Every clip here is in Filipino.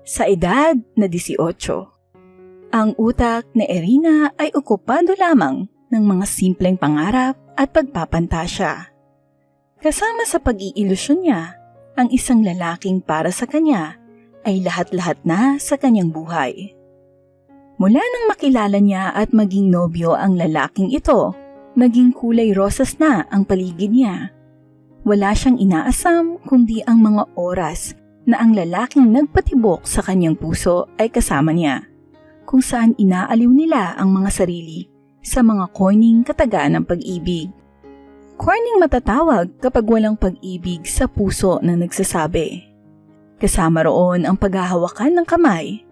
Sa edad na 18, ang utak ni Irina ay okupado lamang ng mga simpleng pangarap at pagpapantasya. Kasama sa pag-iilusyon niya, ang isang lalaking para sa kanya ay lahat-lahat na sa kanyang buhay. Mula nang makilala niya at maging nobyo ang lalaking ito, naging kulay rosas na ang paligid niya. Wala siyang inaasam kundi ang mga oras na ang lalaking nagpatibok sa kanyang puso ay kasama niya, kung saan inaaliw nila ang mga sarili sa mga corning katagaan ng pag-ibig. Corning matatawag kapag walang pag-ibig sa puso na nagsasabi. Kasama roon ang paghahawakan ng kamay,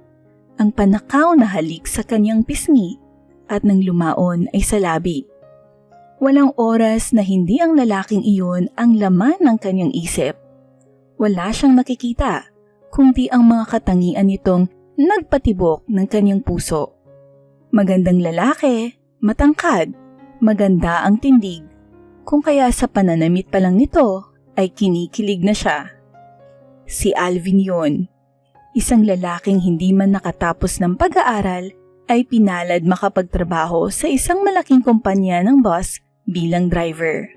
ang panakaw na halik sa kanyang pisngi at nang lumaon ay sa labi. Walang oras na hindi ang lalaking iyon ang laman ng kanyang isip. Wala siyang nakikita, kundi ang mga katangian nitong nagpatibok ng kanyang puso. Magandang lalaki, matangkad, maganda ang tindig, kung kaya sa pananamit pa lang nito ay kinikilig na siya. Si Alvin yun, isang lalaking hindi man nakatapos ng pag-aaral ay pinalad makapagtrabaho sa isang malaking kumpanya ng boss bilang driver.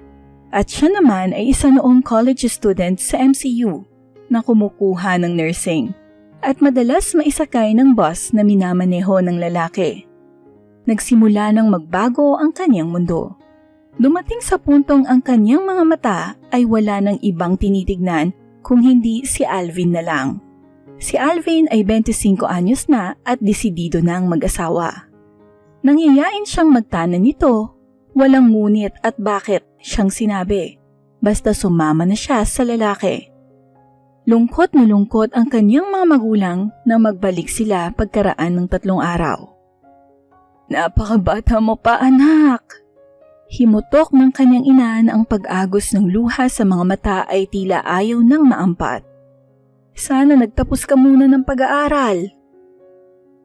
At siya naman ay isa noong college student sa MCU na kumukuha ng nursing at madalas maisakay ng boss na minamaneho ng lalaki. Nagsimula nang magbago ang kanyang mundo. Dumating sa puntong ang kanyang mga mata ay wala ng ibang tinitignan kung hindi si Alvin na lang. Si Alvin ay 25 anyos na at desidido nang mag-asawa. Nangyayain siyang magtanan nito, walang ngunit at bakit siyang sinabi, basta sumama na siya sa lalaki. Lungkot na lungkot ang kanyang mga magulang na magbalik sila pagkaraan ng 3 araw. "Napakabata mo pa, anak!" Himutok ng kanyang ina na ang pag-agos ng luha sa mga mata ay tila ayaw nang maampat. "Sana nagtapos ka muna ng pag-aaral."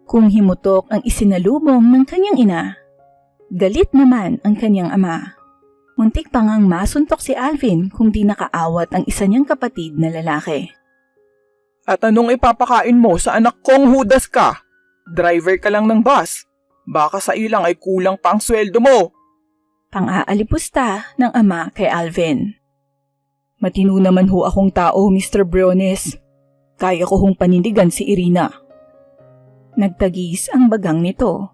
Kung himutok ang isinalubong ng kanyang ina, galit naman ang kanyang ama. Muntik pa ngang masuntok si Alvin kung di nakaawat ang isa niyang kapatid na lalaki. "At anong ipapakain mo sa anak kong hudas ka? Driver ka lang ng bus. Baka sa ilang ay kulang pa ang sweldo mo." Pang-aalipusta ng ama kay Alvin. "Matino naman ho akong tao, Mr. Briones. Kaya ko hong panindigan si Irina." Nagtagis ang bagang nito.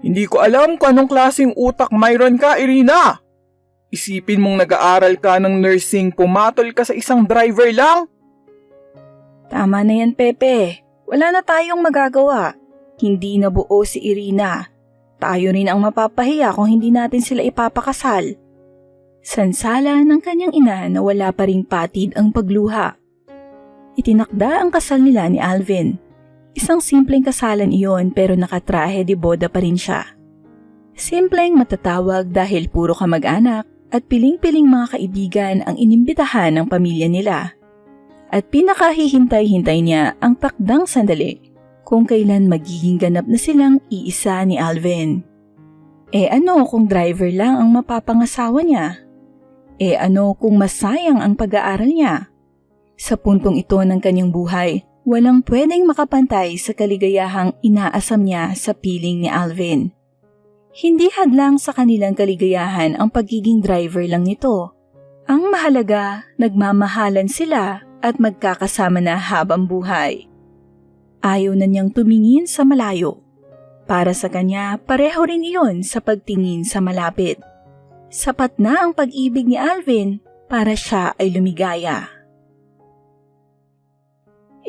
"Hindi ko alam kung anong klaseng utak mayroon ka, Irina. Isipin mong nag-aaral ka ng nursing, pumatol ka sa isang driver lang?" "Tama na yan, Pepe. Wala na tayong magagawa. Hindi na buo si Irina. Tayo rin ang mapapahiya kung hindi natin sila ipapakasal." Sansala ng kanyang ina na wala pa ring patid ang pagluha. Itinakda ang kasal nila ni Alvin. Isang simpleng kasalan iyon pero nakatrahe de boda pa rin siya. Simpleng matatawag dahil puro kamag-anak at piling-piling mga kaibigan ang inimbitahan ng pamilya nila. At pinakahihintay-hintay niya ang takdang sandali kung kailan magiging ganap na silang iisa ni Alvin. Ano kung driver lang ang mapapangasawa niya? Ano kung masayang ang pag-aaral niya? Sa puntong ito ng kanyang buhay, walang pwedeng makapantay sa kaligayahang inaasam niya sa piling ni Alvin. Hindi hadlang sa kanilang kaligayahan ang pagiging driver lang nito. Ang mahalaga, nagmamahalan sila at magkakasama na habang buhay. Ayaw na niyang tumingin sa malayo. Para sa kanya, pareho rin iyon sa pagtingin sa malapit. Sapat na ang pag-ibig ni Alvin para siya ay lumigaya.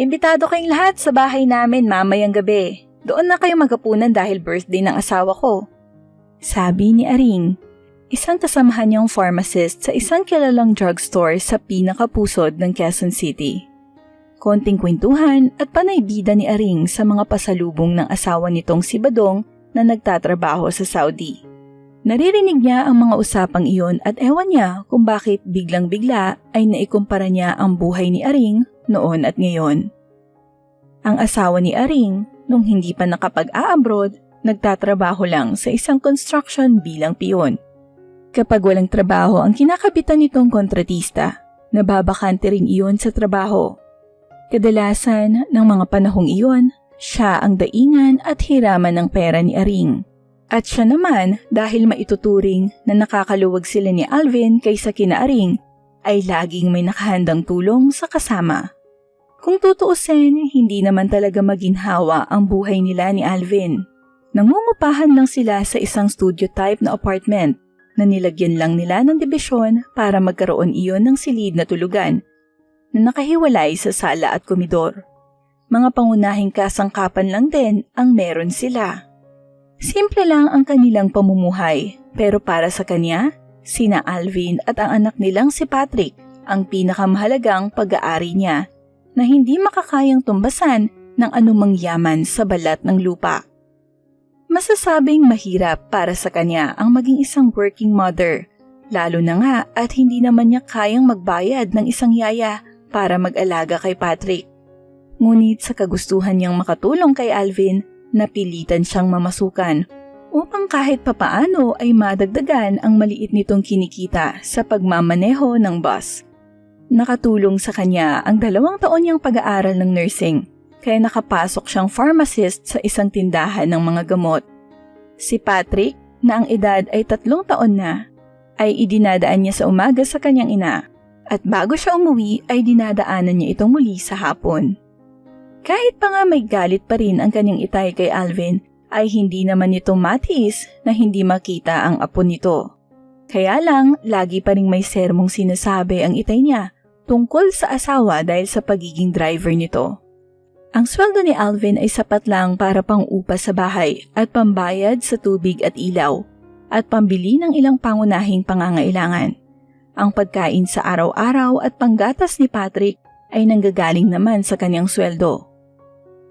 "Imbitado kayong lahat sa bahay namin mamayang gabi. Doon na kayo maghapunan dahil birthday ng asawa ko," sabi ni Aring, isang kasamahan niyang pharmacist sa isang kilalang drugstore sa pinakapusod ng Quezon City. Konting kwentuhan at panay bida ni Aring sa mga pasalubong ng asawa nitong si Badong na nagtatrabaho sa Saudi. Naririnig niya ang mga usapang iyon at ewan niya kung bakit biglang-bigla ay naikumpara niya ang buhay ni Aring noon at ngayon. Ang asawa ni Aring, nung hindi pa nakapag-a-abroad, nagtatrabaho lang sa isang construction bilang piyon. Kapag walang trabaho ang kinakabitan nitong kontratista, nababakante rin iyon sa trabaho. Kadalasan ng mga panahong iyon, siya ang daingan at hiraman ng pera ni Aring. At siya naman, dahil maituturing na nakakaluwag sila ni Alvin kaysa kina Aring, ay laging may nakahandang tulong sa kasama. Kung tutuusin, hindi naman talaga maginhawa ang buhay nila ni Alvin. Nangungupahan lang sila sa isang studio type na apartment na nilagyan lang nila ng dibisyon para magkaroon iyon ng silid na tulugan na nakahiwalay sa sala at komedor. Mga pangunahing kasangkapan lang din ang meron sila. Simple lang ang kanilang pamumuhay, pero para sa kanya, sina Alvin at ang anak nilang si Patrick ang pinakamahalagang pag-aari niya na hindi makakayang tumbasan ng anumang yaman sa balat ng lupa. Masasabing mahirap para sa kanya ang maging isang working mother, lalo na nga at hindi naman niya kayang magbayad ng isang yaya para mag-alaga kay Patrick. Ngunit sa kagustuhan niyang makatulong kay Alvin, napilitan siyang mamasukan upang kahit papaano ay madagdagan ang maliit nitong kinikita sa pagmamaneho ng bus. Nakatulong sa kanya ang 2 taon niyang pag-aaral ng nursing, kaya nakapasok siyang pharmacist sa isang tindahan ng mga gamot. Si Patrick, na ang edad ay 3 taon na, ay idinadaan niya sa umaga sa kanyang ina, at bago siya umuwi ay dinadaanan niya itong muli sa hapon. Kahit pa nga may galit pa rin ang kanyang itay kay Alvin, ay hindi naman nito matiis na hindi makita ang apo nito. Kaya lang, lagi pa rin may sermong sinasabi ang itay niya tungkol sa asawa dahil sa pagiging driver nito. Ang sweldo ni Alvin ay sapat lang para pang-upa sa bahay at pambayad sa tubig at ilaw at pambili ng ilang pangunahing pangangailangan. Ang pagkain sa araw-araw at panggatas ni Patrick ay nanggagaling naman sa kanyang sweldo.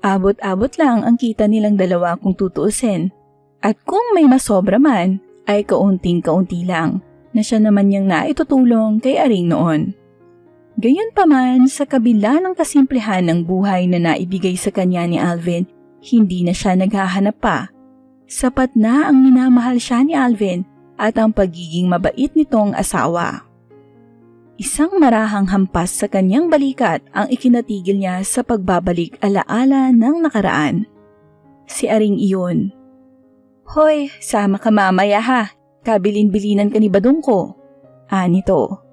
Abot-abot lang ang kita nilang dalawa kung tutuusin. At kung may masobra man, ay kaunting-kaunti lang na siya naman niyang naitutulong kay Aring noon. Gayunpaman, sa kabila ng kasimplihan ng buhay na naibigay sa kanya ni Alvin, hindi na siya naghahanap pa. Sapat na ang minamahal siya ni Alvin at ang pagiging mabait nitong asawa. Isang marahang hampas sa kanyang balikat ang ikinatigil niya sa pagbabalik alaala ng nakaraan. Si Aring iyon. "Hoy, sama ka mamaya ha. Kabilin-bilinan ka ni Badong ko." Anito.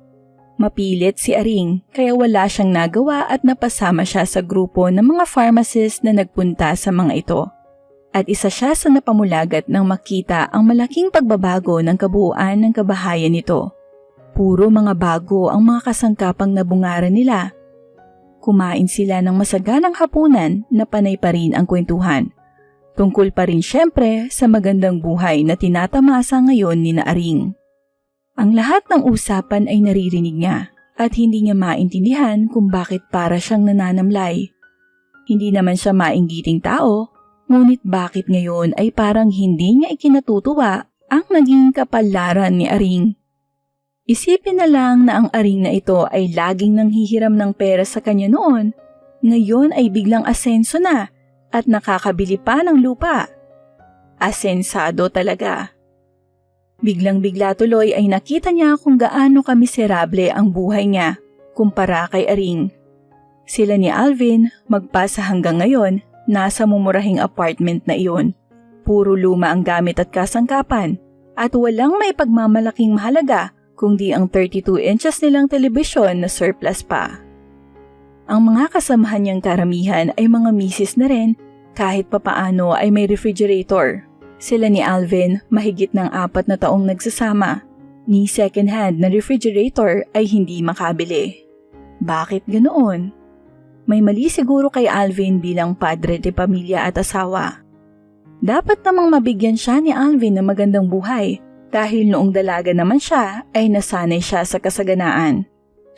Mapilit si Aring kaya wala siyang nagawa at napasama siya sa grupo ng mga pharmacist na nagpunta sa mga ito. At isa siya sa napamulagat nang makita ang malaking pagbabago ng kabuuan ng kabahayan nito. Puro mga bago ang mga kasangkapang nabungaran nila. Kumain sila ng masaganang hapunan na panay pa rin ang kwentuhan. Tungkol pa rin syempre sa magandang buhay na tinatamasa ngayon ni Aring. Ang lahat ng usapan ay naririnig niya at hindi niya maintindihan kung bakit para siyang nananamlay. Hindi naman siya mainggiting tao, ngunit bakit ngayon ay parang hindi niya ikinatutuwa ang naging kapalaran ni Aring. Isipin na lang na ang Aring na ito ay laging nanghihiram ng pera sa kanya noon, ngayon ay biglang asenso na at nakakabili pa ng lupa. Asensado talaga. Biglang-bigla tuloy ay nakita niya kung gaano kamiserable ang buhay niya kumpara kay Aring. Sila ni Alvin, magpasa hanggang ngayon, nasa mumurahing apartment na iyon. Puro luma ang gamit at kasangkapan at walang may pagmamalaking mahalaga kundi ang 32 inches nilang telebisyon na surplus pa. Ang mga kasamahan niyang karamihan ay mga misis na rin, kahit papaano ay may refrigerator. Sila ni Alvin, mahigit ng 4 na taong nagsasama, ni second hand na refrigerator ay hindi makabili. Bakit ganoon? May mali siguro kay Alvin bilang padre de pamilya at asawa. Dapat namang mabigyan siya ni Alvin ng magandang buhay, dahil noong dalaga naman siya ay nasanay siya sa kasaganaan.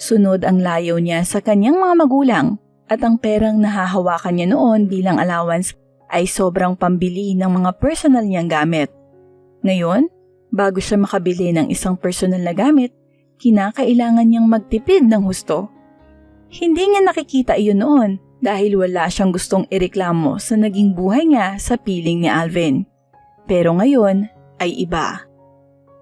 Sunod ang layaw niya sa kanyang mga magulang at ang perang nahahawakan niya noon bilang allowance ay sobrang pambili ng mga personal niyang gamit. Ngayon, bago siya makabili ng isang personal na gamit, kinakailangan niyang magtipid ng husto. Hindi niya nakikita iyon noon dahil wala siyang gustong ireklamo sa naging buhay niya sa piling ni Alvin. Pero ngayon ay iba.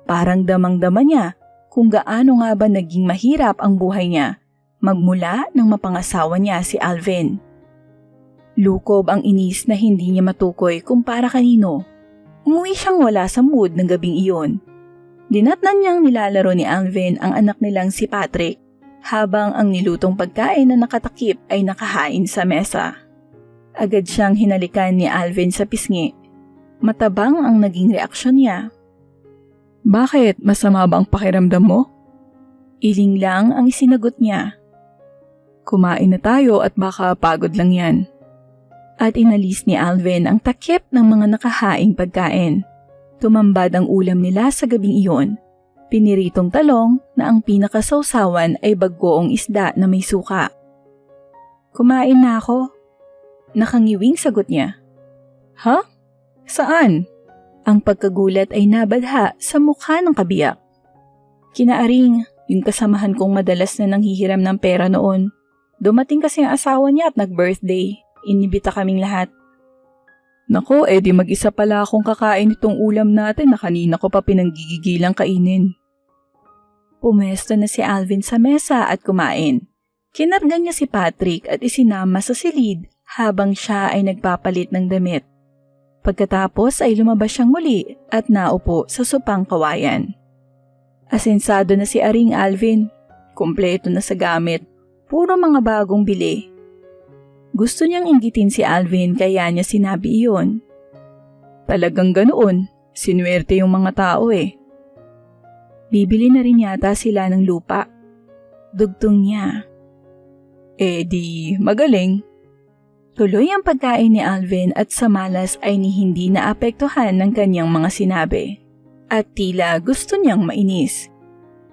Parang damang-dama niya kung gaano nga ba naging mahirap ang buhay niya magmula nang mapangasawa niya si Alvin. Lukob ang inis na hindi niya matukoy kung para kanino. Umuwi siyang wala sa mood ng gabing iyon. Dinatnan niyang nilalaro ni Alvin ang anak nilang si Patrick habang ang nilutong pagkain na nakatakip ay nakahain sa mesa. Agad siyang hinalikan ni Alvin sa pisngi. Matabang ang naging reaksyon niya. "Bakit? Masama ba ang pakiramdam mo?" Iling lang ang isinagot niya. "Kumain na tayo at baka pagod lang yan." At inalis ni Alvin ang takip ng mga nakahaing pagkain. Tumambad ang ulam nila sa gabing iyon. Piniritong talong na ang pinakasawsawan ay baggoong isda na may suka. "Kumain na ako." Nakangiwing sagot niya. "Ha? Saan?" Ang pagkagulat ay nabadha sa mukha ng kabiyak. "Kinaaring, yung kasamahan kong madalas na nanghihiram ng pera noon. Dumating kasi ang asawa niya at nag-birthday. Inibita kaming lahat." "Nako, edi mag-isa pala akong kakain itong ulam natin na kanina ko pa pinanggigigilang kainin." Pumesto na si Alvin sa mesa at kumain. Kinarga niya si Patrick at isinama sa silid habang siya ay nagpapalit ng damit. Pagkatapos ay lumabas siyang muli at naupo sa supang kawayan. Asensado na si Aring Alvin. Kompleto na sa gamit. Puro mga bagong bili. Gusto niyang inggitin si Alvin kaya niya sinabi iyon. "Talagang ganoon. Sinuwerte yung mga tao eh." Bibili na rin yata sila ng lupa. Dugtong niya. "Eh di magaling." Tuloy ang pagkain ni Alvin at sa malas ay hindi naapektuhan ng kanyang mga sinabi. At tila gusto niyang mainis.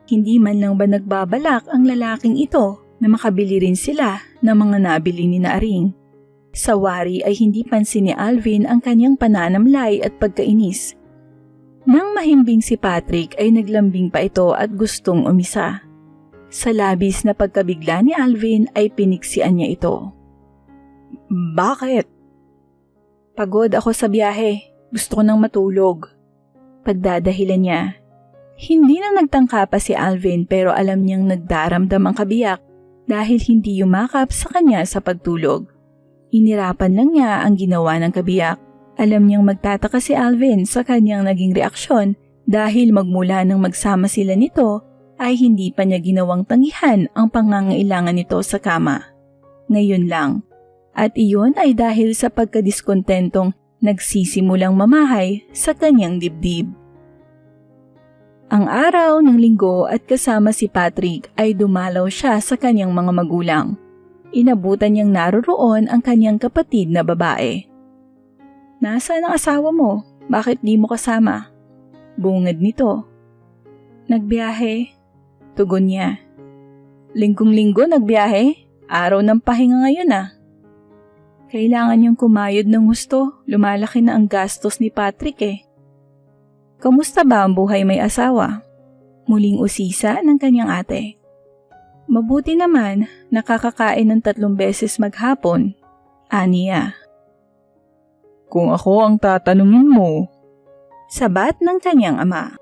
Hindi man lang ba nagbabalak ang lalaking ito na makabili rin sila ng mga nabili ni Aring. Sa wari ay hindi pansin ni Alvin ang kanyang pananamlay at pagkainis. Nang mahimbing si Patrick ay naglambing pa ito at gustong umisa. Sa labis na pagkabigla ni Alvin ay piniksian niya ito. "Bakit?" "Pagod ako sa biyahe. Gusto ko nang matulog." Pagdadahilan niya. Hindi na nagtangka pa si Alvin pero alam niyang nagdaramdam ang kabiyak dahil hindi yumakap sa kanya sa pagtulog. Inirapan lang niya ang ginawa ng kabiyak. Alam niyang magtataka si Alvin sa kanyang naging reaksyon dahil magmula nang magsama sila nito ay hindi pa niya ginawang tanggihan ang pangangailangan nito sa kama. Ngayon lang. At iyon ay dahil sa pagkadiskontentong nagsisimulang mamahay sa kanyang dibdib. Ang araw ng linggo at kasama si Patrick ay dumalaw siya sa kanyang mga magulang. Inabutan niyang naroroon ang kanyang kapatid na babae. "Nasaan ang asawa mo? Bakit di mo kasama?" Bungad nito. "Nagbiyahe." Tugon niya. "Linggong-linggo nagbiyahe? Araw ng pahinga ngayon ah." Kailangan niyang kumayod ng husto. Lumalaki na ang gastos ni Patrick eh. "Kamusta ba ang buhay may asawa?" Muling usisa ng kanyang ate. "Mabuti naman, nakakakain ng 3 beses maghapon." Aniya. "Kung ako ang tatanungin mo." Sabat ng kanyang ama.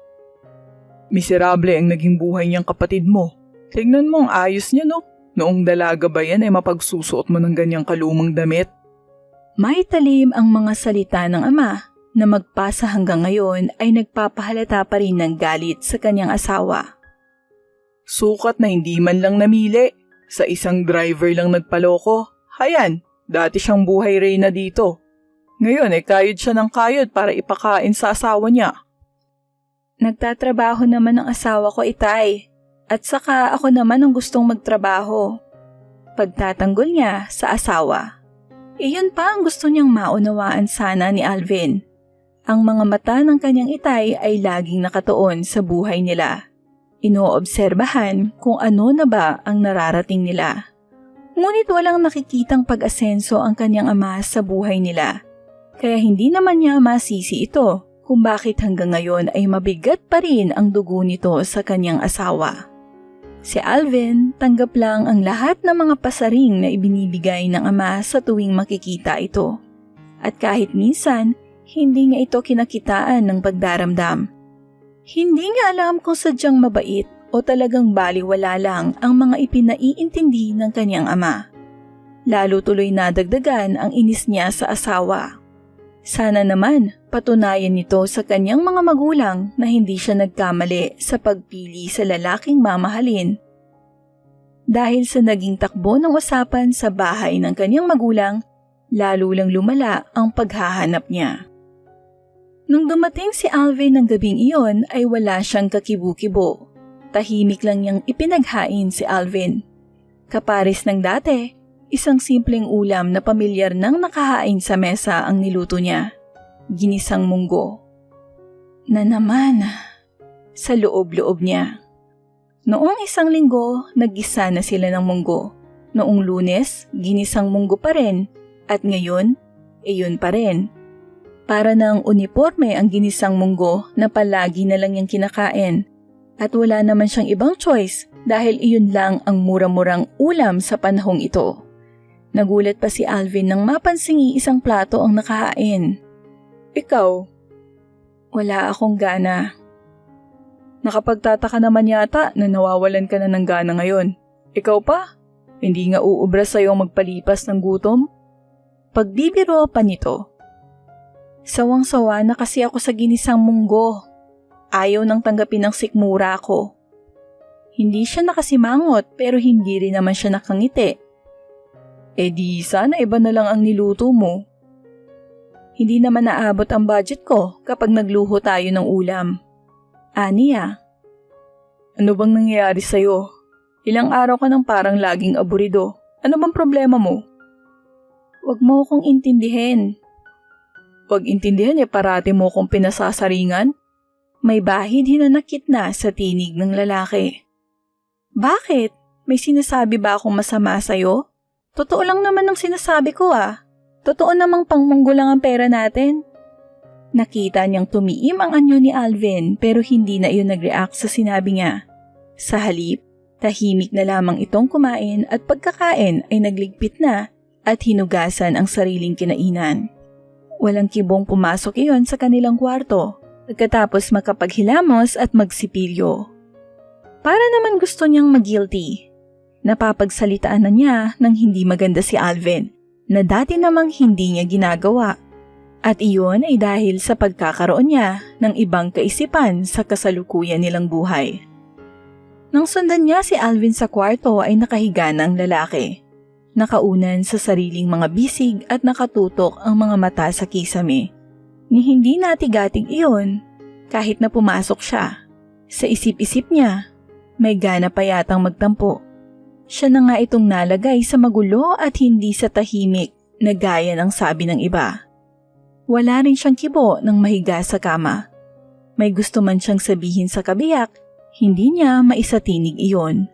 "Miserable ang naging buhay niyang kapatid mo. Tignan mo ang ayos niya no? Noong dalaga ba yan ay mapagsusuot mo ng ganyang kalumang damit?" May talim ang mga salita ng ama na magpasa hanggang ngayon ay nagpapahalata pa rin ng galit sa kanyang asawa. Sukat na hindi man lang namili. Sa isang driver lang nagpaloko. Hayan, dati siyang buhay reyna dito. Ngayon ay kayod siya ng kayod para ipakain sa asawa niya. "Nagtatrabaho naman ang asawa ko, itay. At saka ako naman ang gustong magtrabaho." Pagtatanggol niya sa asawa. Iyon pa ang gusto niyang maunawaan sana ni Alvin. Ang mga mata ng kanyang itay ay laging nakatuon sa buhay nila. Inoobserbahan kung ano na ba ang nararating nila. Ngunit walang nakikitang pag-asenso ang kanyang ama sa buhay nila. Kaya hindi naman niya masisi ito kung bakit hanggang ngayon ay mabigat pa rin ang dugo nito sa kanyang asawa. Si Alvin tanggap lang ang lahat ng mga pasaring na ibinibigay ng ama sa tuwing makikita ito. At kahit minsan, hindi niya ito kinakitaan ng pagdaramdam. Hindi niya alam kung sadyang mabait o talagang baliwala lang ang mga ipinaiintindi ng kanyang ama. Lalo tuloy nadagdagan ang inis niya sa asawa. Sana naman patunayan nito sa kanyang mga magulang na hindi siya nagkamali sa pagpili sa lalaking mamahalin. Dahil sa naging takbo ng usapan sa bahay ng kanyang magulang, lalo lang lumala ang paghahanap niya. Nung dumating si Alvin ng gabing iyon ay wala siyang kakibu-kibo. Tahimik lang niyang ipinaghain si Alvin. Kaparis ng dati, isang simpleng ulam na pamilyar nang nakahain sa mesa ang niluto niya. Ginisang munggo. Na naman, sa loob-loob niya. Noong isang linggo, naggisa na sila ng munggo. Noong Lunes, ginisang munggo pa rin. At ngayon, iyon pa rin. Para ng uniforme ang ginisang munggo na palagi na lang niyang kinakain. At wala naman siyang ibang choice dahil iyon lang ang mura-murang ulam sa panahong ito. Nagulat pa si Alvin nang mapansing isang plato ang nakahain. Ikaw? Wala akong gana. Nakapagtataka naman yata na nawawalan ka na ng gana ngayon. Ikaw pa? Hindi nga uubra sa'yo magpalipas ng gutom? Pagbibiro pa nito. Sawang-sawa na kasi ako sa ginisang munggo. Ayaw nang tanggapin ng sikmura ko. Hindi siya nakasimangot pero hindi rin naman siya nakangiti. Di sana iba na lang ang niluto mo. Hindi naman naabot ang budget ko kapag nagluho tayo ng ulam. Aniya. Ano bang nangyayari sa'yo? Ilang araw ka nang parang laging aburido. Ano bang problema mo? Huwag mo akong intindihin. Huwag intindihan parati mo kong pinasasaringan? May bahid hinanakit na sa tinig ng lalaki. Bakit? May sinasabi ba akong masama sa'yo? Totoo lang naman ang sinasabi ko Totoo namang pangmunggo lang ang pera natin. Nakita niyang tumiim ang anyo ni Alvin pero hindi na iyon nag-react sa sinabi niya. Sa halip, tahimik na lamang itong kumain at pagkakain ay nagligpit na at hinugasan ang sariling kinainan. Walang kibong pumasok iyon sa kanilang kwarto pagkatapos makapaghilamos at magsipilyo. Para naman gusto niyang mag-guilty. Napapagsalitaan na niya ng hindi maganda si Alvin na dati namang hindi niya ginagawa. At iyon ay dahil sa pagkakaroon niya ng ibang kaisipan sa kasalukuyan nilang buhay. Nang sundan niya si Alvin sa kwarto ay nakahiga na ang lalaki. Nakaunan sa sariling mga bisig at nakatutok ang mga mata sa kisame. Ni hindi natigatig iyon kahit na pumasok siya. Sa isip-isip niya, may gana pa yatang magtampo. Siya na nga itong nalagay sa magulo at hindi sa tahimik na gaya ng sabi ng iba. Wala rin siyang kibo ng mahiga sa kama. May gusto man siyang sabihin sa kabiyak, hindi niya maisatinig iyon.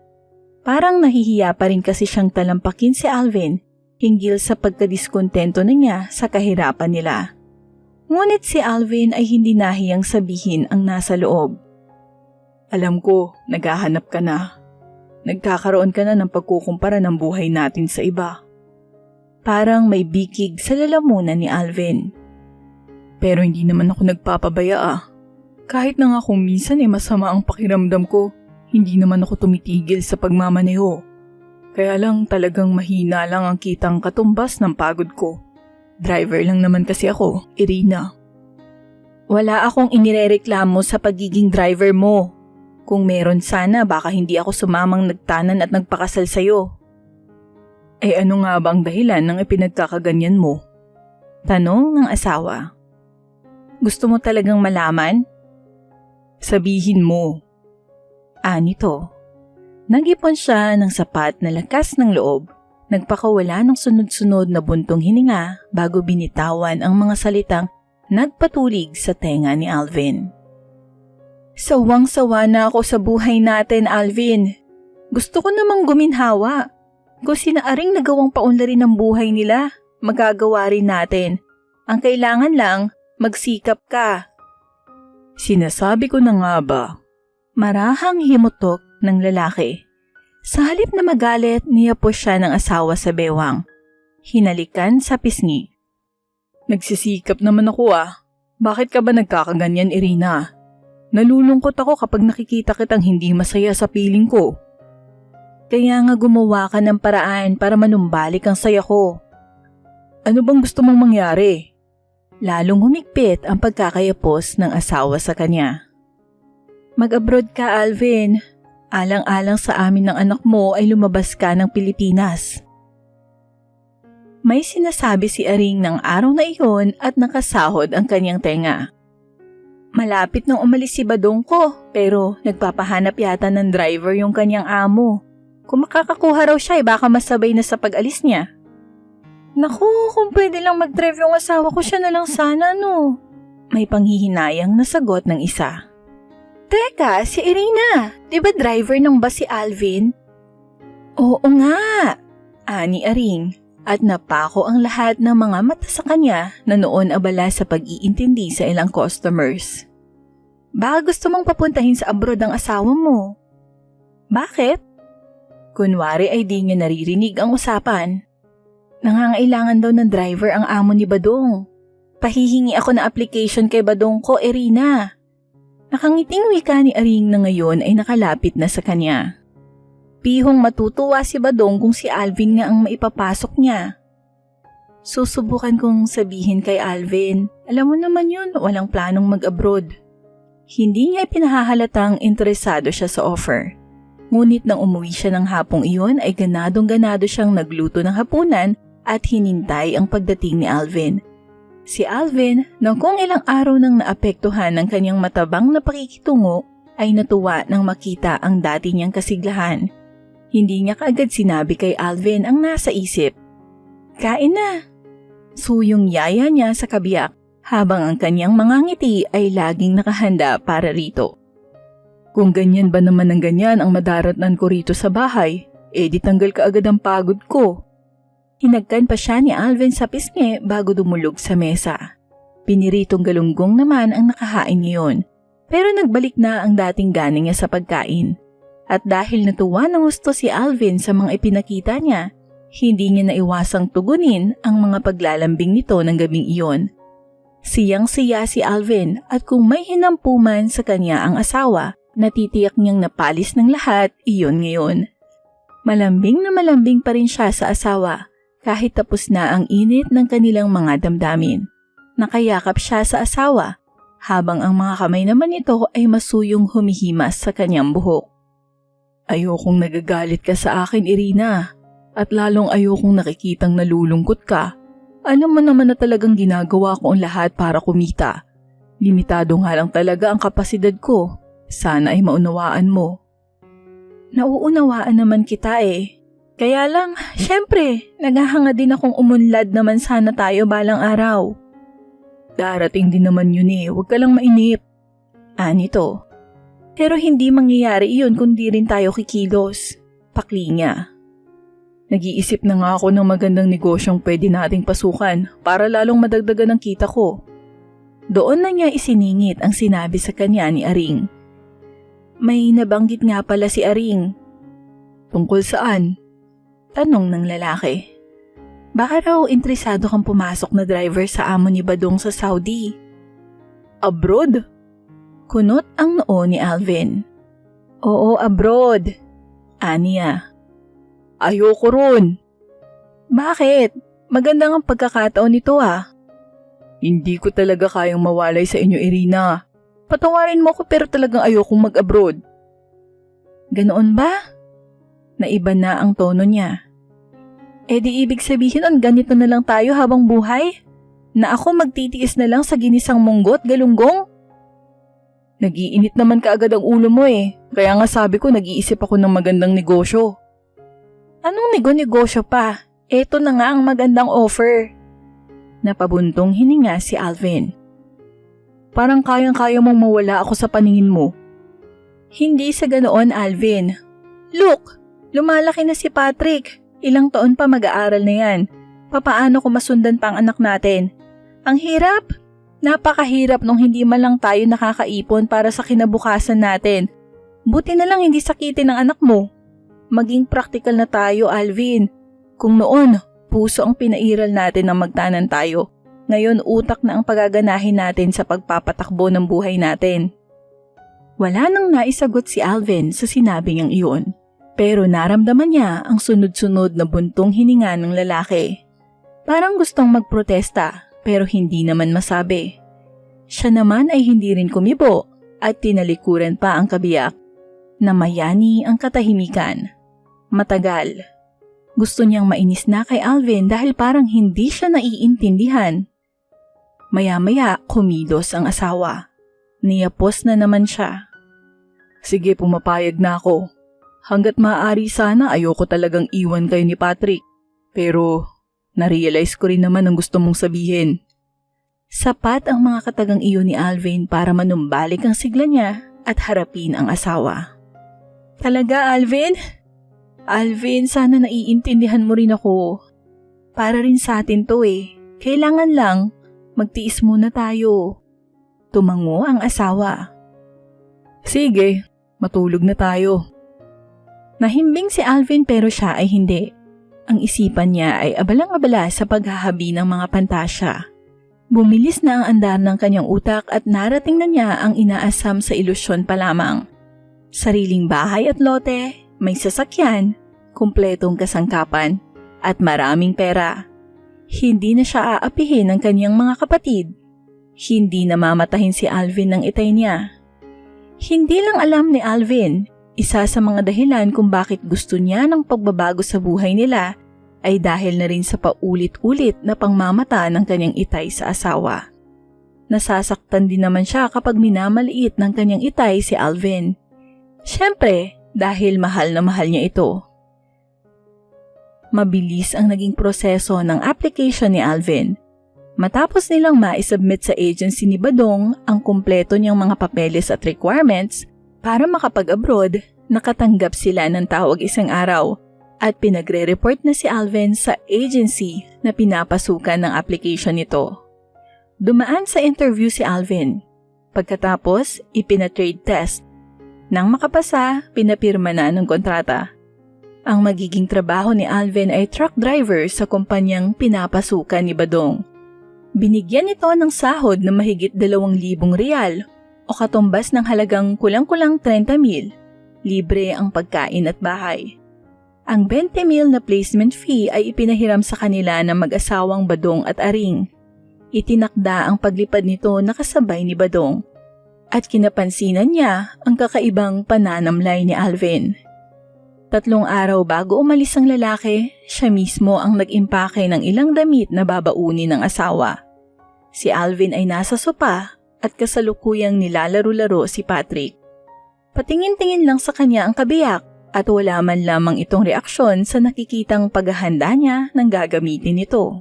Parang nahihiya pa rin kasi siyang talampakin si Alvin hinggil sa pagkadiskontento na niya sa kahirapan nila. Ngunit si Alvin ay hindi nahiyang sabihin ang nasa loob. Alam ko, naghahanap ka na. Nagkakaroon ka na ng pagkukumpara ng buhay natin sa iba. Parang may bikig sa lalamunan ni Alvin. Pero hindi naman ako nagpapabaya Kahit na nga kung minsan masama ang pakiramdam ko, hindi naman ako tumitigil sa pagmamaneho. Kaya lang talagang mahina lang ang kitang katumbas ng pagod ko. Driver lang naman kasi ako, Irina. Wala akong inirereklamo sa pagiging driver mo. Kung meron sana, baka hindi ako sumamang nagtanan at nagpakasal sa'yo. Ano nga ba ang dahilan ng ipinagkakaganyan mo? Tanong ng asawa. Gusto mo talagang malaman? Sabihin mo. Nito. Nag-ipon siya ng sapat na lakas ng loob. Nagpakawala ng sunod-sunod na buntong hininga bago binitawan ang mga salitang nagpatulig sa tenga ni Alvin. Sawang-sawa na ako sa buhay natin, Alvin. Gusto ko namang guminhawa. Kung sinaaring nagawang paunlarin ng buhay nila, magagawa rin natin. Ang kailangan lang, magsikap ka. Sinasabi ko na nga ba? Marahang himutok ng lalaki. Sa halip na magalit, niyapos siya ng asawa sa bewang. Hinalikan sa pisngi. Nagsisikap naman ako Bakit ka ba nagkakaganyan, Irina? Nalulungkot ako kapag nakikita kitang hindi masaya sa piling ko. Kaya nga gumawa ka ng paraan para manumbalik ang saya ko. Ano bang gusto mong mangyari? Lalong humigpit ang pagkakayapos ng asawa sa kanya. Mag-abroad ka, Alvin. Alang-alang sa amin ng anak mo ay lumabas ka ng Pilipinas. May sinasabi si Aring ng araw na iyon at nakasahod ang kanyang tenga. Malapit nang umalis si Badong ko pero nagpapahanap yata ng driver yung kanyang amo. Kung makakakuha raw siya ay baka masabay na sa pag-alis niya. Naku, kung pwede lang mag-drive yung asawa ko siya na lang sana no. May panghihinayang na sagot ng isa. Teka, si Irina, di ba driver ng bus si Alvin? Oo nga, ani Aring. At napako ang lahat ng mga mata sa kanya na noon abala sa pag-iintindi sa ilang customers. Baka gusto mong papuntahin sa abroad ang asawa mo. Bakit? Kunwari ay di niya naririnig ang usapan. Nangangailangan daw ng driver ang amo ni Badong. Pahihingi ako ng application kay Badong ko, Irina. Nakangiting wika ni Aring na ngayon ay nakalapit na sa kanya. Pihong matutuwa si Badong kung si Alvin nga ang maipapasok niya. Susubukan kong sabihin kay Alvin, alam mo naman yun, walang planong mag-abroad. Hindi niya pinahahalatang interesado siya sa offer. Ngunit nang umuwi siya ng hapong iyon ay ganadong-ganado siyang nagluto ng hapunan at hinintay ang pagdating ni Alvin. Si Alvin, nang kung ilang araw nang naapektuhan ng kanyang matabang na pakikitungo, ay natuwa nang makita ang dati niyang kasiglahan. Hindi niya kaagad sinabi kay Alvin ang nasa isip. Kain na! Suyong yaya niya sa kabiyak habang ang kanyang mga ngiti ay laging nakahanda para rito. Kung ganyan ba naman ng ganyan ang madaratnan ko rito sa bahay, di tanggal ka agad ang pagod ko. Hinagkan pa siya ni Alvin sa pisngi bago dumulog sa mesa. Piniritong galunggong naman ang nakahain ngayon, pero nagbalik na ang dating ganing niya sa pagkain. At dahil natuwa ng gusto si Alvin sa mga ipinakita niya, hindi niya naiwasang tugunin ang mga paglalambing nito ng gabing iyon. Siyang-siya si Alvin at kung may hinampuman sa kanya ang asawa, natitiyak niyang napalis ng lahat iyon ngayon. Malambing na malambing pa rin siya sa asawa kahit tapos na ang init ng kanilang mga damdamin. Nakayakap siya sa asawa habang ang mga kamay naman nito ay masuyong humihimas sa kanyang buhok. Ayokong nagagalit ka sa akin, Irina. At lalong ayokong nakikitang nalulungkot ka. Ano mo naman na talagang ginagawa ko ang lahat para kumita. Limitado nga lang talaga ang kapasidad ko. Sana ay maunawaan mo. Nauunawaan naman kita eh. Kaya lang, syempre, naghahanga din akong umunlad naman sana tayo balang araw. Darating din naman yun eh, huwag ka lang mainip. Anito. Pero hindi mangyayari iyon kung di rin tayo kikilos. Pakli niya. Nag-iisip na nga ako ng magandang negosyong pwede nating pasukan para lalong madagdagan ang kita ko. Doon na niya isiningit ang sinabi sa kanya ni Aring. May nabanggit nga pala si Aring. Tungkol saan? Tanong ng lalaki. Baka raw interesado kang pumasok na driver sa amo ni Badong sa Saudi. Abroad? Kunot ang noo ni Alvin. Oo, abroad. Aniya. Ayoko ron. Bakit? Maganda ang pagkakataon nito ah. Hindi ko talaga kayang mawalay sa inyo, Irina. Patawarin mo ko pero talagang ayokong mag-abroad. Ganoon ba? Naiba na ang tono niya. Di ibig sabihin on ganito na lang tayo habang buhay? Na ako magtitiis na lang sa ginisang munggot, galunggong? Nag-iinit naman kaagad ang ulo mo eh. Kaya nga sabi ko nag-iisip ako ng magandang negosyo. Anong negosyo pa? Eto na nga ang magandang offer. Napabuntong hininga si Alvin. Parang kayang-kaya mong mawala ako sa paningin mo. Hindi sa ganoon, Alvin. Look, lumalaki na si Patrick. Ilang taon pa mag-aaral na yan. Papaano ko masundan pa ang anak natin? Ang hirap. Napakahirap nung hindi man lang tayo nakakaipon para sa kinabukasan natin. Buti na lang hindi sakitin ng anak mo. Maging praktikal na tayo, Alvin. Kung noon, puso ang pinairal natin na magtanan tayo. Ngayon utak na ang pagaganahin natin sa pagpapatakbo ng buhay natin. Wala nang naisagot si Alvin sa sinabi niyang iyon, pero naramdaman niya ang sunod-sunod na buntong hininga ng lalaki. Parang gustong magprotesta pero hindi naman masabi. Siya naman ay hindi rin kumibo at tinalikuran pa ang kabiyak. Namayani ang katahimikan. Matagal. Gusto niyang mainis na kay Alvin dahil parang hindi siya naiintindihan. Maya-maya kumilos ang asawa. Niyapos na naman siya. Sige, pumapayag na ako. Hanggat maaari sana ayoko talagang iwan kayo ni Patrick. Pero narealize ko rin naman ang gusto mong sabihin. Sapat ang mga katagang iyon ni Alvin para manumbalik ang sigla niya at harapin ang asawa. Talaga, Alvin? Alvin, sana naiintindihan mo rin ako. Para rin sa atin to eh. Kailangan lang, magtiis muna tayo. Tumango ang asawa. Sige, matulog na tayo. Nahimbing si Alvin pero siya ay hindi. Ang isipan niya ay abalang-abala sa paghahabi ng mga pantasya. Bumilis na ang andar ng kanyang utak at narating na niya ang inaasam sa ilusyon pa lamang. Sariling bahay at lote, may sasakyan, kumpletong kasangkapan, at maraming pera. Hindi na siya aapihin ng kanyang mga kapatid. Hindi na mamatahin si Alvin ng itay niya. Hindi lang alam ni Alvin, isa sa mga dahilan kung bakit gusto niya ng pagbabago sa buhay nila ay dahil na rin sa paulit-ulit na pangmamata ng kanyang itay sa asawa. Nasasaktan din naman siya kapag minamaliit ng kanyang itay si Alvin. Siyempre, dahil mahal na mahal niya ito. Mabilis ang naging proseso ng application ni Alvin. Matapos nilang maisubmit sa agency ni Badong ang kumpleto niyang mga papeles at requirements para makapag-abroad, nakatanggap sila ng tawag isang araw at pinagre-report na si Alvin sa agency na pinapasukan ng application nito. Dumaan sa interview si Alvin. Pagkatapos, ipina-trade test. Nang makapasa, pinapirma na ng kontrata. Ang magiging trabaho ni Alvin ay truck driver sa kumpanyang pinapasukan ni Badong. Binigyan ito ng sahod na mahigit 2,000 real o katumbas ng halagang kulang-kulang 30,000. Libre ang pagkain at bahay. Ang 20,000 na placement fee ay ipinahiram sa kanila ng mag-asawang Badong at Aring. Itinakda ang paglipad nito na kasabay ni Badong. At kinapansinan niya ang kakaibang pananamlay ni Alvin. 3 araw bago umalis ang lalaki, siya mismo ang nag-impake ng ilang damit na babaunin ng asawa. Si Alvin ay nasa sopa at kasalukuyang nilalaro-laro si Patrick. Patingin-tingin lang sa kanya ang kabiyak at wala man lamang itong reaksyon sa nakikitang paghahanda niya ng gagamitin nito.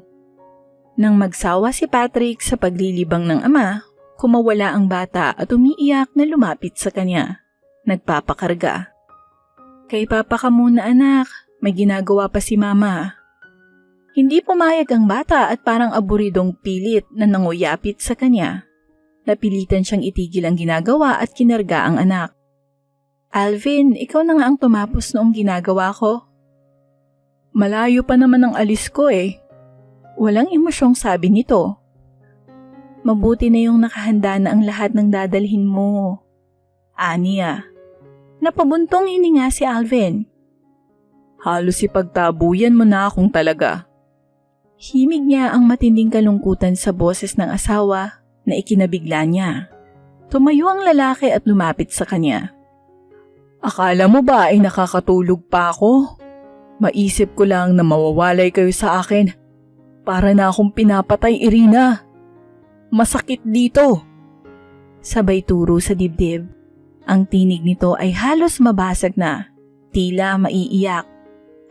Nang magsawa si Patrick sa paglilibang ng ama, kumawala ang bata at umiiyak na lumapit sa kanya. Nagpapakarga. Kay papa ka muna anak, may ginagawa pa si mama. Hindi pumayag ang bata at parang aburidong pilit na nanguyapit sa kanya. Napilitan siyang itigil ang ginagawa at kinarga ang anak. Alvin, ikaw na nga ang tumapos noong ginagawa ko. Malayo pa naman ang alis ko eh. Walang emosyong sabi nito. Mabuti na yung nakahanda na ang lahat ng dadalhin mo. Aniya. Napabuntong hininga si Alvin. Halos ipagtabuyan mo na akong talaga. Himig niya ang matinding kalungkutan sa boses ng asawa na ikinabigla niya. Tumayo ang lalaki at lumapit sa kanya. Akala mo ba ay nakakatulog pa ako? Maisip ko lang na mawawalay kayo sa akin. Para na akong pinapatay, Irina. Masakit dito. Sabay turo sa dibdib. Ang tinig nito ay halos mabasag na, tila maiiyak,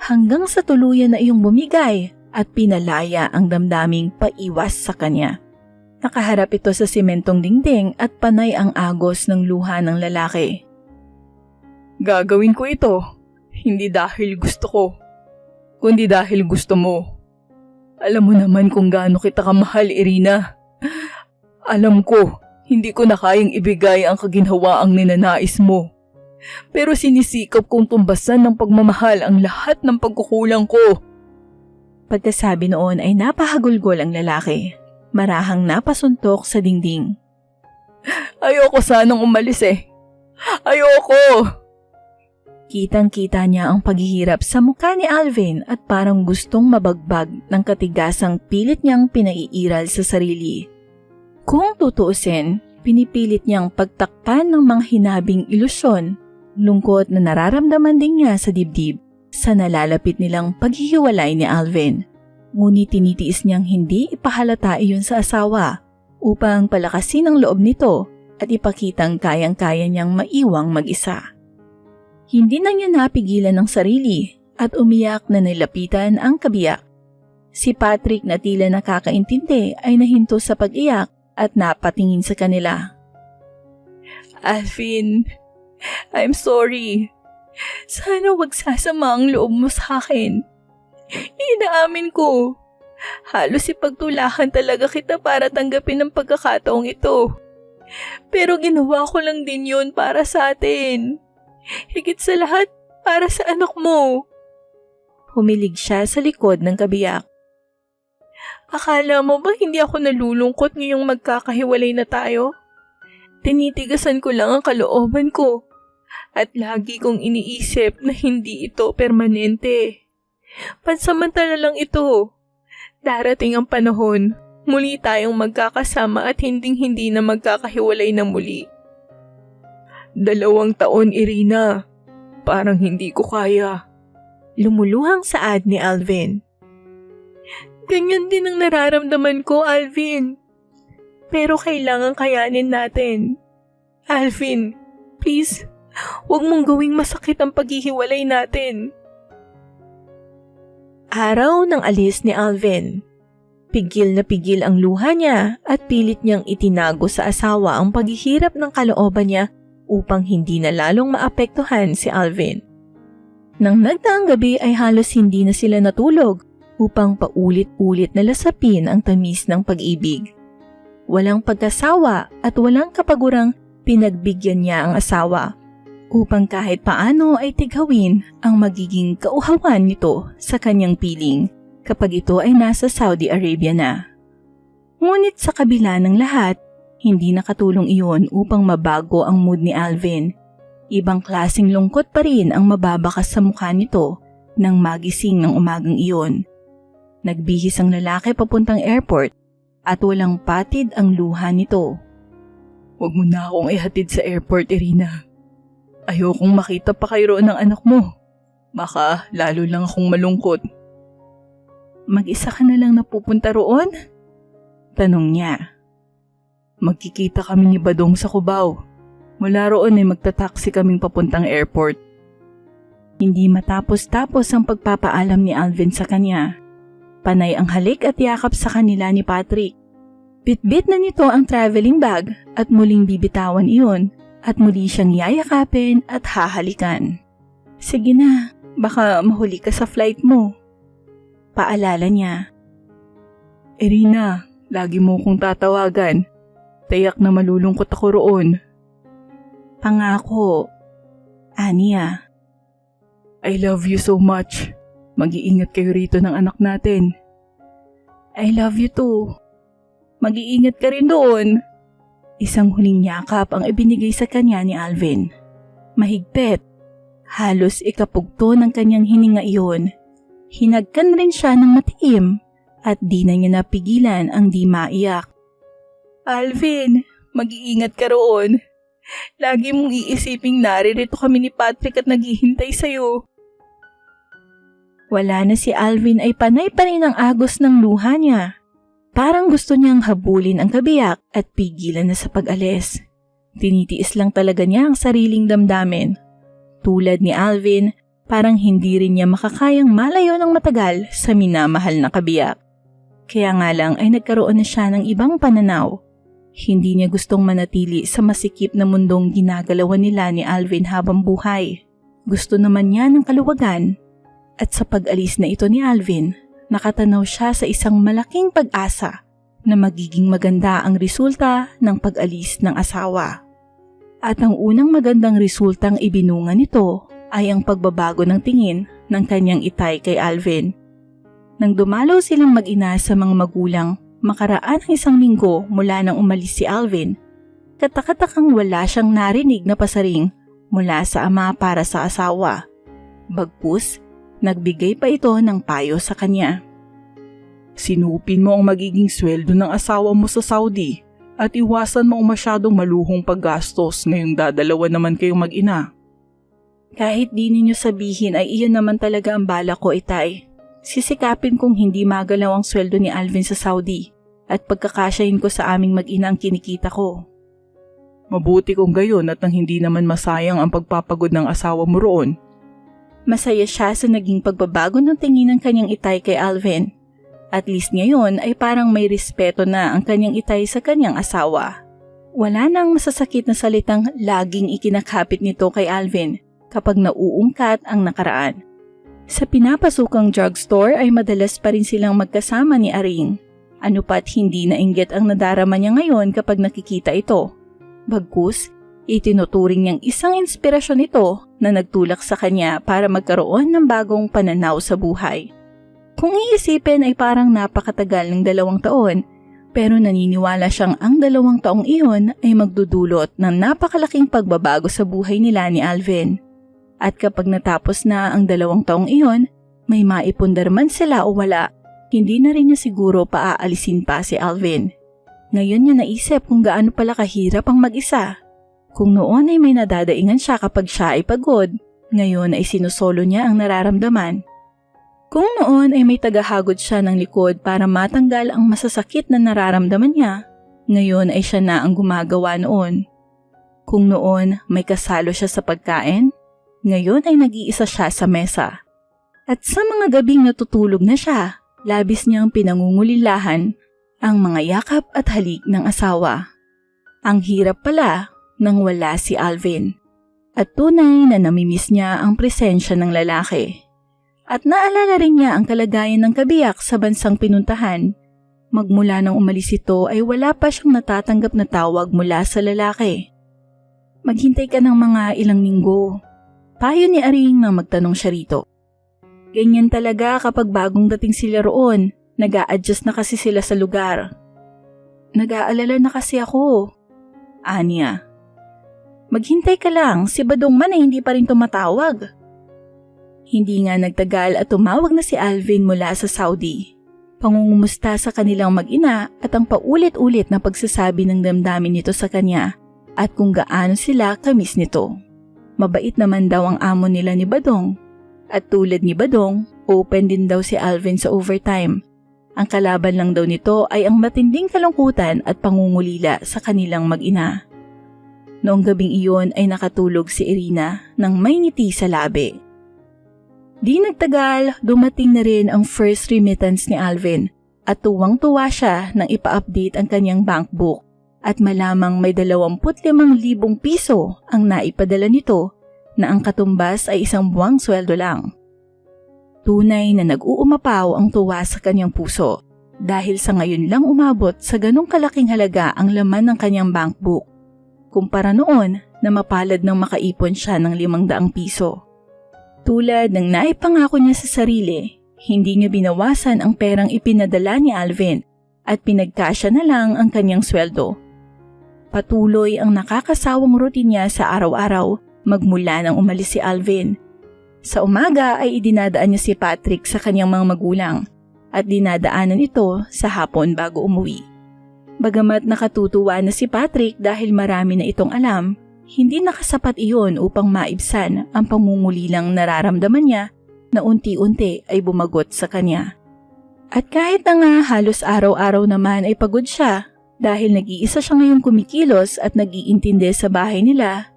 hanggang sa tuluyan na iyong bumigay at pinalaya ang damdaming paiwas sa kanya. Nakaharap ito sa simentong dingding at panay ang agos ng luha ng lalaki. Gagawin ko ito, hindi dahil gusto ko, kundi dahil gusto mo. Alam mo naman kung gaano kita kamahal, Irina. Alam ko, hindi ko na kayang ibigay ang kaginhawaang ninanais mo. Pero sinisikap kong tumbasan ng pagmamahal ang lahat ng pagkukulang ko. Pagkasabi noon ay napahagulgol ang lalaki. Marahang napasuntok sa dingding. Ayoko sanang umalis eh. Ayoko! Kitang-kita niya ang paghihirap sa mukha ni Alvin at parang gustong mabagbag ng katigasang pilit niyang pinaiiral sa sarili. Kung tutuusin, pinipilit niyang pagtakpan ng mga hinabing ilusyon, lungkot na nararamdaman din niya sa dibdib sa nalalapit nilang paghihiwalay ni Alvin. Ngunit tinitiis niyang hindi ipahalata iyon sa asawa upang palakasin ang loob nito at ipakitang kayang-kaya niyang maiwang mag-isa. Hindi na niya napigilan ang sarili at umiyak na nilapitan ang kabiyak. Si Patrick na tila nakakaintindi ay nahinto sa pag-iyak at napatingin sa kanila. Alvin, I'm sorry. Sana wag sasama ang loob mo sa akin. Inaamin ko. Halos ipagtulakan talaga kita para tanggapin ang pagkakataong ito. Pero ginawa ko lang din yun para sa atin. Higit sa lahat, para sa anak mo. Humilig siya sa likod ng kabiyak. Akala mo ba hindi ako nalulungkot ngayong magkakahiwalay na tayo? Tinitigasan ko lang ang kalooban ko. At lagi kong iniisip na hindi ito permanente. Pansamantala lang ito. Darating ang panahon, muli tayong magkakasama at hinding-hindi na magkakahiwalay na muli. 2 taon, Irina. Parang hindi ko kaya. Lumuluhang saad ni Alvin. Ganyan din ang nararamdaman ko, Alvin. Pero kailangan kayanin natin. Alvin, please, huwag mong gawing masakit ang paghihiwalay natin. Araw ng alis ni Alvin. Pigil na pigil ang luha niya at pilit niyang itinago sa asawa ang paghihirap ng kalooban niya upang hindi na lalong maapektuhan si Alvin. Nang nagdaang gabi ay halos hindi na sila natulog upang paulit-ulit na lasapin ang tamis ng pag-ibig. Walang pagkasawa at walang kapagurang pinagbigyan niya ang asawa upang kahit paano ay tighawin ang magiging kauhawan nito sa kanyang piling kapag ito ay nasa Saudi Arabia na. Ngunit sa kabila ng lahat, hindi nakatulong iyon upang mabago ang mood ni Alvin. Ibang klaseng lungkot pa rin ang mababakas sa mukha nito nang magising ng umagang iyon. Nagbihis ang lalaki papuntang airport at walang patid ang luha nito. Huwag mo na akong ihatid sa airport, Irina. Ayokong makita pa kayo roon ng anak mo. Baka lalo lang akong malungkot. Mag-isa ka na lang napupunta roon? Tanong niya. Magkikita kami ni Badong sa Cubao. Mula roon ay magtataksi kaming papuntang airport. Hindi matapos-tapos ang pagpapaalam ni Alvin sa kanya. Panay ang halik at yakap sa kanila ni Patrick. Bitbit na nito ang traveling bag at muling bibitawan iyon at muli siyang yayakapin at hahalikan. Sige na, baka mahuli ka sa flight mo. Paalala niya. Irina, lagi mo kong tatawagan. Tayak na malulungkot ako roon. Pangako. Ania. I love you so much. Mag-iingat kayo rito ng anak natin. I love you too. Mag-iingat ka rin doon. Isang huling yakap ang ibinigay sa kanya ni Alvin. Mahigpit. Halos ikapugto ng kanyang hininga iyon. Hinagkan rin siya ng matiim at di na niya napigilan ang di maiyak. Alvin, mag-iingat ka roon. Lagi mong iisiping naririto kami ni Patrick at naghihintay sa'yo. Wala na si Alvin ay panay pa rin ang agos ng luha niya. Parang gusto niyang habulin ang kabiyak at pigilan na sa pag-alis. Tinitiis lang talaga niya ang sariling damdamin. Tulad ni Alvin, parang hindi rin niya makakayang malayo ng matagal sa minamahal na kabiyak. Kaya nga lang ay nagkaroon na siya ng ibang pananaw. Hindi niya gustong manatili sa masikip na mundong ginagalawan nila ni Alvin habang buhay. Gusto naman niya ng kaluwagan. At sa pag-alis na ito ni Alvin, nakatanaw siya sa isang malaking pag-asa na magiging maganda ang resulta ng pag-alis ng asawa. At ang unang magandang resultang ibinunga nito ay ang pagbabago ng tingin ng kanyang itay kay Alvin. Nang dumalaw silang mag-ina sa mga magulang, makaraan ng 1 linggo mula nang umalis si Alvin, Katakatakang wala siyang narinig na pasaring mula sa ama para sa asawa. Bagkus, nagbigay pa ito ng payo sa kanya. Sinupin mo ang magiging sweldo ng asawa mo sa Saudi at iwasan mo ang masyadong maluhong paggastos ngayong dadalawa naman kayong mag-ina. Kahit di ninyo sabihin ay iyon naman talaga ang bala ko, Itay. Sisikapin kong hindi magalaw ang sweldo ni Alvin sa Saudi at pagkakasyahin ko sa aming mag-ina ang kinikita ko. Mabuti kung gayon at nang hindi naman masayang ang pagpapagod ng asawa mo roon. Masaya siya sa naging pagbabago ng tingin ng kanyang Itay kay Alvin. At least ngayon ay parang may respeto na ang kanyang Itay sa kanyang asawa. Wala nang masasakit na salitang laging ikinakapit nito kay Alvin kapag nauungkat ang nakaraan. Sa pinapasukang drugstore ay madalas pa rin silang magkasama ni Aring. Ano pat hindi nainggit ang nadarama niya ngayon kapag nakikita ito. Bagkus, itinuturing niyang isang inspirasyon ito na nagtulak sa kanya para magkaroon ng bagong pananaw sa buhay. Kung iisipin ay parang napakatagal ng 2 taon, pero naniniwala siyang ang 2 taong iyon ay magdudulot ng napakalaking pagbabago sa buhay nila ni Alvin. At kapag natapos na ang 2 taong iyon, may maipundar man sila o wala, hindi na rin niya siguro paaalisin pa si Alvin. Ngayon niya naisip kung gaano pala kahirap ang mag-isa. Kung noon ay may nadadaingan siya kapag siya ay pagod, ngayon ay sinusolo niya ang nararamdaman. Kung noon ay may tagahagod siya ng likod para matanggal ang masasakit na nararamdaman niya, ngayon ay siya na ang gumagawa noon. Kung noon may kasalo siya sa pagkain, ngayon ay nag-iisa siya sa mesa. At sa mga gabing natutulog na siya, labis niyang pinangungulilahan ang mga yakap at halik ng asawa. Ang hirap pala nang wala si Alvin. At tunay na namimiss niya ang presensya ng lalaki. At naalala rin niya ang kalagayan ng kabiyak sa bansang pinuntahan. Magmula nang umalis ito ay wala pa siyang natatanggap na tawag mula sa lalaki. Maghintay ka ng mga ilang linggo. Payo ni Aring nang magtanong siya rito. Ganyan talaga kapag bagong dating sila roon, nag-a-adjust na kasi sila sa lugar. Nag-aalala na kasi ako. Anya. Maghintay ka lang, si Badong man ay hindi pa rin tumatawag. Hindi nga nagtagal at tumawag na si Alvin mula sa Saudi. Pangungumusta sa kanilang mag-ina at ang paulit-ulit na pagsasabi ng damdamin nito sa kanya at kung gaano sila kamis nito. Mabait naman daw ang amo nila ni Badong. At tulad ni Badong, open din daw si Alvin sa overtime. Ang kalaban lang daw nito ay ang matinding kalungkutan at pangungulila sa kanilang mag-ina. Noong gabing iyon ay nakatulog si Irina nang may ngiti sa labi. Di nagtagal, dumating na rin ang first remittance ni Alvin at tuwang-tuwa siya nang ipa-update ang kanyang bank book at malamang may 25,000 piso ang naipadala nito na ang katumbas ay 1 buwang sweldo lang. Tunay na nag-uumapaw ang tuwa sa kanyang puso dahil sa ngayon lang umabot sa ganong kalaking halaga ang laman ng kanyang bank book kumpara noon na mapalad nang makaipon siya ng 500 piso. Tulad ng naipangako niya sa sarili, hindi niya binawasan ang perang ipinadala ni Alvin at pinagkasya na lang ang kanyang sweldo. Patuloy ang nakakasawang routine niya sa araw-araw magmula nang umalis si Alvin. Sa umaga ay idinadaan niya si Patrick sa kanyang mga magulang at dinadaanan ito sa hapon bago umuwi. Bagamat nakatutuwa na si Patrick dahil marami na itong alam, hindi nakasapat iyon upang maibsan ang pangungulilang nararamdaman niya na unti-unti ay bumagot sa kanya. At kahit na nga halos araw-araw naman ay pagod siya dahil nag-iisa siya ngayon kumikilos at nag-iintindi sa bahay nila,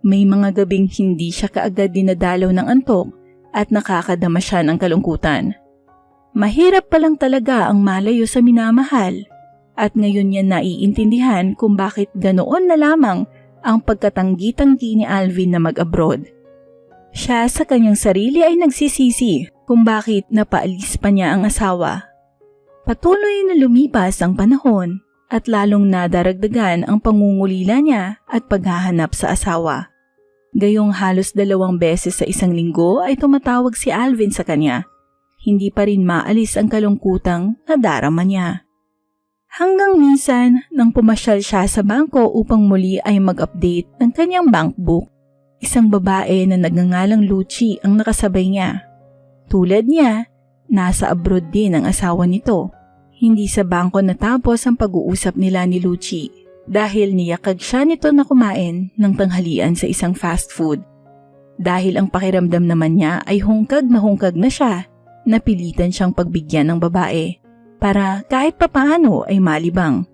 may mga gabing hindi siya kaagad dinadalaw ng antok at nakakadama siya ng kalungkutan. Mahirap pa lang talaga ang malayo sa minamahal at ngayon niya naiintindihan kung bakit ganoon na lamang ang pagkatanggi-tanggi ni Alvin na mag-abroad. Siya sa kanyang sarili ay nagsisisi kung bakit napaalis pa niya ang asawa. Patuloy na lumipas ang panahon at lalong nadaragdagan ang pangungulila niya at paghahanap sa asawa. Gayong halos 2 beses sa 1 linggo ay tumatawag si Alvin sa kanya. Hindi pa rin maalis ang kalungkutang nadarama niya. Hanggang minsan nang pumasyal siya sa bangko upang muli ay mag-update ng kanyang bank book. Isang babae na nagngangalang Lucy ang nakasabay niya. Tulad niya, nasa abroad din ang asawa nito. Hindi sa bangko natapos ang pag-uusap nila ni Lucy dahil niyakag siya nito na kumain ng tanghalian sa isang fast food. Dahil ang pakiramdam naman niya ay hungkag na siya, napilitan siyang pagbigyan ng babae para kahit papaano ay malibang.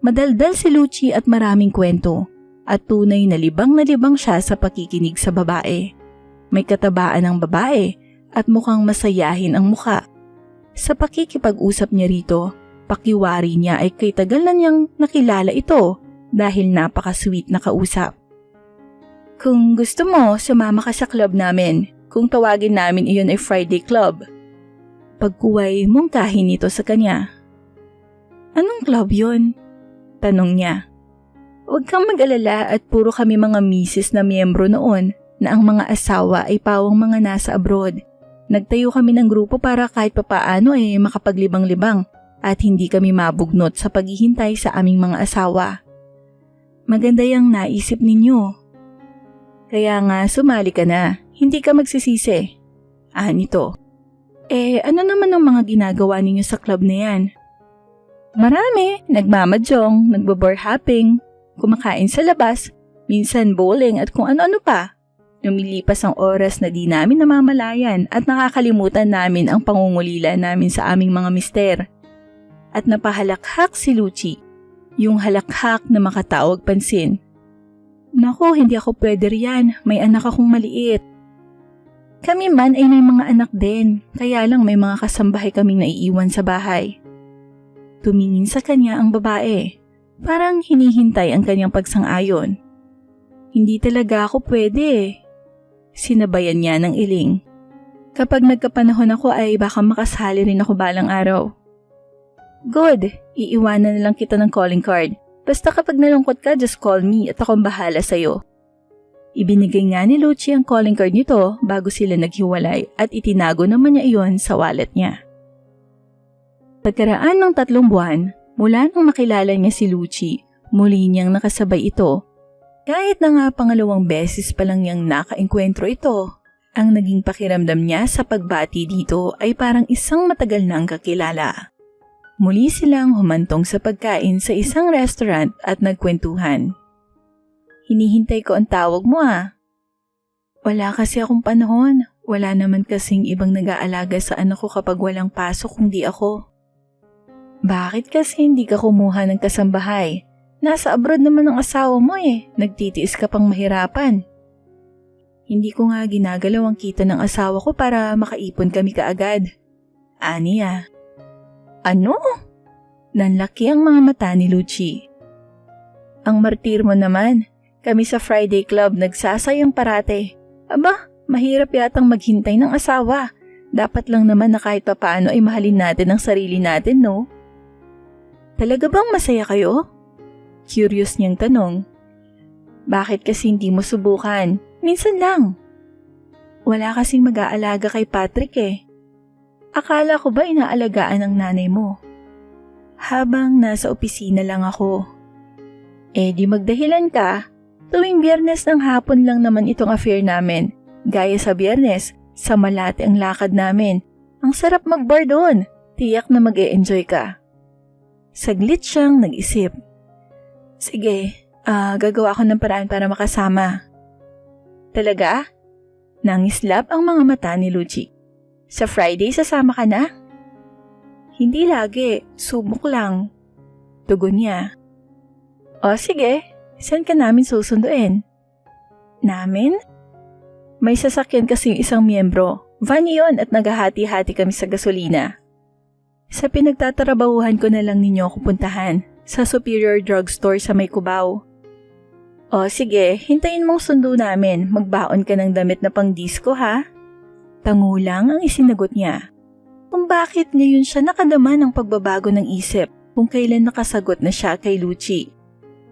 Madaldal si Lucy at maraming kwento at tunay na libang siya sa pakikinig sa babae. May katabaan ng babae at mukhang masayahin ang mukha. Sa pakikipag-usap niya rito, pakiwari niya ay kay tagal na niyang nakilala ito dahil napaka-sweet na kausap. Kung gusto mo, sumama ka sa club namin. Kung tawagin namin iyon ay Friday Club. Pagkuway, mungkahin nito sa kanya. Anong club yon? Tanong niya. Huwag kang mag-alala at puro kami mga misis na miyembro noon na ang mga asawa ay pawang mga nasa abroad. Nagtayo kami ng grupo para kahit papaano ay makapaglibang-libang at hindi kami mabugnot sa paghihintay sa aming mga asawa. Maganda yung naisip ninyo. Kaya nga sumali ka na, hindi ka magsisisi. Nito. Ano naman ang mga ginagawa ninyo sa club na yan? Marami, nagmamadyong, nagbo-bar hopping, kumakain sa labas, minsan bowling at kung ano-ano pa. Lumilipas ang oras na di namin namamalayan at nakakalimutan namin ang pangungulila namin sa aming mga mister. At napahalakhak si Lucy, yung halakhak na makatawag pansin. Naku, hindi ako pwede riyan, may anak akong maliit. Kami man ay may mga anak din, kaya lang may mga kasambahay kaming naiiwan sa bahay. Tumingin sa kanya ang babae, parang hinihintay ang kanyang pagsang-ayon. Hindi talaga ako pwede. Sinabayan niya ng iling. Kapag nagkapanahon ako ay baka makasali rin ako balang araw. Good, iiwanan na lang kita ng calling card. Basta kapag nalungkot ka, just call me at akong bahala sa'yo. Ibinigay nga ni Lucy ang calling card nito bago sila naghiwalay at itinago naman niya iyon sa wallet niya. Pagkaraan ng 3 buwan, mula nang makilala niya si Lucy, muli niyang nakasabay ito. Kahit na nga pangalawang beses pa lang niyang nakaengkwentro ito, ang naging pakiramdam niya sa pagbati dito ay parang isang matagal nang kakilala. Muli silang humantong sa pagkain sa isang restaurant at nagkwentuhan. Hinihintay ko ang tawag mo Wala kasi akong panahon. Wala naman kasing ibang nag-aalaga sa anak ko kapag walang pasok kundi ako. Bakit kasi hindi ka kumuha ng kasambahay? Nasa abroad naman ang asawa mo Nagtitiis ka pang mahirapan. Hindi ko nga ginagalaw ang kita ng asawa ko para makaipon kami kaagad. Aniya. Ano? Nanlaki ang mga mata ni Lucy. Ang martir mo naman. Kami sa Friday Club nagsasayang parate. Aba, mahirap yatang maghintay ng asawa. Dapat lang naman na kahit papaano ay mahalin natin ang sarili natin, no? Talaga bang masaya kayo? Curious niyang tanong. Bakit kasi hindi mo subukan? Minsan lang. Wala kasing mag-aalaga kay Patrick Akala ko ba inaalagaan ng nanay mo? Habang nasa opisina lang ako. Di magdahilan ka. Tuwing Biyernes ng hapon lang naman itong affair namin. Gaya sa Biyernes, sa Malate ang lakad namin. Ang sarap mag-bar doon. Tiyak na mag-e-enjoy ka. Saglit siyang nag-isip. Sige, gagawa ko ng paraan para makasama. Talaga? Nangislap ang mga mata ni Lucy. Sa Friday sasama ka na? Hindi lagi, subok lang. Tugon niya. O sige, saan ka namin susunduin? Namin? May sasakyan kasi yung isang miyembro. Van yun at naghahati-hati kami sa gasolina. Sa pinagtatrabahuhan ko na lang ninyo ako puntahan. Sa Superior Drugstore sa May Cubao. O sige, hintayin mong sundo namin. Magbaon ka ng damit na pang disco ha? Tangulang ang isinagot niya. Kung bakit ngayon siya nakadama ng pagbabago ng isip kung kailan nakasagot na siya kay Lucy.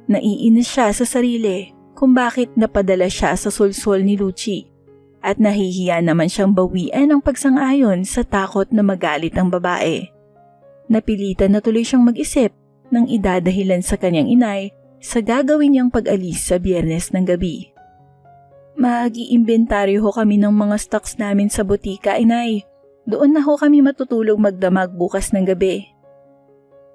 Naiinis siya sa sarili kung bakit napadala siya sa sulsol ni Lucy. At nahihiya naman siyang bawian ang pagsang-ayon sa takot na magalit ang babae. Napilitan na tuloy siyang mag-isip nang idadahilan sa kanyang inay sa gagawin niyang pag-alis sa Biyernes ng gabi. Mag-iimbentaryo ho kami ng mga stocks namin sa butika, inay. Doon na ho kami matutulog magdamag bukas ng gabi.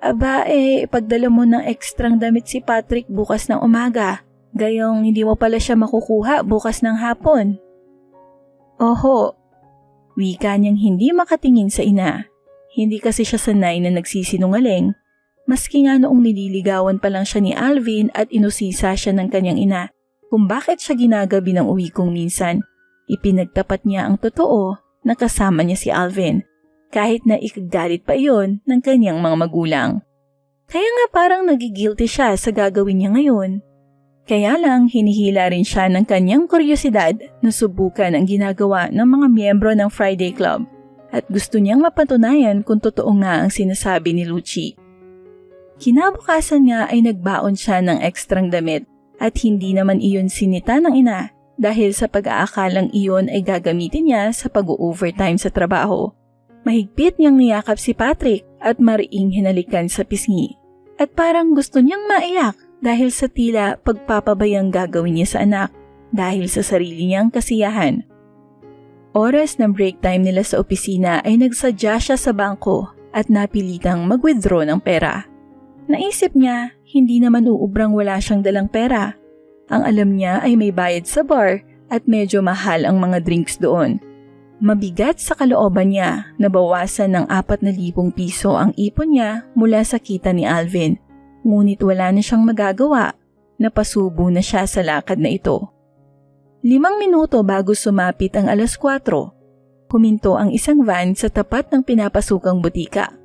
Aba pagdala mo ng ekstrang damit si Patrick bukas ng umaga. Gayong hindi mo pala siya makukuha bukas ng hapon. Oho, wika niyang hindi makatingin sa ina. Hindi kasi siya sanay na nagsisinungaling. Maski nga noong nililigawan pa lang siya ni Alvin at inusisa siya ng kanyang ina kung bakit siya ginagabi ng uwi kong minsan, ipinagtapat niya ang totoo na kasama niya si Alvin, kahit na ikagalit pa iyon ng kanyang mga magulang. Kaya nga parang nagigilty siya sa gagawin niya ngayon. Kaya lang hinihila rin siya ng kanyang kuryosidad na subukan ang ginagawa ng mga miyembro ng Friday Club at gusto niyang mapatunayan kung totoo nga ang sinasabi ni Lucci. Kinabukasan nga ay nagbaon siya ng ekstrang damit at hindi naman iyon sinita ng ina dahil sa pag-aakalang iyon ay gagamitin niya sa pag-overtime sa trabaho. Mahigpit niyang niyakap si Patrick at mariing hinalikan sa pisngi at parang gusto niyang maiyak dahil sa tila pagpapabayang gagawin niya sa anak dahil sa sarili niyang kasiyahan. Oras ng break time nila sa opisina ay nagsadya siya sa bangko at napilitang mag-withdraw ng pera. Naisip niya, hindi naman uubrang wala siyang dalang pera. Ang alam niya ay may bayad sa bar at medyo mahal ang mga drinks doon. Mabigat sa kalooban niya, nabawasan ng 4,000 piso ang ipon niya mula sa kita ni Alvin. Ngunit wala na siyang magagawa, napasubo na siya sa lakad na ito. 5 minuto bago sumapit ang 4:00, huminto ang isang van sa tapat ng pinapasukang butika.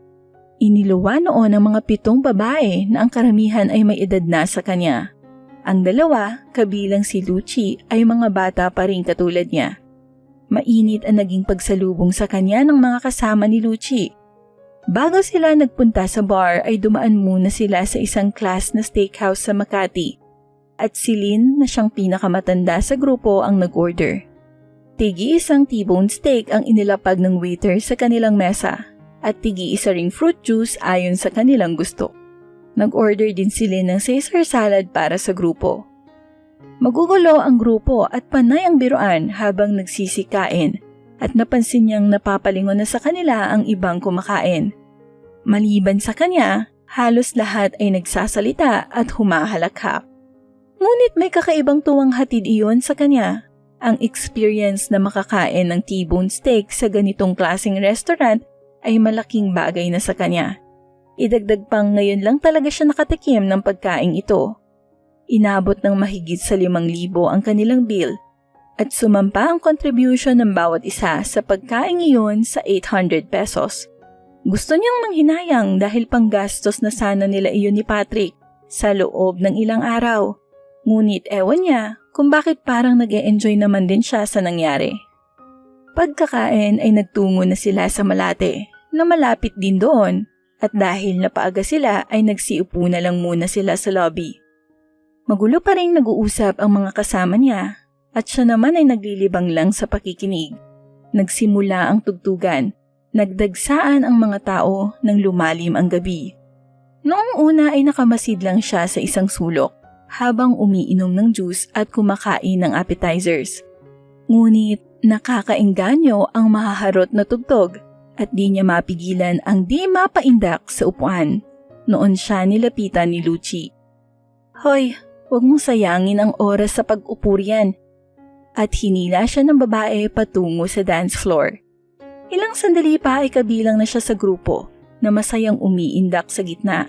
Iniluwa noon ang mga 7 babae na ang karamihan ay may edad na sa kanya. Ang 2, kabilang si Lucci, ay mga bata pa rin katulad niya. Mainit ang naging pagsalubong sa kanya ng mga kasama ni Lucci. Bago sila nagpunta sa bar ay dumaan muna sila sa isang class na steakhouse sa Makati. At si Lynn na siyang pinakamatanda sa grupo ang nag-order. Tigi-isang T-bone steak ang inilapag ng waiter sa kanilang mesa at tigi-isa ring fruit juice ayon sa kanilang gusto. Nag-order din sila ng Caesar salad para sa grupo. Magugulo ang grupo at panay ang biruan habang nagsisikain at napansin niyang napapalingon na sa kanila ang ibang kumakain. Maliban sa kanya, halos lahat ay nagsasalita at humahalakhak. Ngunit may kakaibang tuwang hatid iyon sa kanya. Ang experience na makakain ng T-bone steak sa ganitong klaseng restaurant ay malaking bagay na sa kanya. Idagdag pang ngayon lang talaga siya nakatikim ng pagkain ito. Inabot ng mahigit sa 5,000 ang kanilang bill at sumampa ang contribution ng bawat isa sa pagkain iyon sa 800 pesos. Gusto niyang manghinayang dahil panggastos na sana nila iyon ni Patrick sa loob ng ilang araw. Ngunit ewan niya kung bakit parang nag-e-enjoy naman din siya sa nangyari. Pagkakain ay nagtungo na sila sa Malate na malapit din doon at dahil napaaga sila ay nagsiupo na lang muna sila sa lobby. Magulo pa rin nag-uusap ang mga kasama niya at siya naman ay naglilibang lang sa pakikinig. Nagsimula ang tugtugan, nagdagsaan ang mga tao nang lumalim ang gabi. Noong una ay nakamasid lang siya sa isang sulok habang umiinom ng juice at kumakain ng appetizers. Ngunit nakakaengganyo ang mahaharot na tugtog at di niya mapigilan ang di mapaindak sa upuan. Noon siya nilapitan ni Lucci. Hoy, huwag mong sayangin ang oras sa pag-upo riyan. At hinila siya ng babae patungo sa dance floor. Ilang sandali pa ay kabilang na siya sa grupo na masayang umiindak sa gitna.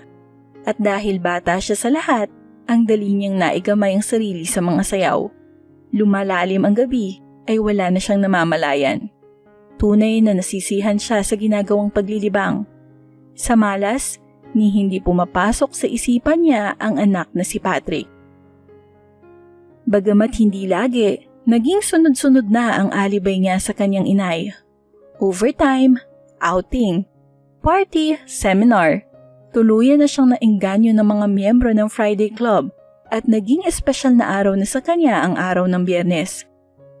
At dahil bata siya sa lahat, ang dali niyang naigamay ang sarili sa mga sayaw. Lumalalim ang gabi ay wala na siyang namamalayan. Tunay na nasisihan siya sa ginagawang paglilibang. Sa malas, ni hindi pumapasok sa isipan niya ang anak na si Patrick. Bagamat hindi lagi, naging sunod-sunod na ang alibay niya sa kanyang inay. Overtime, outing, party, seminar. Tuluyan na siyang naengganyo ng mga miyembro ng Friday Club at naging espesyal na araw na sa kanya ang araw ng Biyernes.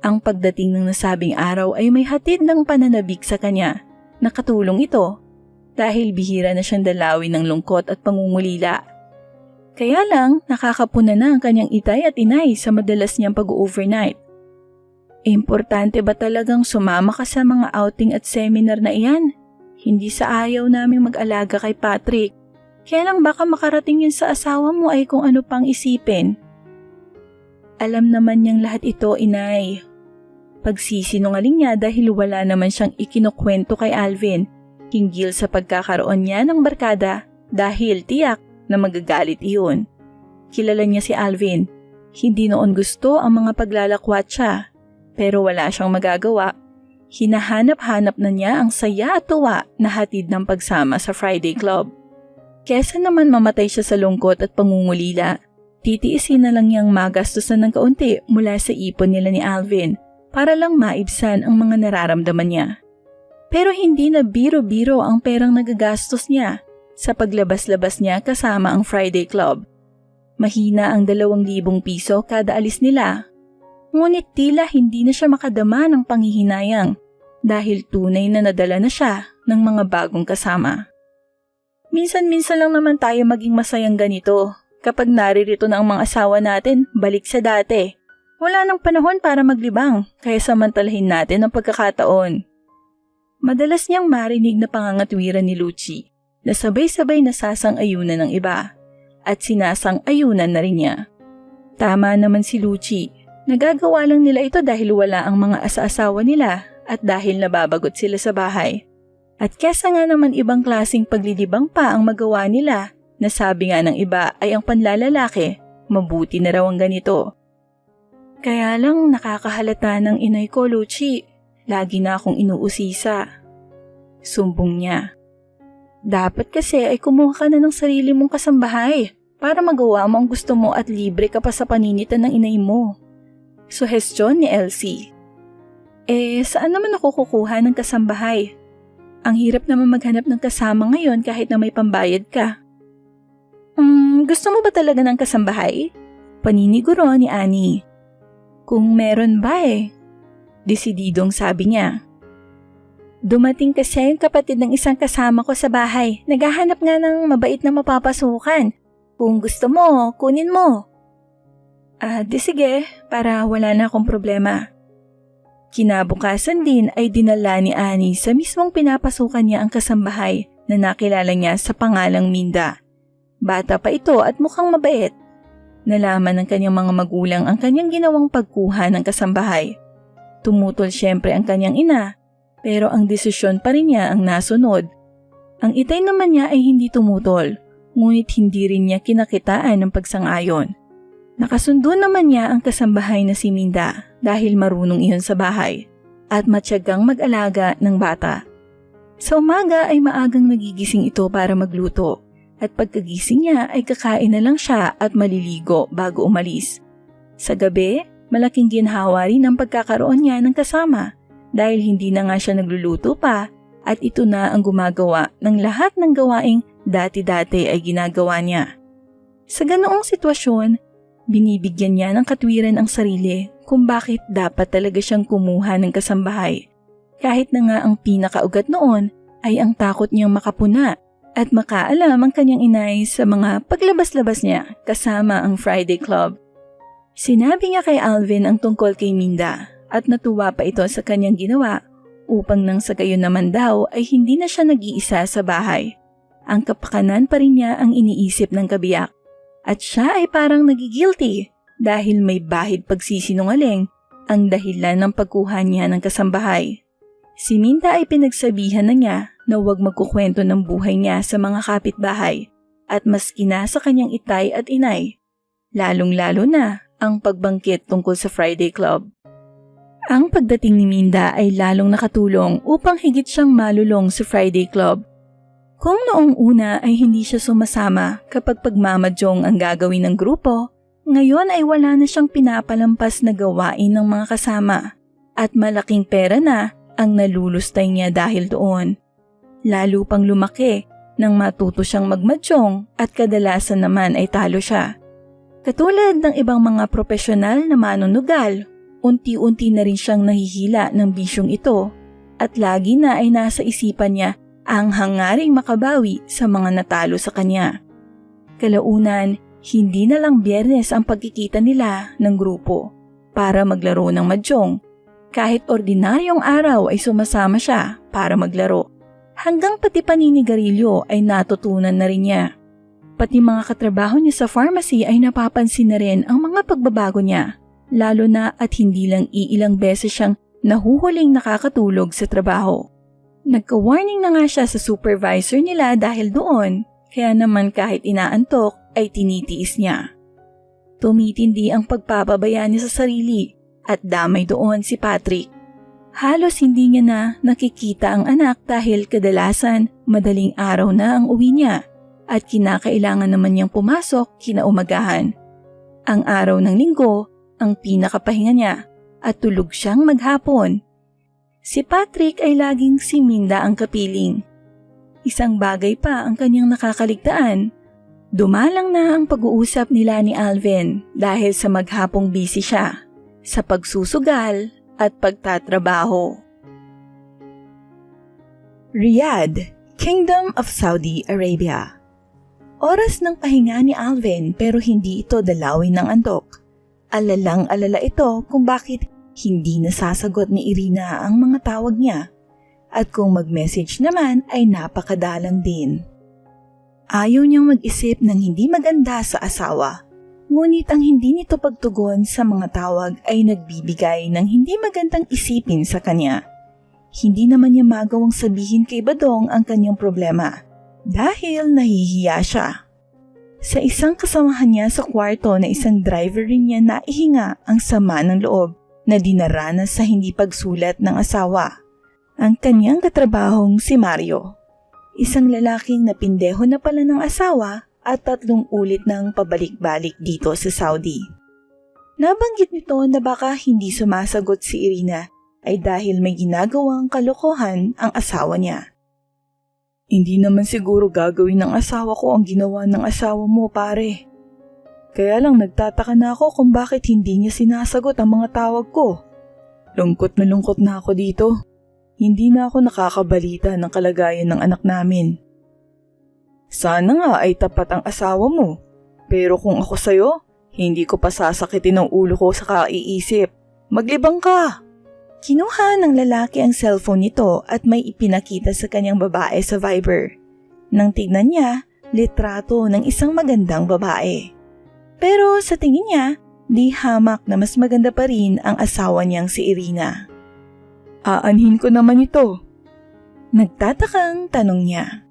Ang pagdating ng nasabing araw ay may hatid ng pananabik sa kanya. Nakatulong ito. dahil bihira na siyang dalawin ng lungkot at pangungulila. Kaya lang nakakapuna na ang kanyang itay at inay sa madalas niyang pag-overnight. Importante ba talagang sumama ka sa mga outing at seminar na iyan? Hindi sa ayaw naming mag-alaga kay Patrick. Kaya lang baka makarating yun sa asawa mo ay kung ano pang isipin. Alam naman niyang lahat ito, inay. Pagsisinungaling niya dahil wala naman siyang ikinukwento kay Alvin hinggil sa pagkakaroon niya ng barkada dahil tiyak na magagalit iyon. Kilala niya si Alvin. Hindi noon gusto ang mga paglalakwat siya, pero wala siyang magagawa. Hinahanap-hanap na niya ang saya at tuwa na hatid ng pagsama sa Friday Club. Kesa naman mamatay siya sa lungkot at pangungulila, titiisin na lang niyang magastusan ng kaunti mula sa ipon nila ni Alvin para lang maibsan ang mga nararamdaman niya. Pero hindi na biro-biro ang perang nagagastos niya sa paglabas-labas niya kasama ang Friday Club. Mahina ang 2,000 piso kada alis nila. Ngunit tila hindi na siya makadama ng panghihinayang dahil tunay na nadala na siya ng mga bagong kasama. Minsan-minsan lang naman tayo maging masayang ganito. Kapag naririto na ang mga asawa natin, balik sa dati. Wala nang panahon para maglibang, kaya samantalahin natin ang pagkakataon. Madalas niyang marinig na pangangatwiran ni Lucci na sabay-sabay nasasang-ayunan ng iba at sinasang-ayunan na rin niya. Tama naman si Lucci. Nagagawa lang nila ito dahil wala ang mga asa-asawa nila at dahil nababagot sila sa bahay. At kesa nga naman ibang klaseng paglilibang pa ang magawa nila, na sabi nga ng iba ay ang panlalalaki, mabuti na raw ang ganito. Kaya lang nakakahalata ng inay ko, Lucci. Lagi na akong inuusisa. Sumbong niya. Dapat kasi ay kumuha ka na ng sarili mong kasambahay para magawa mo ang gusto mo at libre ka pa sa paninitan ng inay mo. Suhestyon ni Elsie. Saan naman ako kukuha ng kasambahay? Ang hirap naman maghanap ng kasama ngayon kahit na may pambayad ka. Gusto mo ba talaga ng kasambahay? Paniniguro ni Annie. Kung meron ba desididong sabi niya. Dumating kasi yung kapatid ng isang kasama ko sa bahay. Naghahanap nga ng mabait na mapapasukan. Kung gusto mo, kunin mo. Di sige, para wala na akong problema. Kinabukasan din ay dinala ni Annie sa mismong pinapasukan niya ang kasambahay na nakilala niya sa pangalang Minda. Bata pa ito at mukhang mabait. Nalaman ng kanyang mga magulang ang kanyang ginawang pagkuha ng kasambahay. Tumutol siyempre ang kanyang ina, pero ang desisyon pa rin niya ang nasunod. Ang itay naman niya ay hindi tumutol, ngunit hindi rin niya kinakitaan ng pagsang-ayon. Nakasundo naman niya ang kasambahay na si Minda dahil marunong iyon sa bahay at matyagang mag-alaga ng bata. Sa umaga ay maagang nagigising ito para magluto at pagkagising niya ay kakain na lang siya at maliligo bago umalis. Sa gabi, malaking ginhawa rin ang pagkakaroon niya ng kasama dahil hindi na nga siya nagluluto pa at ito na ang gumagawa ng lahat ng gawaing dati-dati ay ginagawa niya. Sa ganoong sitwasyon, binibigyan niya ng katwiran ang sarili kung bakit dapat talaga siyang kumuha ng kasambahay. Kahit na nga ang pinakaugat noon ay ang takot niyang makapuna at makaalam ang kanyang inay sa mga paglabas-labas niya kasama ang Friday Club. Sinabi niya kay Alvin ang tungkol kay Minda at natuwa pa ito sa kanyang ginawa upang nang sa gayon naman daw ay hindi na siya nag-iisa sa bahay. Ang kapakanan pa rin niya ang iniisip ng kabiyak. At siya ay parang nagigilty dahil may bahid pagsisinungaling ang dahilan ng pagkuha niya ng kasambahay. Si Minda ay pinagsabihan na niya na huwag magkukwento ng buhay niya sa mga kapitbahay at maski na sa kanyang itay at inay, lalong-lalo na ang pagbangkit tungkol sa Friday Club. Ang pagdating ni Minda ay lalong nakatulong upang higit siyang malulong sa Friday Club. Kung noong una ay hindi siya sumasama kapag pagmamadyong ang gagawin ng grupo, ngayon ay wala na siyang pinapalampas na gawain ng mga kasama at malaking pera na ang nalulustay niya dahil doon. Lalo pang lumaki nang matuto siyang magmadyong at kadalasan naman ay talo siya. Katulad ng ibang mga profesional na manunugal, unti-unti na rin siyang nahihila ng bisyong ito at lagi na ay nasa isipan niya ang hangaring makabawi sa mga natalo sa kanya. Kalaunan, hindi na lang Biyernes ang pagkikita nila ng grupo para maglaro ng mahjong. Kahit ordinaryong araw ay sumasama siya para maglaro. Hanggang pati paninigarilyo ay natutunan na rin niya. Pati mga katrabaho niya sa pharmacy ay napapansin na rin ang mga pagbabago niya. Lalo na at hindi lang iilang beses siyang nahuhuling nakakatulog sa trabaho. Nagka-warning na nga siya sa supervisor nila dahil doon, kaya naman kahit inaantok ay tinitiis niya. Tumitindi ang pagpapabaya niya sa sarili at damay doon si Patrick. Halos hindi niya na nakikita ang anak dahil kadalasan madaling araw na ang uwi niya at kinakailangan naman niyang pumasok kinaumagahan. Ang araw ng linggo ang pinakapahinga niya at tulog siyang maghapon. Si Patrick ay laging si Minda ang kapiling. Isang bagay pa ang kanyang nakakaligtaan. Dumalang na ang pag-uusap nila ni Alvin dahil sa maghapong busy siya sa pagsusugal at pagtatrabaho. Riyadh, Kingdom of Saudi Arabia. Oras ng pahinga ni Alvin pero hindi ito dalawin ng antok. Alalang-alala ito kung bakit hindi nasasagot ni Irina ang mga tawag niya at kung mag-message naman ay napakadalang din. Ayaw niyang mag-isip ng hindi maganda sa asawa. Ngunit ang hindi nito pagtugon sa mga tawag ay nagbibigay ng hindi magandang isipin sa kanya. Hindi naman niya magawang sabihin kay Badong ang kanyang problema dahil nahihiya siya. Sa isang kasamahan niya sa kwarto na isang driver rin niya naihinga ang sama ng loob na dinaranas sa hindi pagsulat ng asawa. Ang kanyang katrabahong si Mario. Isang lalaking napindeho na pala ng asawa at 3 ulit ng pabalik-balik dito sa Saudi. Nabanggit nito na baka hindi sumasagot si Irina ay dahil may ginagawang kalokohan ang asawa niya. Hindi naman siguro gagawin ng asawa ko ang ginawa ng asawa mo, pare. Kaya lang nagtataka na ako kung bakit hindi niya sinasagot ang mga tawag ko. Lungkot na ako dito. Hindi na ako nakakabalita ng kalagayan ng anak namin. Sana nga ay tapat ang asawa mo. Pero kung ako sa'yo, hindi ko pa sasakitin ang ulo ko sa kaiisip. Maglibang ka! Kinuha ng lalaki ang cellphone nito at may ipinakita sa kanyang babae sa Viber. Nang tignan niya, litrato ng isang magandang babae. Pero sa tingin niya, di hamak na mas maganda pa rin ang asawa niyang si Irina. Aanhin ko naman ito. Nagtatakang tanong niya.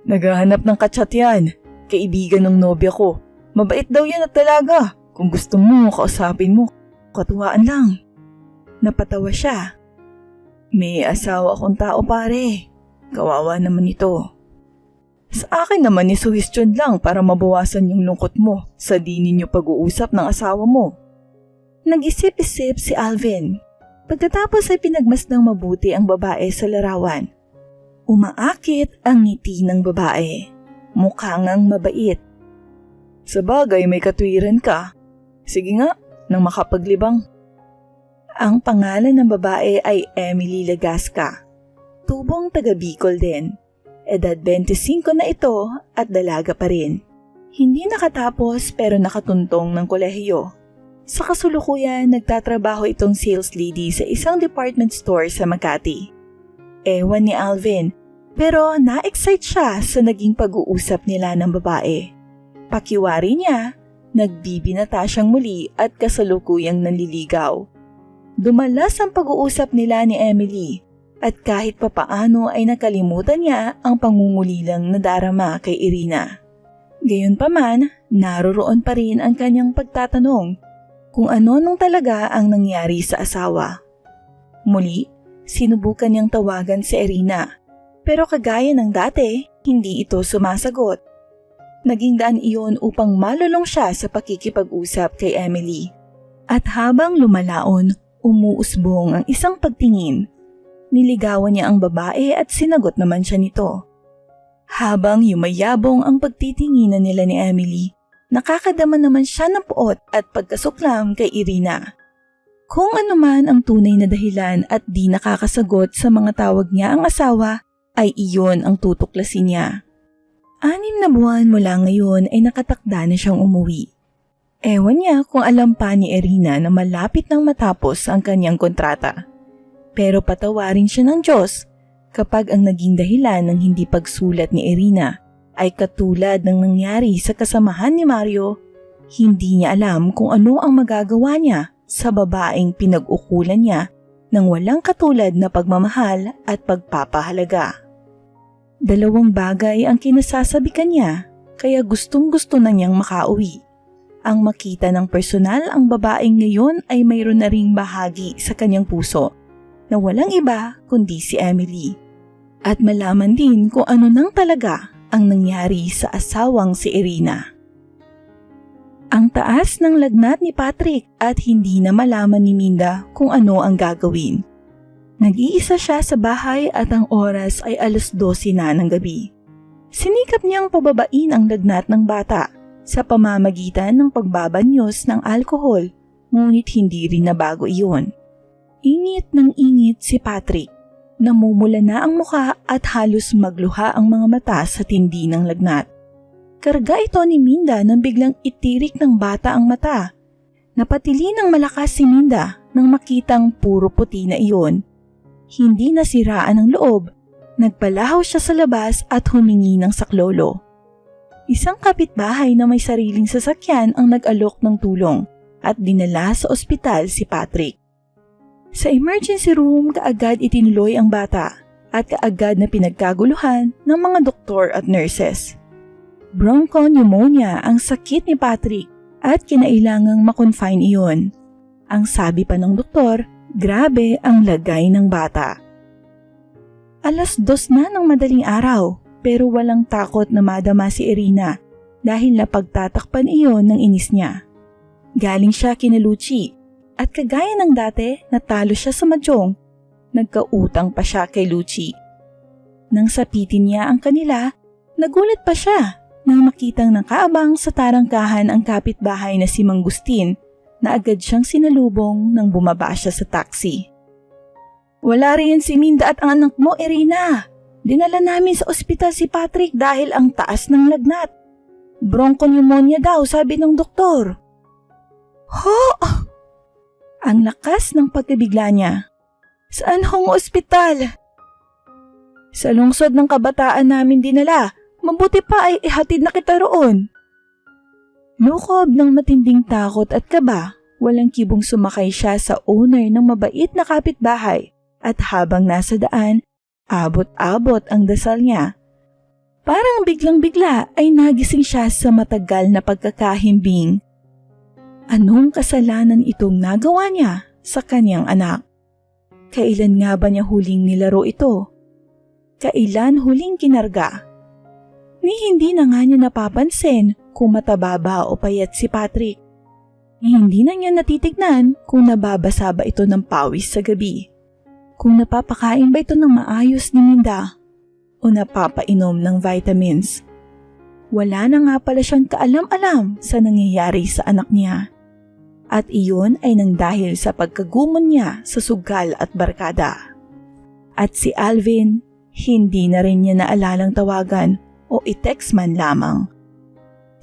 Naghahanap ng kachat yan. Kaibigan ng nobya ko. Mabait daw yan at talaga. Kung gusto mo, kausapin mo. Katuwaan lang. Napatawa siya. May asawa akong tao, pare. Kawawa naman ito. Sa akin naman ni suhestyon lang para mabawasan yung lungkot mo sa di ninyo pag-uusap ng asawa mo. Nag-isip-isip si Alvin. Pagkatapos ay pinagmasdang mabuti ang babae sa larawan. Umaakit ang ngiti ng babae. Mukha ngang mabait. Sa bagay may katwiran ka. Sige nga, nang makapaglibang. Ang pangalan ng babae ay Emily Legasca. Tubong taga Bicol din. Edad 25 na ito at dalaga pa rin. Hindi nakatapos pero nakatuntong ng kolehiyo. Sa kasulukuyan, nagtatrabaho itong sales lady sa isang department store sa Makati. Ewan ni Alvin, pero na-excite siya sa naging pag-uusap nila ng babae. Pakiwari niya, nagbibinata siyang muli at kasalukuyang nanliligaw. Dumalas ang pag-uusap nila ni Emily at kahit papaano ay nakalimutan niya ang pangungulilang nadarama kay Irina. Gayunpaman, naroroon pa rin ang kanyang pagtatanong kung ano nung talaga ang nangyari sa asawa. Muli, sinubukan niyang tawagan si Irina pero kagaya ng dati, hindi ito sumasagot. Naging daan iyon upang malulong siya sa pakikipag-usap kay Emily. At habang lumalaon, umuusbong ang isang pagtingin. Niligawan niya ang babae at sinagot naman siya nito. Habang yumayabong ang pagtitinginan nila ni Emily, nakakadama naman siya ng puot at pagkasuklam kay Irina. Kung ano man ang tunay na dahilan at di nakakasagot sa mga tawag niya ang asawa, ay iyon ang tutuklasin niya. 6 na buwan mula ngayon ay nakatakda na siyang umuwi. Ewan niya kung alam pa ni Irina na malapit nang matapos ang kanyang kontrata. Pero patawarin siya ng Diyos kapag ang naging dahilan ng hindi pagsulat ni Irina ay katulad ng nangyari sa kasamahan ni Mario. Hindi niya alam kung ano ang magagawa niya sa babaeng pinag-ukulan niya ng walang katulad na pagmamahal at pagpapahalaga. 2 bagay ang kinasasabikan niya kaya gustong-gusto na niyang makauwi. Ang makita ng personal ang babaeng ngayon ay mayroon na ring bahagi sa kanyang puso na walang iba kundi si Emily. At malaman din kung ano nang talaga ang nangyari sa asawang si Irina. Ang taas ng lagnat ni Patrick at hindi na malaman ni Minda kung ano ang gagawin. Nag-iisa siya sa bahay at ang oras ay 12:00 na ng gabi. Sinikap niyang pababain ang lagnat ng bata sa pamamagitan ng pagbabanyos ng alkohol, ngunit hindi rin nabago iyon. Ingit ng ingit si Patrick. Namumula na ang mukha at halos magluha ang mga mata sa tindi ng lagnat. Karga ito ni Minda nang biglang itirik ng bata ang mata. Napatili ng malakas si Minda nang makitang puro puti na iyon. Hindi nasiraan ang loob. Nagpalahaw siya sa labas at humingi ng saklolo. Isang kapitbahay na may sariling sasakyan ang nag-alok ng tulong at dinala sa ospital si Patrick. Sa emergency room, kaagad itinuloy ang bata at kaagad na pinagkaguluhan ng mga doktor at nurses. Bronchopneumonia ang sakit ni Patrick at kinailangang makonfine iyon. Ang sabi pa ng doktor, grabe ang lagay ng bata. 2:00 na ng madaling araw pero walang takot na madama si Irina dahil napagtatakpan iyon ng inis niya. Galing siya kina Lucci at kagaya ng dati natalo siya sa mahjong. Nagkautang pa siya kay Lucci. Nang sapitin niya ang kanila, nagulat pa siya nang makitang nakaabang sa tarangkahan ang kapitbahay na si Mang Gustin na agad siyang sinalubong nang bumaba siya sa taxi. Wala rin si Minda at ang anak mo, Irina. Dinala namin sa ospital si Patrick dahil ang taas ng lagnat. Bronchopneumonia daw, sabi ng doktor. Ho! Ang lakas ng pagkabigla niya. Saan hong ospital? Sa lungsod ng kabataan namin dinala. Mabuti pa ay ihatid na kita roon. Lukob ng matinding takot at kaba, walang kibong sumakay siya sa owner ng mabait na kapitbahay at habang nasa daan, abot-abot ang dasal niya. Parang biglang-bigla ay nagising siya sa matagal na pagkakahimbing. Anong kasalanan itong nagawa niya sa kanyang anak? Kailan nga ba niya huling nilaro ito? Kailan huling kinarga? Ni hindi na nga niya napapansin kung mataba ba o payat si Patrick. Ni hindi na niya natitignan kung nababasa ba ito ng pawis sa gabi. Kung napapakain ba ito ng maayos ni Minda o napapainom ng vitamins. Wala na nga pala siyang kaalam-alam sa nangyayari sa anak niya. At iyon ay nang dahil sa pagkagumon niya sa sugal at barkada. At si Alvin, hindi na rin niya naalalang tawagan o i-text man lamang.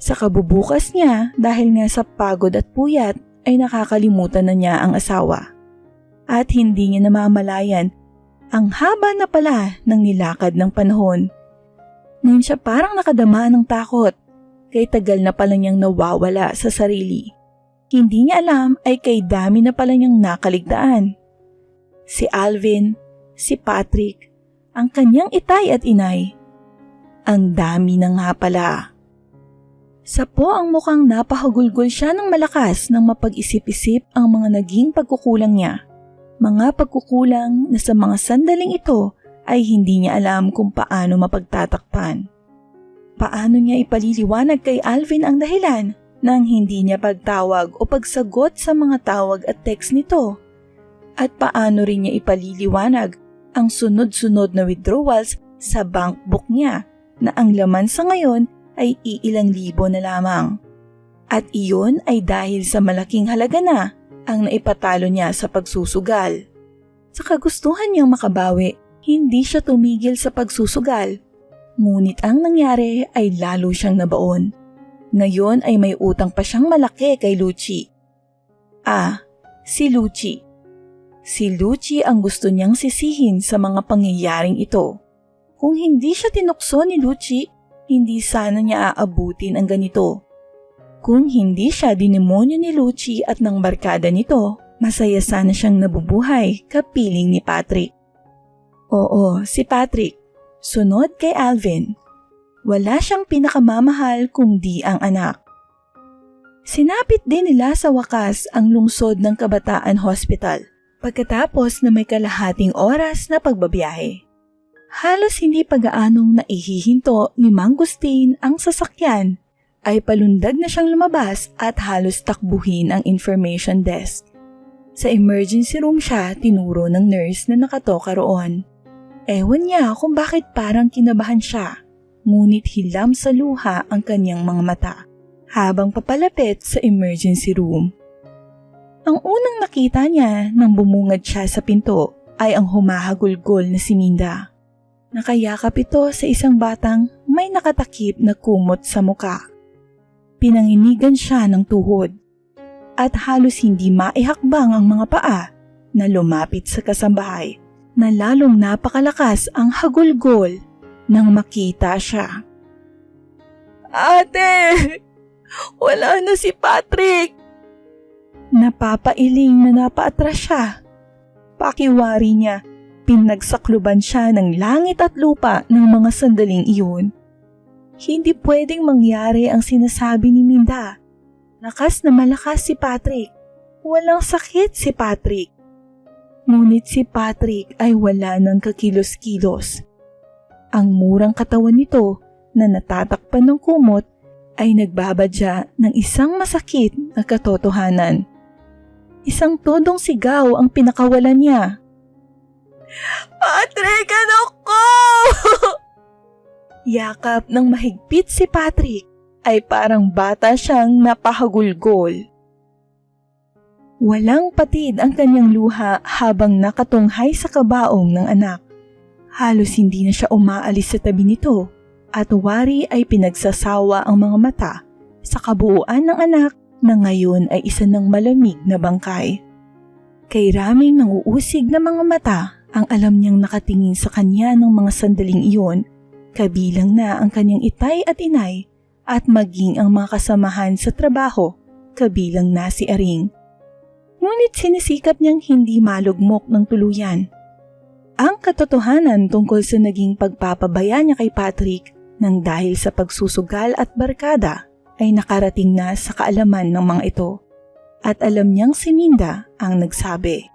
Sa kabubukas niya dahil nga sa pagod at puyat ay nakakalimutan na niya ang asawa. At hindi niya namamalayan ang haba na pala ng nilakad ng panahon. Ngayon siya parang nakadama ng takot kay tagal na pala niyang nawawala sa sarili. Hindi niya alam ay kay dami na pala niyang nakaligtaan. Si Alvin, si Patrick, ang kanyang itay at inay. Ang dami na nga pala. Sa po ang mukhang napahagulgol siya ng malakas nang mapag-isip-isip ang mga naging pagkukulang niya. Mga pagkukulang na sa mga sandaling ito ay hindi niya alam kung paano mapagtatakpan. Paano niya ipaliliwanag kay Alvin ang dahilan nang hindi niya pagtawag o pagsagot sa mga tawag at text nito? At paano rin niya ipaliliwanag ang sunod-sunod na withdrawals sa bank book niya na ang laman sa ngayon ay iilang libo na lamang. At iyon ay dahil sa malaking halaga na ang naipatalo niya sa pagsusugal. Sa kagustuhan niyang makabawi, Hindi siya tumigil sa pagsusugal, ngunit ang nangyari ay lalo siyang nabaon. Ngayon ay may utang pa siyang malaki kay Lucci. Si Lucci. Si Lucci ang gusto niyang sisihin sa mga pangyayaring ito. Kung hindi siya tinukso ni Lucci, hindi sana niya aabutin ang ganito. Kung hindi siya dinemonyo ni Lucci at ng barkada nito, masaya sana siyang nabubuhay kapiling ni Patrick. Oo, si Patrick. Sunod kay Alvin. Wala siyang pinakamamahal kundi ang anak. Sinapit din nila sa wakas ang lungsod ng Kabataan Hospital pagkatapos na may kalahating oras na pagbabiyahe. Halos hindi pag-aanong naihihinto ni Mang Gustin ang sasakyan ay palundag na siyang lumabas at halos takbuhin ang information desk. Sa emergency room siya tinuro ng nurse na nakatoka roon. Ewan niya kung bakit parang kinabahan siya, ngunit hilam sa luha ang kanyang mga mata habang papalapit sa emergency room. Ang unang nakita niya nang bumungad siya sa pinto ay ang humahagulgol na si Minda. Nakayakap ito sa isang batang may nakatakip na kumot sa muka. Pinanginigan siya ng tuhod at halos hindi maihakbang ang mga paa na lumapit sa kasambahay na lalong napakalakas ang hagulgol nang makita siya. Ate! Wala na si Patrick! Napapailing na napaatras siya. Pakiwari niya, pinagsakluban siya ng langit at lupa ng mga sandaling iyon. Hindi pwedeng mangyari ang sinasabi ni Minda. Lakas na malakas si Patrick. Walang sakit si Patrick. Ngunit si Patrick ay wala ng kakilos-kilos. Ang murang katawan nito na natatakpan ng kumot ay nagbabadya ng isang masakit na katotohanan. Isang todong sigaw ang pinakawalan niya. Patrick, anak ko! Yakap ng mahigpit si Patrick ay parang bata siyang napahagulgol. Walang patid ang kanyang luha habang nakatunghay sa kabaong ng anak. Halos hindi na siya umaalis sa tabi nito at wari ay pinagsasawa ang mga mata sa kabuuan ng anak na ngayon ay isa ng malamig na bangkay. Kay raming nanguusig na mga mata ang alam niyang nakatingin sa kanya ng mga sandaling iyon, kabilang na ang kanyang itay at inay at maging ang mga kasamahan sa trabaho, kabilang na si Aring. Ngunit sinisikap niyang hindi malugmok ng tuluyan. Ang katotohanan tungkol sa naging pagpapabaya niya kay Patrick nang dahil sa pagsusugal at barkada ay nakarating na sa kaalaman ng mga ito. At alam niyang si Minda ang nagsabi.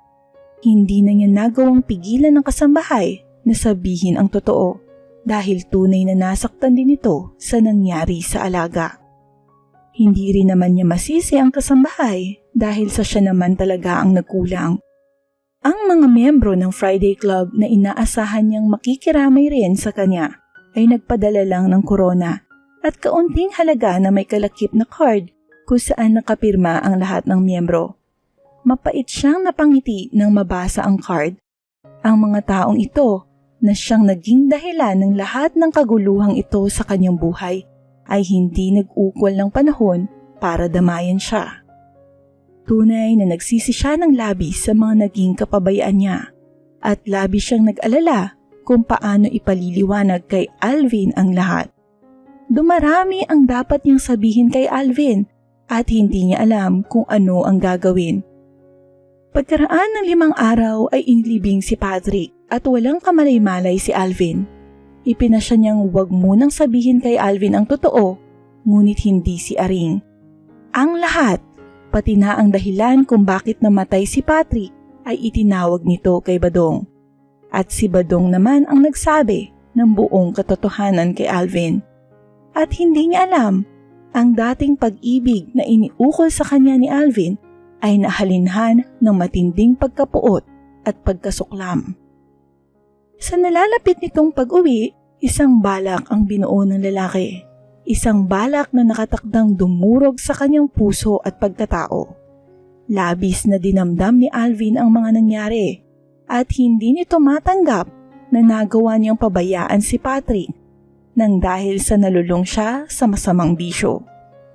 Hindi na niya nagawang pigilan ng kasambahay na sabihin ang totoo dahil tunay na nasaktan din ito sa nangyari sa alaga. Hindi rin naman niya masisi ang kasambahay dahil sa siya naman talaga ang nagkulang. Ang mga miyembro ng Friday Club na inaasahan niyang makikiramay rin sa kanya ay nagpadala lang ng corona at kaunting halaga na may kalakip na card kung saan nakapirma ang lahat ng miyembro. Mapait siyang napangiti nang mabasa ang card. Ang mga taong ito na siyang naging dahilan ng lahat ng kaguluhang ito sa kanyang buhay ay hindi nag-ukol ng panahon para damayan siya. Tunay na nagsisi siya ng labis sa mga naging kapabayaan niya at labis siyang nag-alala kung paano ipaliliwanag kay Alvin ang lahat. Dumarami ang dapat niyang sabihin kay Alvin at hindi niya alam kung ano ang gagawin. Pagkaraan ng 5 araw ay inilibing si Patrick at walang kamalay-malay si Alvin. Ipinasya niyang huwag munang sabihin kay Alvin ang totoo, ngunit hindi si Aring. Ang lahat, pati na ang dahilan kung bakit namatay si Patrick, ay itinawag nito kay Badong. At si Badong naman ang nagsabi ng buong katotohanan kay Alvin. At hindi niya alam, ang dating pag-ibig na iniukol sa kanya ni Alvin ay nahalinhan ng matinding pagkapuot at pagkasuklam. Sa nalalapit nitong pag-uwi, isang balak ang binuo ng lalaki. Isang balak na nakatakdang dumurog sa kanyang puso at pagkatao. Labis na dinamdam ni Alvin ang mga nangyari at hindi nito matanggap na nagawa niyang pabayaan si Patrick nang dahil sa nalulung siya sa masamang bisyo.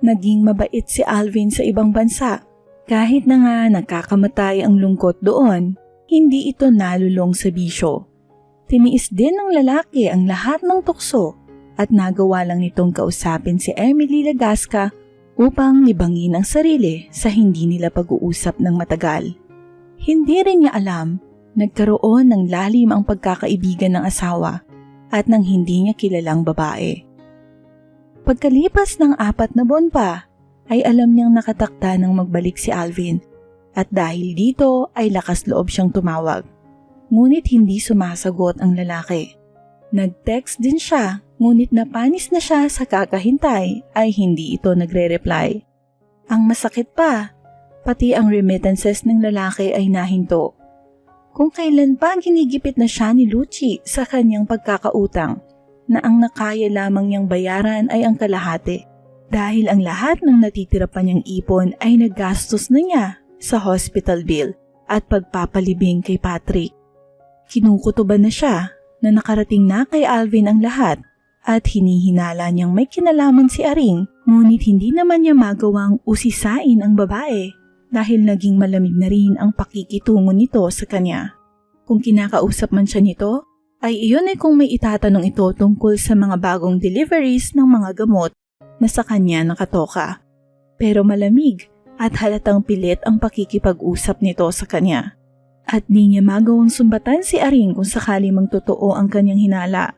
Naging mabait si Alvin sa ibang bansa. Kahit na nga nakakamatay ang lungkot doon, hindi ito nalulong sa bisyo. Tiniis din ng lalaki ang lahat ng tukso at nagawa lang nitong kausapin si Emily Lagasca upang libangin ang sarili sa hindi nila pag-uusap ng matagal. Hindi rin niya alam, nagkaroon ng lalim ang pagkakaibigan ng asawa at ng hindi niya kilalang babae. Pagkalipas ng 4 na buwan pa, ay alam niyang nakatakda ng magbalik si Alvin at dahil dito ay lakas loob siyang tumawag. Ngunit hindi sumasagot ang lalaki. Nag-text din siya, ngunit napanis na siya sa kakahintay ay hindi ito nagre-reply. Ang masakit pa, pati ang remittances ng lalaki ay nahinto. Kung kailan pa ginigipit na siya ni Lucci sa kanyang pagkakautang na ang nakaya lamang niyang bayaran ay ang kalahati dahil ang lahat ng natitira pa niyang ipon ay naggastos na niya sa hospital bill at pagpapalibing kay Patrick. Kinukutuban na siya na nakarating na kay Alvin ang lahat at hinihinala niyang may kinalaman si Aring ngunit hindi naman niya magawang usisain ang babae dahil naging malamig na rin ang pakikitungo nito sa kanya. Kung kinakausap man siya nito, ay iyon ay kung may itatanong ito tungkol sa mga bagong deliveries ng mga gamot na sa kanya nakatoka. Pero malamig at halatang pilit ang pakikipag-usap nito sa kanya. At di niya magawang sumbatan si Aring kung sakali mang totoo ang kanyang hinala.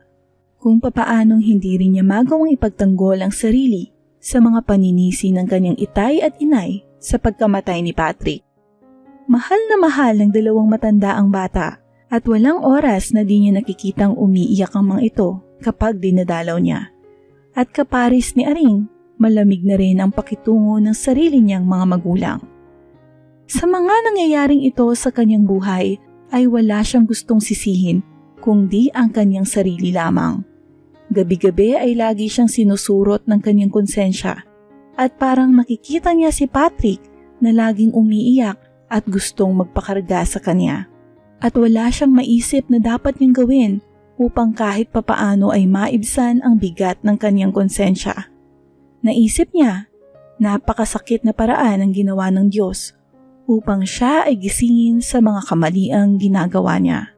Kung papaanong hindi rin niya magawang ipagtanggol ang sarili sa mga paninisi ng kanyang itay at inay sa pagkamatay ni Patrick. Mahal na mahal ng dalawang matanda ang bata at walang oras na di niya nakikitang umiiyak ang mga ito kapag dinadalaw niya. At kaparis ni Aring, malamig na rin ang pakitungo ng sarili niyang mga magulang. Sa mga nangyayaring ito sa kanyang buhay ay wala siyang gustong sisihin kundi ang kanyang sarili lamang. Gabi-gabi ay lagi siyang sinusurot ng kanyang konsensya at parang nakikita niya si Patrick na laging umiiyak at gustong magpakarga sa kanya. At wala siyang maisip na dapat niyang gawin upang kahit papaano ay maibsan ang bigat ng kanyang konsensya. Naisip niya, napakasakit na paraan ang ginawa ng Diyos upang siya ay gisingin sa mga kamaliang ginagawa niya.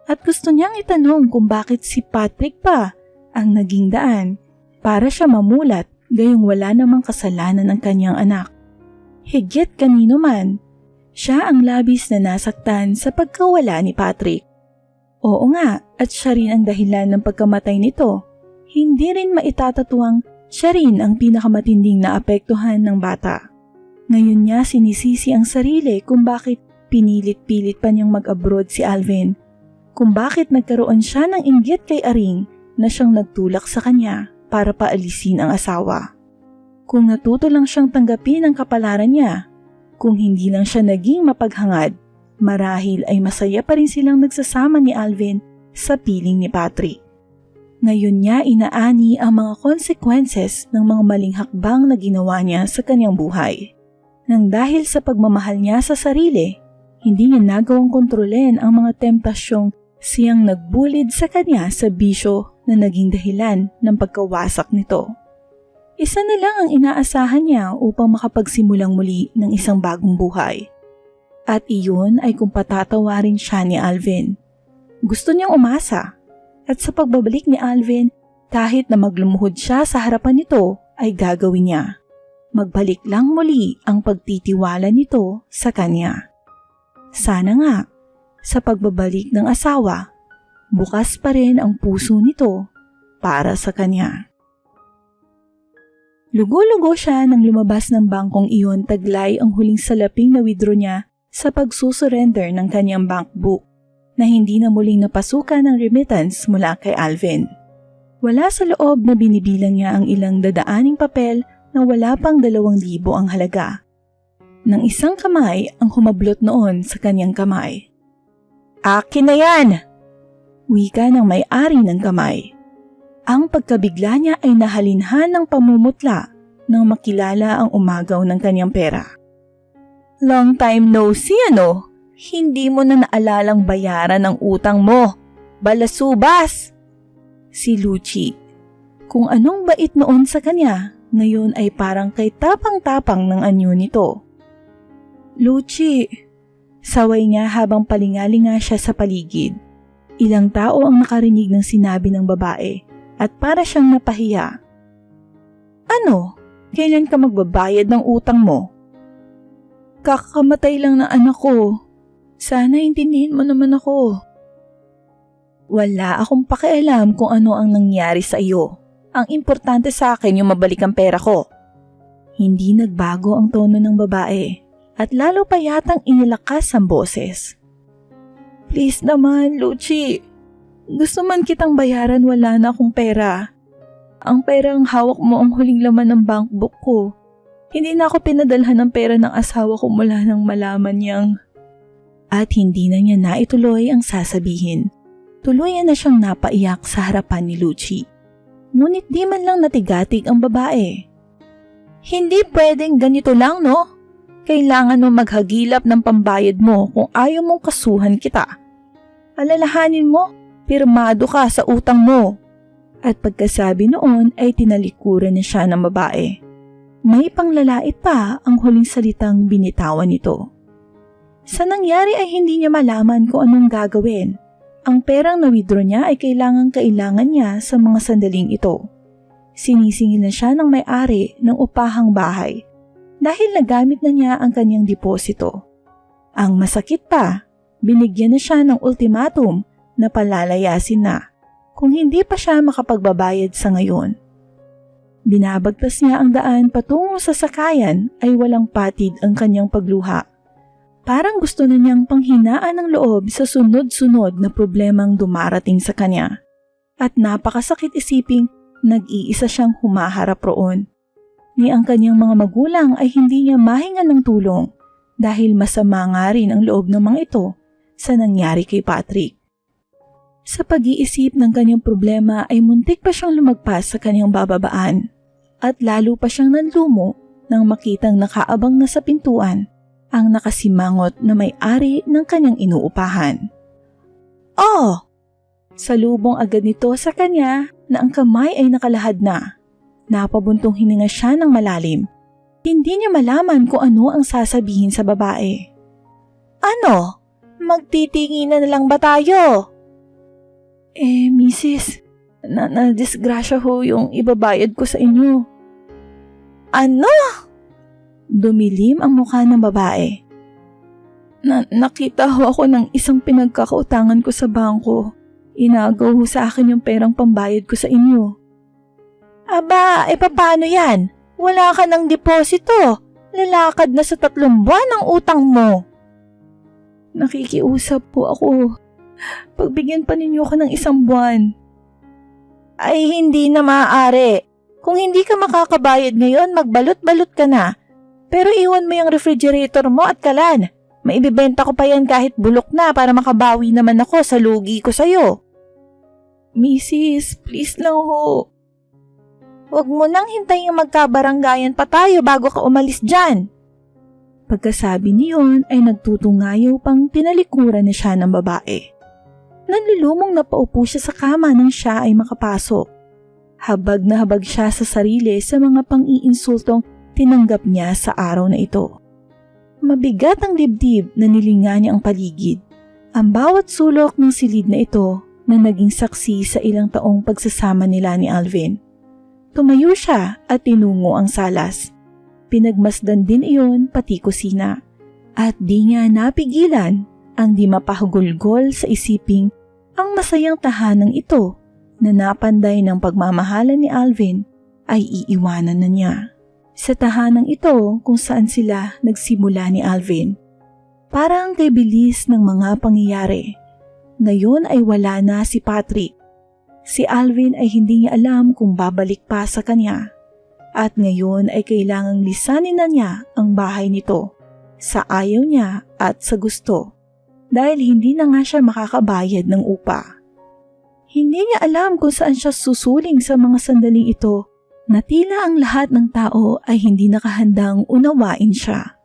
At gusto niyang itanong kung bakit si Patrick pa ang naging daan para siya mamulat gayong wala namang kasalanan ng kanyang anak. Higit kanino man, siya ang labis na nasaktan sa pagkawala ni Patrick. Oo nga, at siya rin ang dahilan ng pagkamatay nito. Hindi rin maitatatuwang siya rin ang pinakamatinding naapektuhan ng bata. Ngayon niya sinisisi ang sarili kung bakit pinilit-pilit pa niyang mag-abroad si Alvin, kung bakit nagkaroon siya ng inggit kay Aring na siyang nagtulak sa kanya para paalisin ang asawa. Kung natuto lang siyang tanggapin ang kapalaran niya, kung hindi lang siya naging mapaghangad, marahil ay masaya pa rin silang nagsasama ni Alvin sa piling ni Patrick. Ngayon niya inaani ang mga consequences ng mga maling hakbang na ginawa niya sa kanyang buhay. Nang dahil sa pagmamahal niya sa sarili, hindi niya nagawang kontrolin ang mga temptasyong siyang nagbulid sa kanya sa bisyo na naging dahilan ng pagkawasak nito. Isa na lang ang inaasahan niya upang makapagsimulang muli ng isang bagong buhay. At iyon ay kung patatawarin siya ni Alvin. Gusto niyang umasa. At sa pagbabalik ni Alvin, kahit na maglumuhod siya sa harapan nito, ay gagawin niya. Magbalik lang muli ang pagtitiwala nito sa kanya. Sana nga, sa pagbabalik ng asawa, bukas pa rin ang puso nito para sa kanya. Lugo-lugo siya nang lumabas ng bangkong iyon taglay ang huling salaping na withdraw niya sa pagsusurrender ng kanyang bank book na hindi na muling napasukan ng remittance mula kay Alvin. Wala sa loob na binibilang niya ang ilang dadaaning papel na wala pang 2,000 ang halaga. Nang isang kamay ang humablot noon sa kanyang kamay. "Akin na yan!" Wika ng may-ari ng kamay. Ang pagkabigla niya ay nahalinhan ng pamumutla nang makilala ang umagaw ng kanyang pera. "Long time no see, ano? Hindi mo na naalalang bayaran ang utang mo. Balasubas! Si Lucci. Kung anong bait noon sa kanya, ngayon ay parang kay tapang-tapang ng anyo nito. Lucci, saway niya habang palingalinga siya sa paligid. Ilang tao ang nakarinig ng sinabi ng babae at para siyang napahiya. Ano? Kailan ka magbabayad ng utang mo? Kakamatay lang ng anak ko. Sana intindihin mo naman ako. Wala akong pakialam kung ano ang nangyari sa iyo. Ang importante sa akin yung mabalik ang pera ko. Hindi nagbago ang tono ng babae at lalo pa yatang inilakas ang boses. Please naman, Lucci. Gusto man kitang bayaran, wala na akong pera. Ang perang hawak mo ang huling laman ng bankbook ko. Hindi na ako pinadalhan ng pera ng asawa ko mula nang malaman niyang. At hindi na niya naituloy ang sasabihin. Tuluyan na siyang napaiyak sa harapan ni Lucci. Ngunit di man lang natigatig ang babae. Hindi pwedeng ganito lang, no? Kailangan mo maghagilap ng pambayad mo kung ayaw mong kasuhan kita. Alalahanin mo, pirmado ka sa utang mo. At pagkasabi noon ay tinalikuran niya siya ng babae. May panglalait pa ang huling salitang binitawan nito. Sa nangyari ay hindi niya malaman kung anong gagawin. Ang perang na-withdraw niya ay kailangan niya sa mga sandaling ito. Sinisingil na siya ng may-ari ng upahang bahay dahil nagamit na niya ang kanyang deposito. Ang masakit pa, binigyan na siya ng ultimatum na palalayasin na kung hindi pa siya makapagbabayad sa ngayon. Binabagtas niya ang daan patungo sa sakayan ay walang patid ang kanyang pagluha. Parang gusto na niyang panghinaan ng loob sa sunod-sunod na problemang dumarating sa kanya. At napakasakit isiping nag-iisa siyang humaharap roon. Ni ang kanyang mga magulang ay hindi niya mahingan ng tulong dahil masama nga rin ang loob ng mga ito sa nangyari kay Patrick. Sa pag-iisip ng kanyang problema ay muntik pa siyang lumagpas sa kanyang bababaan at lalo pa siyang nanlumo nang makitang nakaabang na sa pintuan ang nakasimangot na may-ari ng kanyang inuupahan. Oh! Salubong agad nito sa kanya na ang kamay ay nakalahad na. Napabuntong hininga siya ng malalim. Hindi niya malaman kung ano ang sasabihin sa babae. Ano? Magtitinginan na lang ba tayo? Mrs. Na-disgrasya ho yung ibabayad ko sa inyo. Ano? Dumilim ang mukha ng babae. Nakita ho ako ng isang pinagkakautangan ko sa bangko. Inagaw ho sa akin yung perang pambayad ko sa inyo. Aba, paano yan? Wala ka ng deposito. Lalakad na sa 3 buwan ang utang mo. Nakikiusap po ako. Pagbigyan pa ninyo ko ng 1 buwan. Ay hindi na maaari. Kung hindi ka makakabayad ngayon, magbalot-balot ka na. Pero iwan mo yung refrigerator mo at kalan. Maibibenta ko pa yan kahit bulok na para makabawi naman ako sa lugi ko sa'yo. Mrs., please lang ho. Huwag mo nang hintayin magkabaranggayan pa tayo bago ka umalis dyan. Pagkasabi niyon ay nagtutungayaw pang tinalikuran na siya ng babae. Nanlulumong napaupo siya sa kama nang siya ay makapasok. Habag na habag siya sa sarili sa mga pang-iinsultong tinanggap niya sa araw na ito. Mabigat ang dibdib na nilinga niya ang paligid. Ang bawat sulok ng silid na ito na naging saksi sa ilang taong pagsasama nila ni Alvin. Tumayo siya at tinungo ang salas. Pinagmasdan din iyon pati kusina. At di niya napigilan ang di mapahugulgol sa isiping ang masayang tahanang ito na napanday ng pagmamahalan ni Alvin ay iiwanan na niya. Sa tahanang ito kung saan sila nagsimula ni Alvin. Parang kay bilis ng mga pangyayari. Ngayon ay wala na si Patrick. Si Alvin ay hindi niya alam kung babalik pa sa kanya. At ngayon ay kailangang lisanin na niya ang bahay nito sa ayaw niya at sa gusto dahil hindi na nga siya makakabayad ng upa. Hindi niya alam kung saan siya susuling sa mga sandaling ito na tila ang lahat ng tao ay hindi nakahandang unawain siya.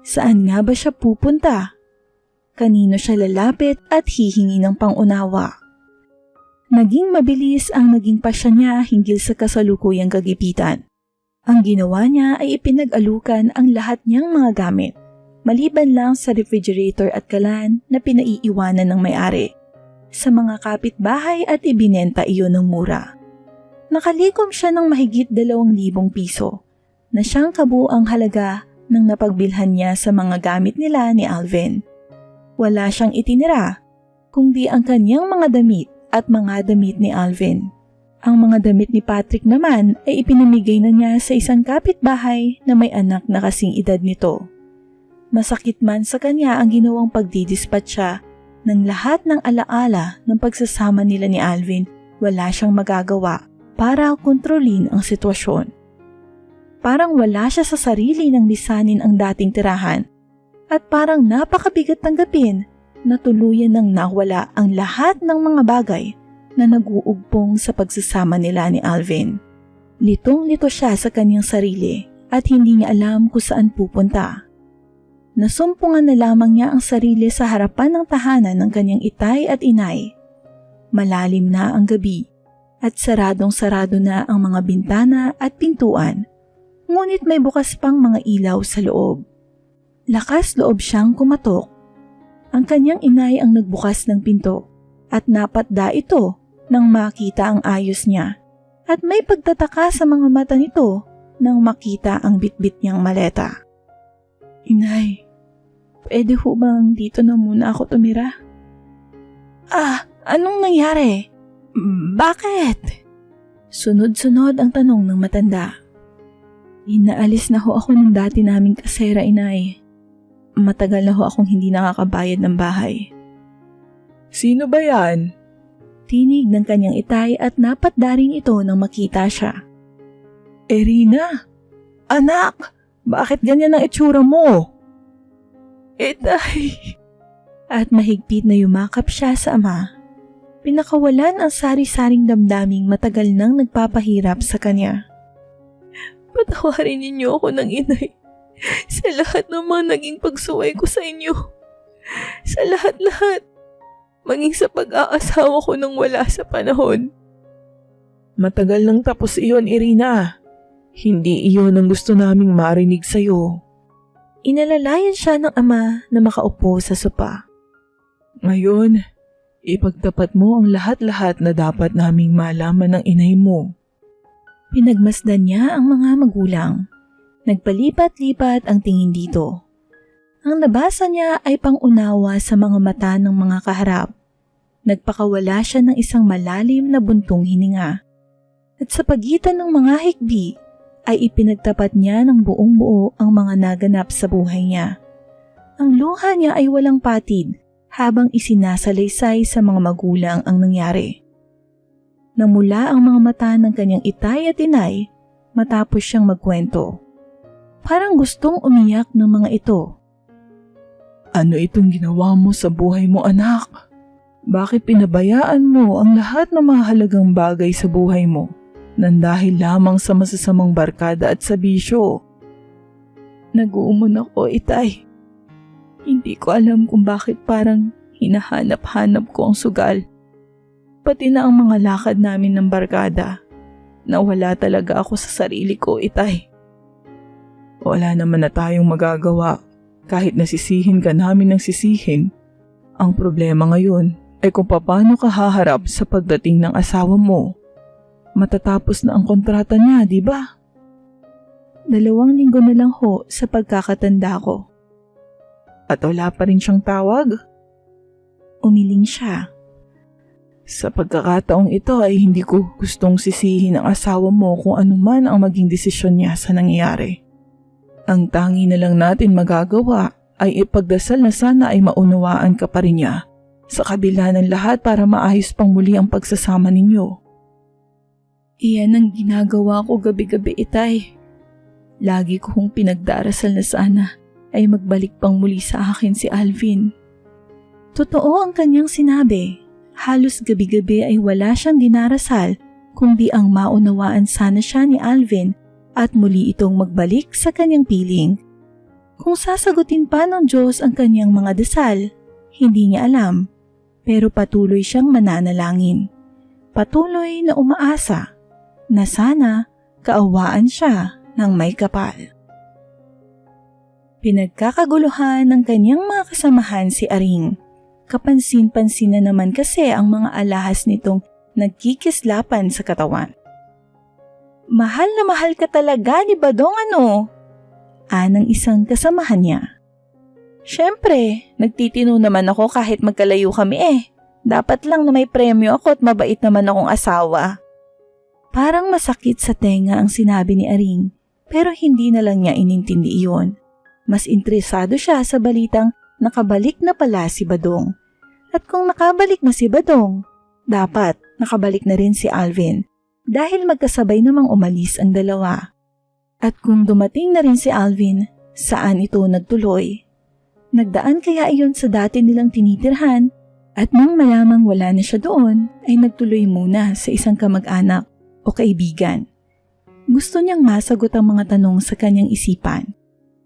Saan nga ba siya pupunta? Kanino siya lalapit at hihingi ng pangunawa? Naging mabilis ang naging pasya niya hinggil sa kasalukuyang kagipitan. Ang ginawa niya ay ipinag-alukan ang lahat niyang mga gamit, maliban lang sa refrigerator at kalan na pinaiiwanan ng may-ari, sa mga kapitbahay at ibinenta iyon ng mura. Nakalikom siya ng mahigit 2,000 piso na siyang kabuang halaga ng napagbilhan niya sa mga gamit nila ni Alvin. Wala siyang itinira, kundi ang kanyang mga damit at mga damit ni Alvin. Ang mga damit ni Patrick naman ay ipinamigay na niya sa isang kapitbahay na may anak na kasing edad nito. Masakit man sa kanya ang ginawang pagdidispatcha ng lahat ng alaala ng pagsasama nila ni Alvin, wala siyang magagawa para kontrolin ang sitwasyon. Parang wala siya sa sarili ng lisanin ang dating tirahan at parang napakabigat tanggapin na tuluyan nang nawala ang lahat ng mga bagay na nag-uugbong sa pagsasama nila ni Alvin. Litong-lito siya sa kanyang sarili at hindi niya alam kung saan pupunta. Nasumpungan na lamang niya ang sarili sa harapan ng tahanan ng kanyang itay at inay. Malalim na ang gabi at saradong-sarado na ang mga bintana at pintuan, ngunit may bukas pang mga ilaw sa loob. Lakas loob siyang kumatok. Ang kanyang inay ang nagbukas ng pinto at napatda ito nang makita ang ayos niya at may pagtataka sa mga mata nito nang makita ang bitbit niyang maleta. Inay, pwede ho bang dito na muna ako tumira? Anong nangyari? Bakit? Sunod-sunod ang tanong ng matanda. Inaalis na ho ako ng dati naming kasera, inay. Matagal na ho akong hindi nakakabayad ng bahay. Sino ba yan? Tinig ng kanyang itay at napatda rin ito nang makita siya. Erina! Anak! Bakit ganyan ang itsura mo? Itay! At mahigpit na yumakap siya sa ama. Pinakawalan ang sari-saring damdaming matagal nang nagpapahirap sa kanya. Patawarin ninyo ako ng inay sa lahat ng mga naging pagsuway ko sa inyo. Sa lahat-lahat. Maging sa pag-aasawa ko nang wala sa panahon. Matagal nang tapos iyon, Irina. Hindi iyon ang gusto naming marinig sa'yo. Inalalayan siya ng ama na makaupo sa sopa. Ngayon, ipagtapat mo ang lahat-lahat na dapat naming malaman ng inay mo. Pinagmasdan niya ang mga magulang. Nagpalipat-lipat ang tingin dito. Ang nabasa niya ay pangunawa sa mga mata ng mga kaharap. Nagpakawala siya ng isang malalim na buntong hininga. At sa pagitan ng mga hikbi, ay ipinagtapat niya ng buong buo ang mga naganap sa buhay niya. Ang luha niya ay walang patid habang isinasalaysay sa mga magulang ang nangyari. Namula ang mga mata ng kanyang itay at inay matapos siyang magkwento. Parang gustong umiyak ng mga ito. Ano itong ginawa mo sa buhay mo, anak? Bakit pinabayaan mo ang lahat ng mahalagang bagay sa buhay mo nang dahil lamang sa masasamang barkada at sa bisyo? Nag-uumon ako, itay. Hindi ko alam kung bakit parang hinahanap-hanap ko ang sugal. Pati na ang mga lakad namin ng barkada. Nawala talaga ako sa sarili ko, itay. Wala naman na tayong magagawa. Kahit nasisihin ka namin ng sisihin, ang problema ngayon ay kung paano ka haharap sa pagdating ng asawa mo. Matatapos na ang kontrata niya, di ba? 2 linggo na lang ho sa pagkakatanda ko. At wala pa rin siyang tawag? Umiling siya. Sa pagkakataong ito ay hindi ko gustong sisihin ang asawa mo kung anuman ang maging desisyon niya sa nangyayari. Ang tangi na lang natin magagawa ay ipagdasal na sana ay maunawaan ka pa rin niya sa kabila ng lahat para maayos pang muli ang pagsasama ninyo. Iyan ang ginagawa ko gabi-gabi, itay. Lagi kong pinagdarasal na sana ay magbalik pang muli sa akin si Alvin. Totoo ang kanyang sinabi. Halos gabi-gabi ay wala siyang dinarasal kundi ang maunawaan sana siya ni Alvin at muli itong magbalik sa kanyang piling. Kung sasagutin pa ng Diyos ang kanyang mga dasal, hindi niya alam, pero patuloy siyang mananalangin. patuloy na umaasa na sana kaawaan siya ng may kapal. Pinagkakaguluhan ng kanyang mga kasamahan si Aring. Kapansin-pansin na naman kasi ang mga alahas nitong nagkikislapan sa katawan. Mahal na mahal ka talaga ni Badong ano? Anang isang kasamahan niya. Siyempre, nagtitino naman ako kahit magkalayo kami eh. Dapat lang na may premyo ako at mabait naman akong asawa. Parang masakit sa tenga ang sinabi ni Aring, pero hindi na lang niya inintindi iyon. Mas interesado siya sa balitang nakabalik na pala si Badong. At kung nakabalik na si Badong, dapat nakabalik na rin si Alvin dahil magkasabay namang umalis ang dalawa. At kung dumating na rin si Alvin, saan ito nagtuloy? Nagdaan kaya iyon sa dati nilang tinitirhan at nang malamang wala na siya doon ay nagtuloy muna sa isang kamag-anak o kaibigan. Gusto niyang masagot ang mga tanong sa kanyang isipan.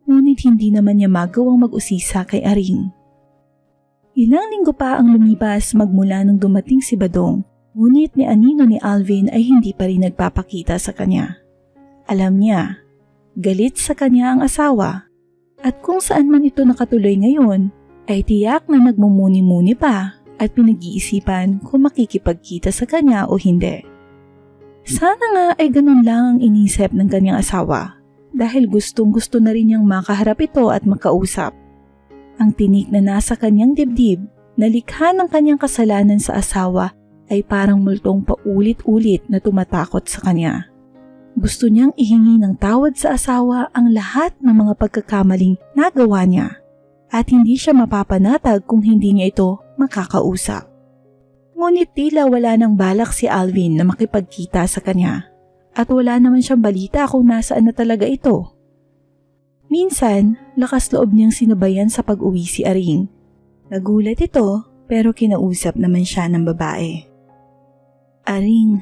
Ngunit hindi naman niya magawang mag-usisa kay Aring. Ilang linggo pa ang lumipas magmula nung dumating si Badong, ngunit ni anino ni Alvin ay hindi pa rin nagpapakita sa kanya. Alam niya, galit sa kanya ang asawa, at kung saan man ito nakatuloy ngayon, ay tiyak na nagmumuni-muni pa at pinag-iisipan kung makikipagkita sa kanya o hindi. Sana nga ay ganun lang ang inisip ng kanyang asawa. Dahil gustong-gusto na rin niyang makaharap ito at makausap. Ang tinik na nasa kanyang dibdib na likha ng kanyang kasalanan sa asawa ay parang multong paulit-ulit na tumatakot sa kanya. Gusto niyang ihingi ng tawad sa asawa ang lahat ng mga pagkakamaling nagawa niya at hindi siya mapapanatag kung hindi niya ito makakausap. Ngunit tila wala nang balak si Alvin na makipagkita sa kanya. At wala naman siyang balita kung nasaan na talaga ito. Minsan, lakas loob niyang sinabayan sa pag-uwi si Aring. Nagulat ito pero kinausap naman siya ng babae. Aring,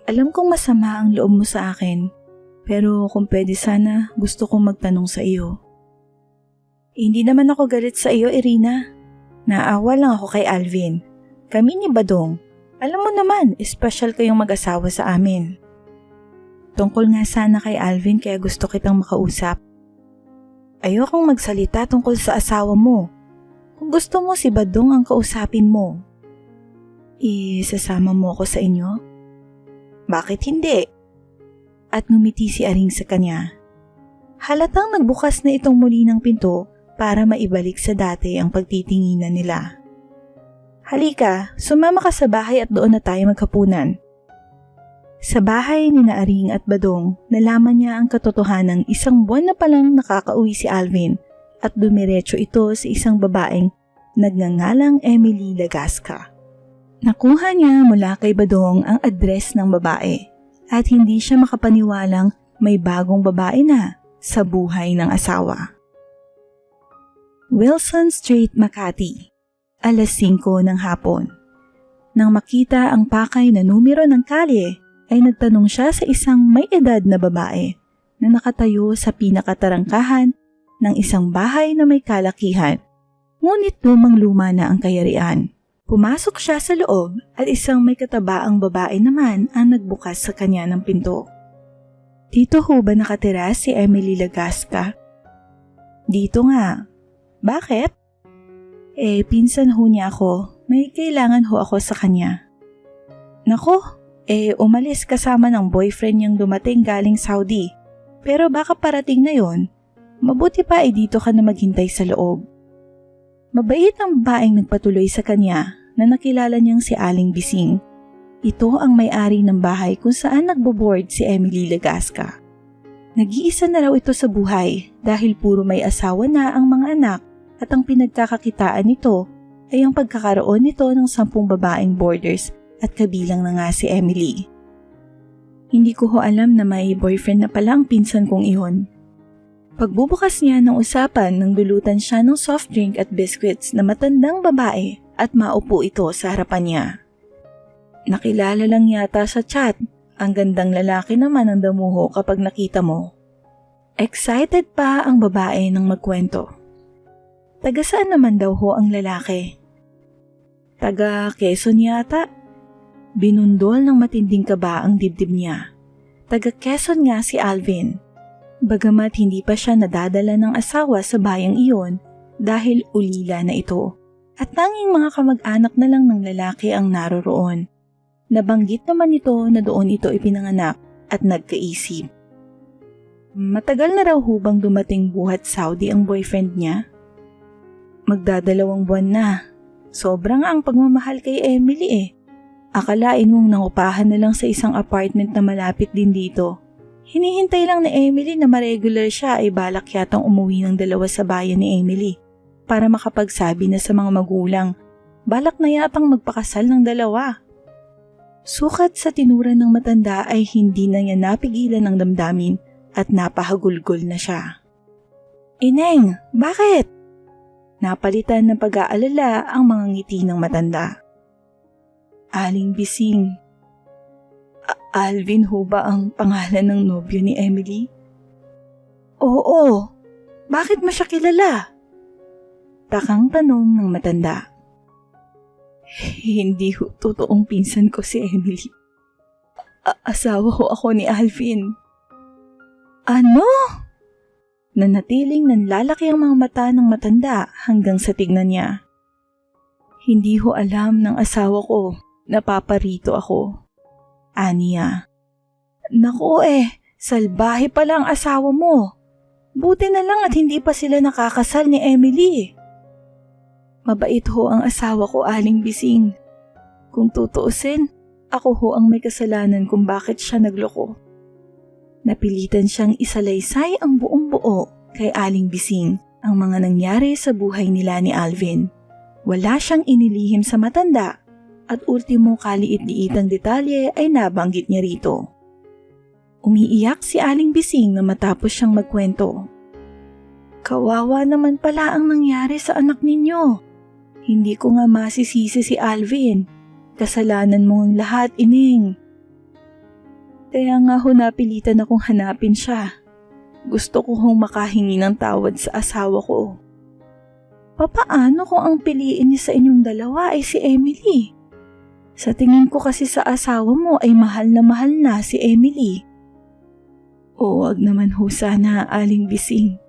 alam kong masama ang loob mo sa akin pero kung pwede sana gusto kong magtanong sa iyo. Hindi naman ako galit sa iyo, Irina. Naawa lang ako kay Alvin. Kami ni Badong. Alam mo naman, espesyal kayong mag-asawa sa amin. Tungkol nga sana kay Alvin kaya gusto kitang makausap. Ayokong magsalita tungkol sa asawa mo. Kung gusto mo si Badong ang kausapin mo. Isasama mo ako sa inyo? Bakit hindi? At ngumiti si Aring sa kanya. Halatang nagbukas na itong muli ng pinto para maibalik sa dati ang pagtitinginan nila. Halika, sumama ka sa bahay at doon na tayo maghapunan. Sa bahay ni Aring at Badong, nalaman niya ang katotohanan isang buwan na palang nakakauwi si Alvin at dumiretso ito sa isang babaeng nagngangalang Emily Lagasca. Nakuha niya mula kay Badong ang address ng babae at hindi siya makapaniwalang may bagong babae na sa buhay ng asawa. Wilson Street, Makati, alas 5 ng hapon. Nang makita ang pakay na numero ng kalye, ay nagtanong siya sa isang may edad na babae na nakatayo sa pinakatarangkahan ng isang bahay na may kalakihan. Ngunit lumang-luma na ang kayarian. Pumasok siya sa loob at isang may katabaang babae naman ang nagbukas sa kanya ng pinto. Dito ho ba nakatira si Emily Lagasca? Dito nga. Bakit? Pinsan ho niya ako. May kailangan ho ako sa kanya. Nako, umalis kasama ng boyfriend niyang dumating galing Saudi. Pero baka parating na yon. Mabuti pa dito ka na maghintay sa loob. Mabait ang babaeng nagpatuloy sa kanya na nakilala niyang si Aling Bising. Ito ang may-ari ng bahay kung saan nagbo-board si Emily Lagasca. Nag-iisa na raw ito sa buhay dahil puro may asawa na ang mga anak at ang pinagkakakitaan nito ay ang pagkakaroon nito ng 10 babaeng boarders at kabilang na nga si Emily. Hindi ko ho alam na may boyfriend na pala ang pinsan kong iyon. Pagbubukas niya ng usapan nang dulutan siya ng soft drink at biscuits na matandang babae at maupo ito sa harapan niya. Nakilala lang yata sa chat, ang gandang lalaki naman ang damuho kapag nakita mo. Excited pa ang babae nang magkwento. Taga saan naman daw ho ang lalaki? Taga Quezon yata. Binundol ng matinding kaba ang dibdib niya. Taga Quezon nga si Alvin. Bagamat hindi pa siya nadadala ng asawa sa bayang iyon dahil ulila na ito. At tanging mga kamag-anak na lang ng lalaki ang naroroon. Nabanggit naman ito na doon ito ipinanganak at nagkaisip. Matagal na raw hubang dumating buhat Saudi ang boyfriend niya? Magdadalawang buwan na. Sobrang ang pagmamahal kay Emily eh. Akalain mong nangupahan na lang sa isang apartment na malapit din dito. Hinihintay lang ni Emily na ma-regular siya ay balak yatang umuwi ng dalawa sa bayan ni Emily para makapagsabi na sa mga magulang, balak na yatang magpakasal ng dalawa. Sukat sa tinura ng matanda ay hindi na niya napigilan ng damdamin at napahagulgol na siya. Ineng, bakit? Napalitan ng pag-aalala ang mga ngiti ng matanda. Aling Bising. Alvin ho ba ang pangalan ng nobyo ni Emily? Oo. Bakit mo siya kilala? Takang tanong ng matanda. Hindi ho totoong pinsan ko si Emily. Asawa ho ako ni Alvin. Ano? Nanatiling nanlalaki ang mga mata ng matanda hanggang sa tignan niya. Hindi ho alam ng asawa ko. Napaparito ako. Aniya. Naku salbahe pala ang asawa mo. Buti na lang at hindi pa sila nakakasal ni Emily. Mabait ho ang asawa ko, Aling Bising. Kung tutuusin, ako ho ang may kasalanan kung bakit siya nagloko. Napilitan siyang isalaysay ang buong buo kay Aling Bising ang mga nangyari sa buhay nila ni Alvin. Wala siyang inilihim sa matanda at ultimo kaliit-liitang detalye ay nabanggit niya rito. Umiiyak si Aling Bising na matapos siyang magkwento. Kawawa naman pala ang nangyari sa anak ninyo. Hindi ko nga masisisi si Alvin. Kasalanan mo ang lahat, Ining. Kaya nga ho napilitan akong hanapin siya. Gusto ko hong makahingi ng tawad sa asawa ko. Papaano kung ang piliin niya sa inyong dalawa ay si Emily? Sa tingin ko kasi sa asawa mo ay mahal na si Emily. O wag naman ho sana, Aling Bising.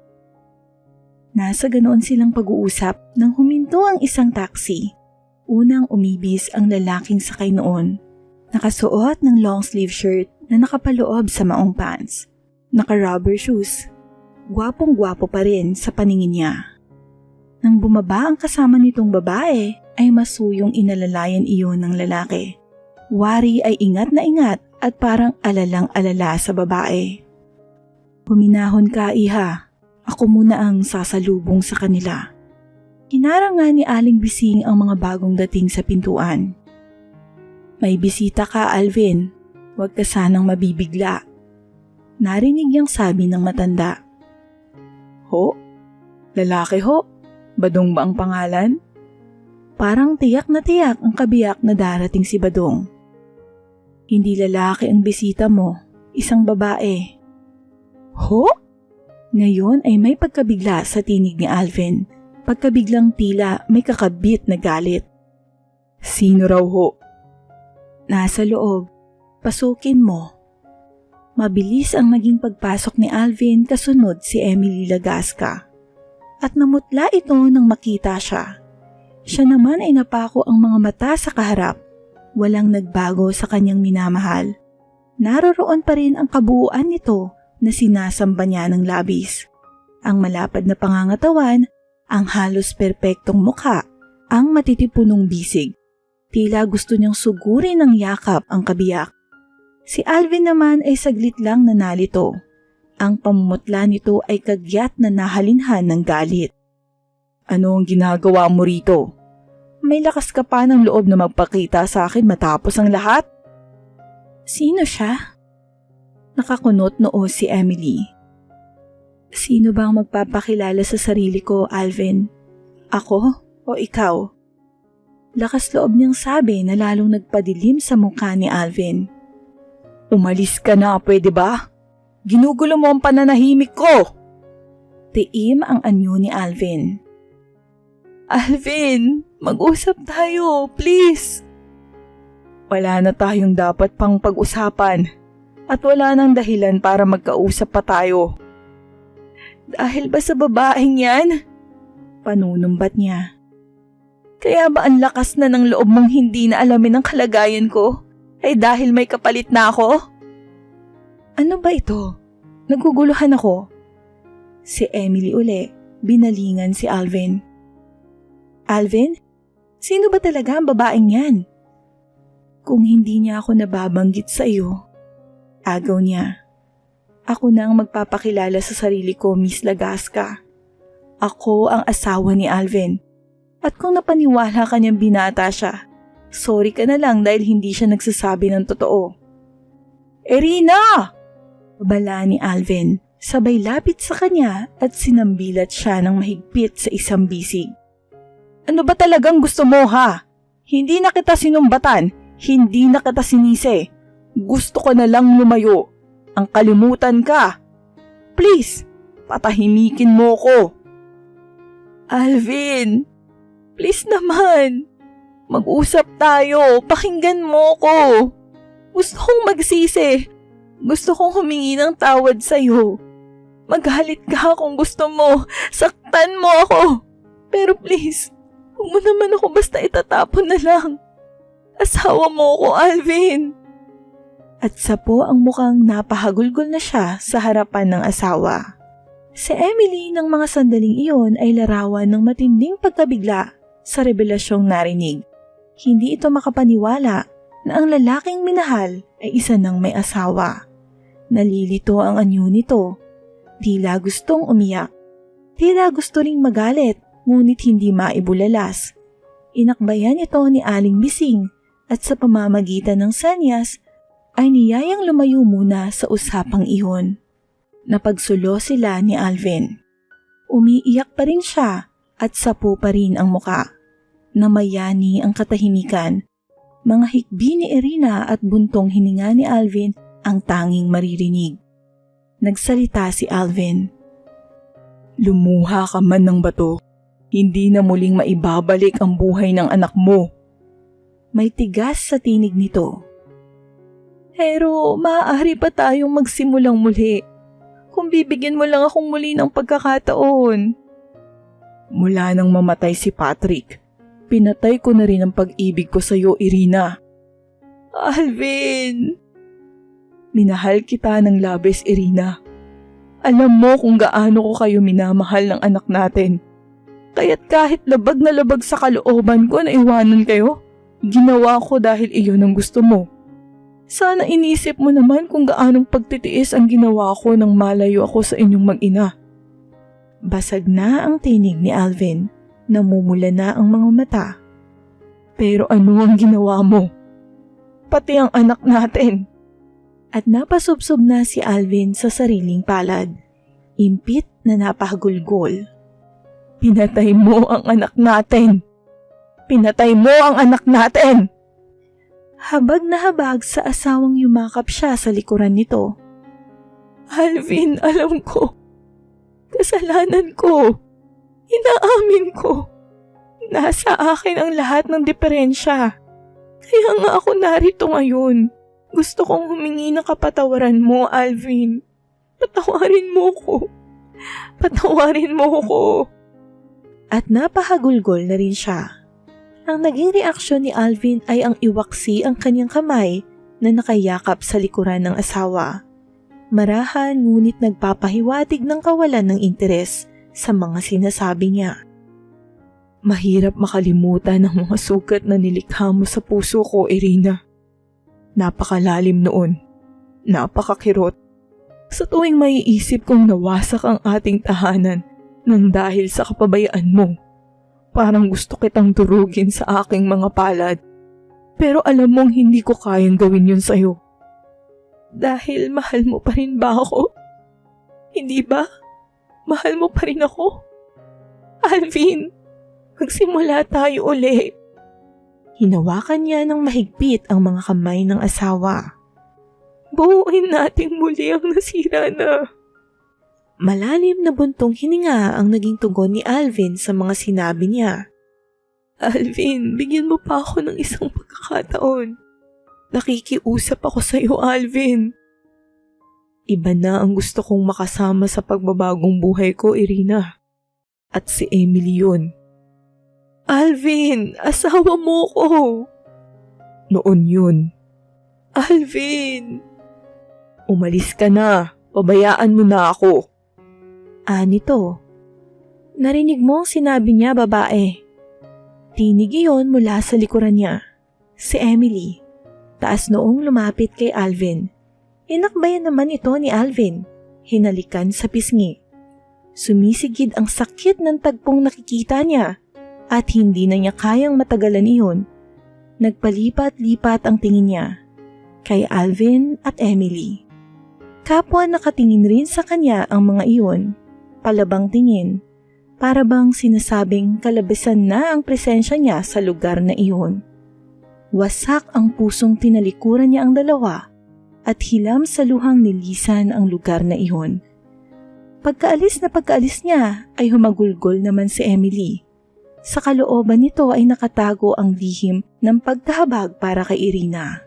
Nasa ganoon silang pag-uusap nang huminto ang isang taxi. Unang umibis ang lalaking sakay noon. Nakasuot ng long sleeve shirt na nakapaloob sa maong pants. Naka-rubber shoes. Gwapong-gwapo pa rin sa paningin niya. Nang bumaba ang kasama nitong babae, ay masuyong inalalayan iyon ng lalaki. Wari ay ingat na ingat at parang alalang-alala sa babae. Huminahon ka, iha. Ako muna ang sasalubong sa kanila. Hinarang nga ni Aling Bising ang mga bagong dating sa pintuan. May bisita ka, Alvin. Huwag ka sanang mabibigla. Narinig niyang sabi ng matanda. Ho? Lalaki ho? Badong ba ang pangalan? Parang tiyak na tiyak ang kabiyak na darating si Badong. Hindi lalaki ang bisita mo, isang babae. Ho? Ngayon ay may pagkabigla sa tinig ni Alvin. Pagkabiglang tila may kakabit na galit. Sino raw ho? Nasa loob. Pasukin mo. Mabilis ang naging pagpasok ni Alvin kasunod si Emily Lagasca. At namutla ito nang makita siya. Siya naman ay napako ang mga mata sa kaharap. Walang nagbago sa kanyang minamahal. Naroroon pa rin ang kabuuan nito na sinasamba niya ng labis. Ang malapad na pangangatawan, ang halos perpektong mukha, ang matitipunong bisig. Tila gusto niyang sugurin ng yakap ang kabiyak. Si Alvin naman ay saglit lang nanalito. Ang pamumutla nito ay kagyat na nahalinhan ng galit. Ano ang ginagawa mo rito? May lakas ka pa ng loob na magpakita sa akin matapos ang lahat? Sino siya? Nakakunot noo si Emily. Sino bang magpapakilala sa sarili ko, Alvin? Ako o ikaw? Lakas loob niyang sabi na lalong nagpadilim sa mukha ni Alvin. Umalis ka na, pwede ba? Ginugulo mo ang pananahimik ko! Tiim ang anyo ni Alvin. Alvin, mag-usap tayo, please! Wala na tayong dapat pang pag-usapan at wala nang dahilan para magkausap pa tayo. Dahil ba sa babaeng yan? Panunumbat niya. Kaya ba ang lakas na ng loob mong hindi na alamin ang kalagayan ko? Ay dahil may kapalit na ako? Ano ba ito? Naguguluhan ako. Si Emily uli, binalingan si Alvin. Alvin? Sino ba talaga ang babaeng yan? Kung hindi niya ako nababanggit sa iyo, agaw niya. Ako na ang magpapakilala sa sarili ko, Miss Lagasca. Ako ang asawa ni Alvin. At kung napaniwala ka niyang binata siya, sorry ka na lang dahil hindi siya nagsasabi ng totoo. Irina! Babala ni Alvin, sabay lapit sa kanya at sinambilat siya ng mahigpit sa isang bisig. Ano ba talagang gusto mo ha? Hindi na kita sinumbatan, hindi na kita sinisi. Gusto ko na lang lumayo. Ang kalimutan ka. Please, patahimikin mo ko. Alvin, please naman. Mag-usap tayo, pakinggan mo ko. Gusto kong magsisi. Gusto kong humingi ng tawad sa'yo. Maghalit ka kung gusto mo. Saktan mo ako. Pero please, huwag mo naman ako basta itatapon na lang. Asawa mo ko, Alvin. At sapo ang mukhang napahagulgol na siya sa harapan ng asawa. Si Emily ng mga sandaling iyon ay larawan ng matinding pagkabigla sa revelasyong narinig. Hindi ito makapaniwala na ang lalaking minahal ay isa ng may asawa. Nalilito ang anyo nito. Tila gustong umiyak. Tila gusto ring magalit, ngunit hindi maibulalas. Inakbayan ito ni Aling Bising at sa pamamagitan ng senyas ay niyayang lumayo muna sa usapang iyon. Napagsulo sila ni Alvin. Umiiyak pa rin siya at sapo pa rin ang muka. Namayani ang katahimikan. Mga hikbi ni Irina at buntong hininga ni Alvin ang tanging maririnig. Nagsalita si Alvin. Lumuha ka man ng bato, hindi na muling maibabalik ang buhay ng anak mo. May tigas sa tinig nito. Pero maaari pa tayong magsimulang muli. Kung bibigyan mo lang akong muli ng pagkakataon. Mula nang mamatay si Patrick, pinatay ko na rin ang pag-ibig ko sa iyo, Irina. Alvin! Minahal kita ng labis, Irina. Alam mo kung gaano ko kayo minamahal ng anak natin. Kaya't kahit labag na labag sa kalooban ko na iwanan kayo, ginawa ko dahil iyon ang gusto mo. Sana inisip mo naman kung gaanong pagtitiis ang ginawa ko nang malayo ako sa inyong mag-ina. Basag na ang tinig ni Alvin, namumula na ang mga mata. Pero ano ang ginawa mo? Pati ang anak natin. At napasubsob na si Alvin sa sariling palad. Impit na napahagulgol. Pinatay mo ang anak natin. Pinatay mo ang anak natin. Habag na habag sa asawang yumakap siya sa likuran nito. Alvin, alam ko. Kasalanan ko. Inaamin ko. Nasa akin ang lahat ng diferensya. Kaya nga ako narito ngayon. Gusto kong humingi ng kapatawaran mo, Alvin. Patawarin mo ko. Patawarin mo ko. At napahagulgol na rin siya. Ang naging reaksyon ni Alvin ay ang iwaksi ang kanyang kamay na nakayakap sa likuran ng asawa. Marahan ngunit nagpapahiwatig ng kawalan ng interes sa mga sinasabi niya. Mahirap makalimutan ang mga sugat na nilikha mo sa puso ko, Irina. Napakalalim noon. Napakakirot. Sa tuwing maiisip kong nawasak ang ating tahanan nang dahil sa kapabayaan mo. Parang gusto kitang durugin sa aking mga palad. Pero alam mong hindi ko kayang gawin yun sa'yo. Dahil mahal mo pa rin ba ako? Hindi ba? Mahal mo pa rin ako? Alvin, magsimula tayo uli. Hinawakan niya ng mahigpit ang mga kamay ng asawa. Buuin natin muli ang nasira na. Malalim na buntong hininga ang naging tugon ni Alvin sa mga sinabi niya. Alvin, bigyan mo pa ako ng isang pagkakataon. Nakikiusap ako sa iyo, Alvin. Iba na ang gusto kong makasama sa pagbabagong buhay ko, Irina. At si Emily yun. Alvin, asawa mo ko. Noon yun. Alvin! Umalis ka na. Pabayaan mo na ako. Nito. Narinig mo ang sinabi niya, babae. Tinig iyon mula sa likuran niya. Si Emily. Taas noong lumapit kay Alvin. Inakbayan naman ito ni Alvin. Hinalikan sa pisngi. Sumisigid ang sakit ng tagpong nakikita niya at hindi na niya kayang matagalan iyon. Nagpalipat-lipat ang tingin niya kay Alvin at Emily. Kapwa nakatingin rin sa kanya ang mga iyon, palabang tingin, para bang sinasabing kalabasan na ang presensya niya sa lugar na iyon. Wasak ang pusong tinalikuran niya ang dalawa at hilam sa luhang nilisan ang lugar na iyon. Pagkaalis niya ay humagulgol naman si Emily. Sa kalooban nito ay nakatago ang lihim ng pagkahabag para kay Irina.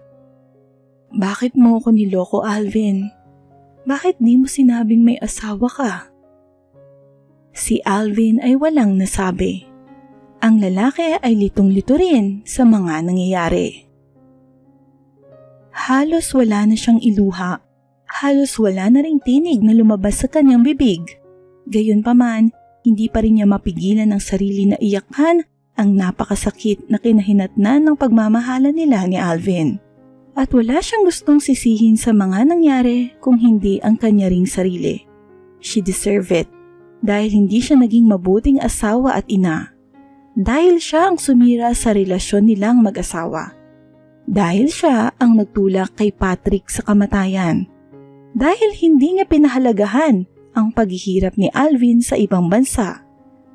Bakit mo ko niloko, Alvin? Bakit di mo sinabing may asawa ka? Si Alvin ay walang nasabi. Ang lalaki ay litong-lito rin sa mga nangyayari. Halos wala na siyang iluha. Halos wala na ring tinig na lumabas sa kanyang bibig. Gayunpaman, hindi pa rin niya mapigilan ang sarili na iyakan ang napakasakit na kinahinatnan ng pagmamahalan nila ni Alvin. At wala siyang gustong sisihin sa mga nangyari kung hindi ang kanya ring sarili. She deserved it dahil hindi siya naging mabuting asawa at ina. Dahil siya ang sumira sa relasyon nilang mag-asawa. Dahil siya ang nagtulak kay Patrick sa kamatayan. Dahil hindi niya pinahalagahan ang paghihirap ni Alvin sa ibang bansa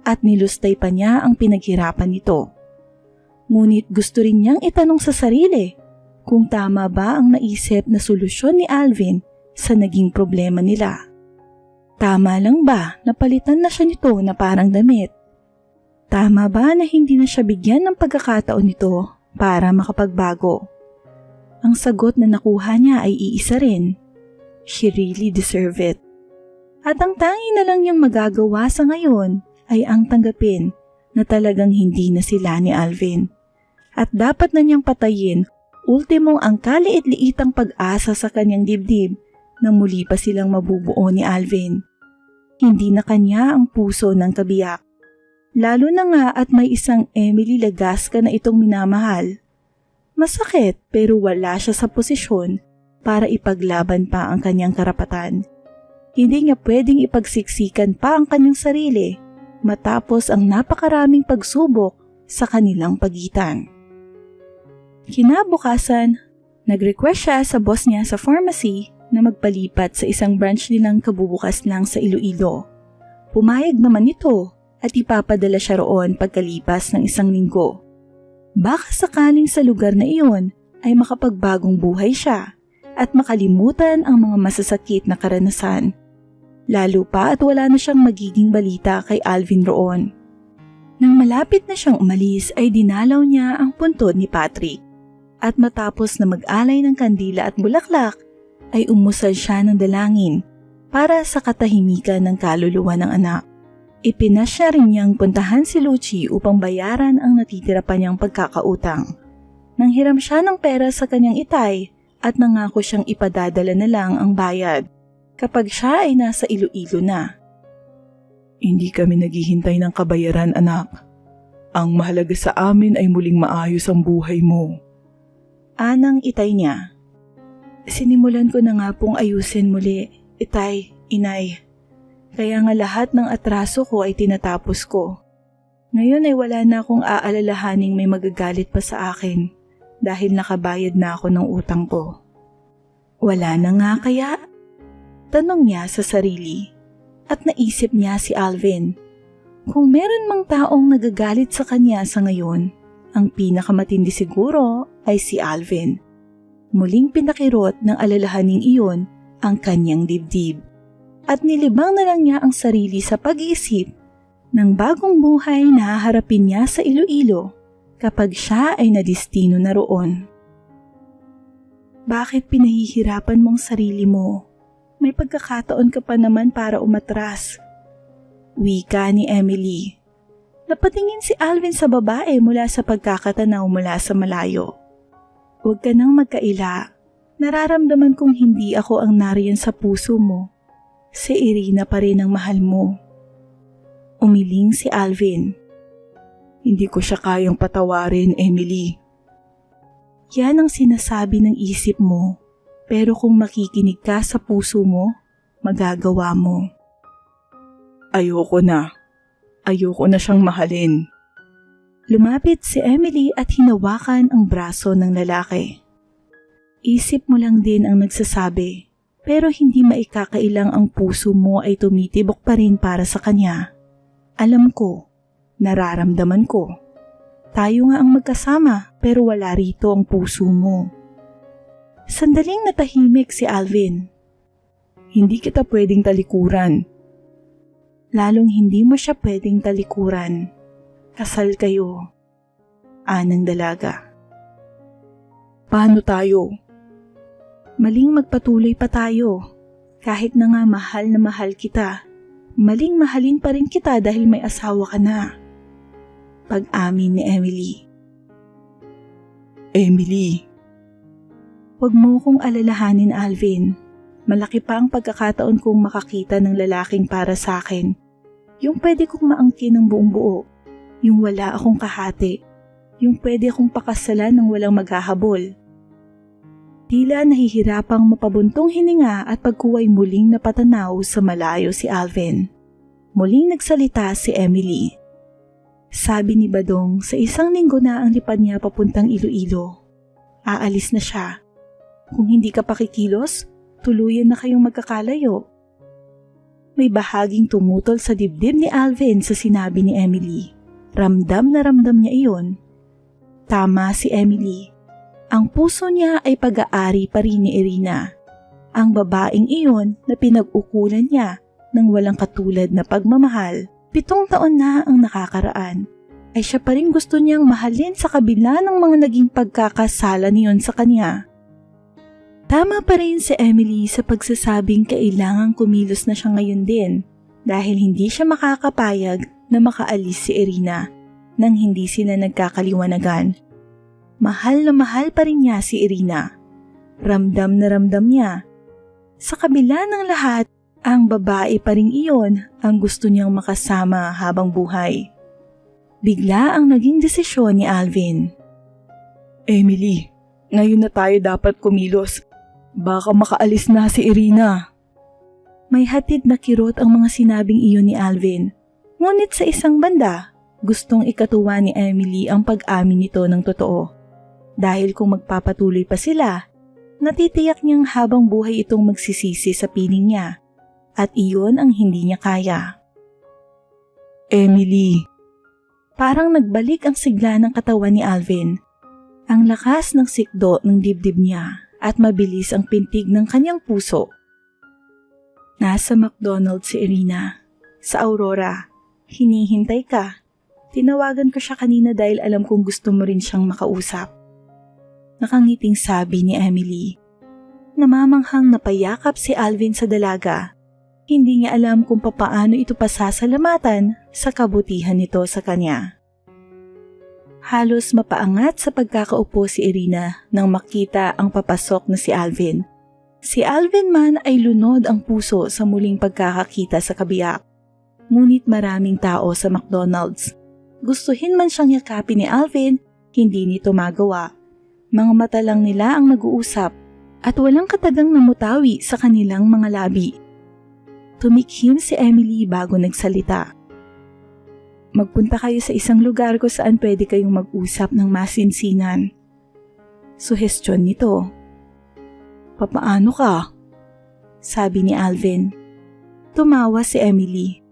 at nilustay pa niya ang pinaghirapan nito. Ngunit gusto rin niyang itanong sa sarili kung tama ba ang naisip na solusyon ni Alvin sa naging problema nila. Tama lang ba na palitan na siya nito na parang damit? Tama ba na hindi na siya bigyan ng pagkakataon nito para makapagbago? Ang sagot na nakuha niya ay iisa rin. She really deserved it. At ang tangi na lang niyang magagawa sa ngayon ay ang tanggapin na talagang hindi na sila ni Alvin. At dapat na niyang patayin ultimo ang kaliit-liitang pag-asa sa kanyang dibdib na muli pa silang mabubuo ni Alvin. Hindi na kanya ang puso ng kabiyak. Lalo na nga at may isang Emily Lagasca na itong minamahal. Masakit pero wala siya sa posisyon para ipaglaban pa ang kanyang karapatan. Hindi niya pwedeng ipagsiksikan pa ang kanyang sarili matapos ang napakaraming pagsubok sa kanilang pagitan. Kinabukasan, nag-request siya sa boss niya sa pharmacy na magpalipat sa isang branch nilang kabubukas lang sa Iloilo. Pumayag naman ito at ipapadala siya roon pagkalipas ng 1 linggo. Baka sakaling sa lugar na iyon ay makapagbagong buhay siya at makalimutan ang mga masasakit na karanasan. Lalo pa at wala na siyang magiging balita kay Alvin roon. Nang malapit na siyang umalis ay dinalaw niya ang puntod ni Patrick. At matapos na mag-alay ng kandila at bulaklak, ay umusal siya ng dalangin para sa katahimikan ng kaluluwa ng anak. Ipinasya rin niyang puntahan si Lucci upang bayaran ang natitira pa niyang pagkakautang. Nanghiram siya ng pera sa kanyang itay at nangako siyang ipadadala na lang ang bayad kapag siya ay nasa Iloilo na. Hindi kami naghihintay ng kabayaran, anak. Ang mahalaga sa amin ay muling maayos ang buhay mo. Anang itay niya. Sinimulan ko na nga pong ayusin muli, itay, inay. Kaya nga lahat ng atraso ko ay tinatapos ko. Ngayon ay wala na akong aalalahaning may magagalit pa sa akin dahil nakabayad na ako ng utang ko. Wala na nga kaya? Tanong niya sa sarili. At naisip niya si Alvin. Kung meron mang taong nagagalit sa kanya sa ngayon, ang pinakamatindi siguro ay si Alvin. Muling pinakirot ng alalahaning iyon ang kanyang dibdib. At nilibang na lang niya ang sarili sa pag-iisip ng bagong buhay na haharapin niya sa Iloilo kapag siya ay nadistino na roon. Bakit pinahihirapan mong sarili mo? May pagkakataon ka pa naman para umatras. Wika ni Emily. Napatingin si Alvin sa babae mula sa pagkakatanaw mula sa malayo. Huwag ka nang magkaila. Nararamdaman kong hindi ako ang nariyan sa puso mo. Si Irina pa rin ang mahal mo. Umiling si Alvin. Hindi ko siya kayang patawarin, Emily. Yan ang sinasabi ng isip mo. Pero kung makikinig ka sa puso mo, magagawa mo. Ayoko na. Ayoko na siyang mahalin. Lumapit si Emily at hinawakan ang braso ng lalaki. Isip mo lang din ang nagsasabi, pero hindi maikakailang ang puso mo ay tumitibok pa rin para sa kanya. Alam ko, nararamdaman ko. Tayo nga ang magkasama pero wala rito ang puso mo. Sandaling natahimik si Alvin. Hindi kita pwedeng talikuran. Lalong hindi mo siya pwedeng talikuran. Kasal kayo. Anang dalaga. Paano tayo? Maling magpatuloy pa tayo. Kahit na nga mahal na mahal kita, maling mahalin pa rin kita dahil may asawa ka na. Pag-amin ni Emily. Emily. Huwag mo kong alalahanin, Alvin. Malaki pa ang pagkakataon kong makakita ng lalaking para sa akin. Yung pwede kong maangkin ng buong buo. Yung wala akong kahati. Yung pwede akong pakasalan ng walang maghahabol. Tila nahihirapang mapabuntong hininga at pagkuway muling napatanaw sa malayo si Alvin. Muling nagsalita si Emily. Sabi ni Badong sa 1 linggo na ang lipad niya papuntang Iloilo. Aalis na siya. Kung hindi ka pakikilos, tuluyan na kayong magkakalayo. May bahaging tumutol sa dibdib ni Alvin sa sinabi ni Emily. Ramdam na ramdam niya iyon. Tama si Emily. Ang puso niya ay pag-aari pa rin ni Irina. Ang babaeng iyon na pinag-ukulan niya ng walang katulad na pagmamahal. 7 taon na ang nakakaraan. Ay siya pa rin gusto niyang mahalin sa kabila ng mga naging pagkakasala niyon sa kanya. Tama pa rin si Emily sa pagsasabing kailangang kumilos na siya ngayon din dahil hindi siya makakapayag na makaalis si Irina nang hindi sila nagkakaliwanagan. Mahal na mahal pa rin niya si Irina. Ramdam na ramdam niya. Sa kabila ng lahat, ang babae pa rin iyon ang gusto niyang makasama habang buhay. Bigla ang naging desisyon ni Alvin. Emily, ngayon na tayo dapat kumilos. Baka makaalis na si Irina. May hatid na kirot ang mga sinabing iyon ni Alvin. Ngunit sa isang banda, gustong ikatuwa ni Emily ang pag-amin nito ng totoo. Dahil kung magpapatuloy pa sila, natitiyak niyang habang buhay itong magsisisi sa piling niya. At iyon ang hindi niya kaya. Emily. Parang nagbalik ang sigla ng katawan ni Alvin. Ang lakas ng sikdo ng dibdib niya at mabilis ang pintig ng kanyang puso. Nasa McDonald's si Irina. Sa Aurora. Hinihintay ka. Tinawagan ko siya kanina dahil alam kong gusto mo rin siyang makausap. Nakangiting sabi ni Emily. Namamanghang napayakap si Alvin sa dalaga. Hindi niya alam kung papaano ito pasasalamatan sa kabutihan nito sa kanya. Halos mapaangat sa pagkakaupo si Irina nang makita ang papasok na si Alvin. Si Alvin man ay lunod ang puso sa muling pagkakakita sa kabiyak. Ngunit maraming tao sa McDonald's. Gustuhin man siyang yakapin ni Alvin, hindi nito magawa. Mga mata lang nila ang nag-uusap at walang katagang namutawi sa kanilang mga labi. Tumikhim si Emily bago nagsalita. Magpunta kayo sa isang lugar kung saan pwede kayong mag-usap ng masinsinan. Suhestyon nito. Papaano ka? Sabi ni Alvin. Tumawa si Emily.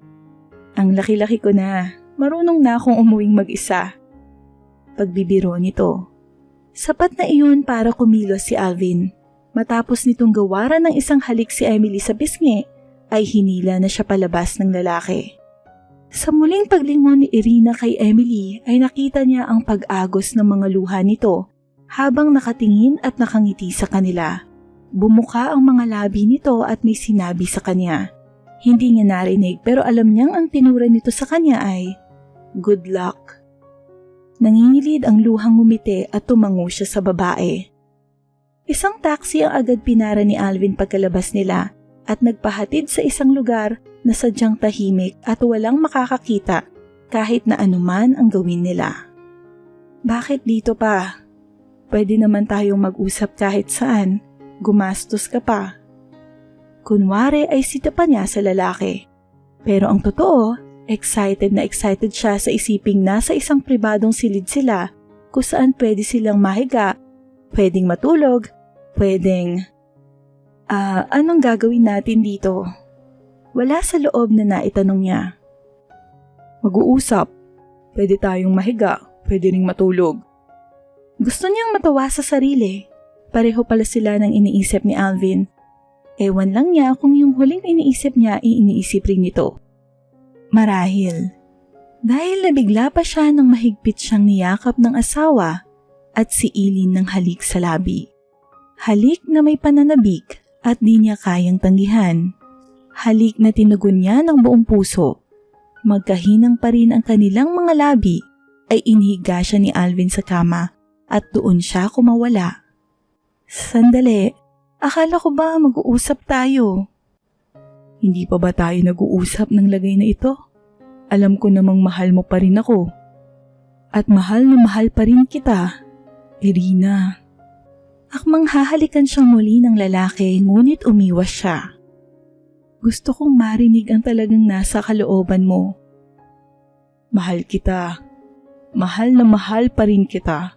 Ang laki-laki ko na. Marunong na akong umuwing mag-isa. Pagbibiro nito. Sapat na iyon para kumilos si Alvin. Matapos nitong gawaran ng isang halik si Emily sa pisngi, ay hinila na siya palabas ng lalaki. Sa muling paglingon ni Irina kay Emily ay nakita niya ang pag-agos ng mga luha nito Habang nakatingin at nakangiti sa kanila, bumuka ang mga labi nito at may sinabi sa kanya. Hindi niya narinig pero alam niyang ang tinura nito sa kanya ay, "Good luck." Nangingilid ang luhang ngumiti at tumango siya sa babae. Isang taxi ang agad pinara ni Alvin pagkalabas nila at nagpahatid sa isang lugar na sadyang tahimik at walang makakakita kahit na anuman ang gawin nila. "Bakit dito pa? Pwede naman tayong mag-usap kahit saan. Gumastos ka pa." Kunwari ay sita pa niya sa lalaki. Pero ang totoo, excited na excited siya sa isiping nasa isang pribadong silid sila kung saan pwede silang mahiga, pwedeng matulog, pwedeng... anong gagawin natin dito? Wala sa loob na naitanong niya. Mag-uusap. Pwede tayong mahiga, pwede ring matulog. Gusto niyang matawa sa sarili. Pareho pala sila ng iniisip ni Alvin. Ewan lang niya kung yung huling iniisip niya iniisip rin nito. Marahil. Dahil nabigla pa siya nang mahigpit siyang niyakap ng asawa at siilin ng halik sa labi. Halik na may pananabik at di niya kayang tanggihan. Halik na tinugon niya ng buong puso. Magkahinang pa rin ang kanilang mga labi ay inihiga siya ni Alvin sa kama at doon siya kumawala. Sandali, akala ko ba mag-uusap tayo? Hindi pa ba tayo nag-uusap ng lagay na ito? Alam ko namang mahal mo pa rin ako. At mahal na mahal pa rin kita, Irina. Akmang hahalikan siyang muli ng lalaki ngunit umiwas siya. Gusto kong marinig ang talagang nasa kalooban mo. Mahal kita. Mahal na mahal pa rin kita.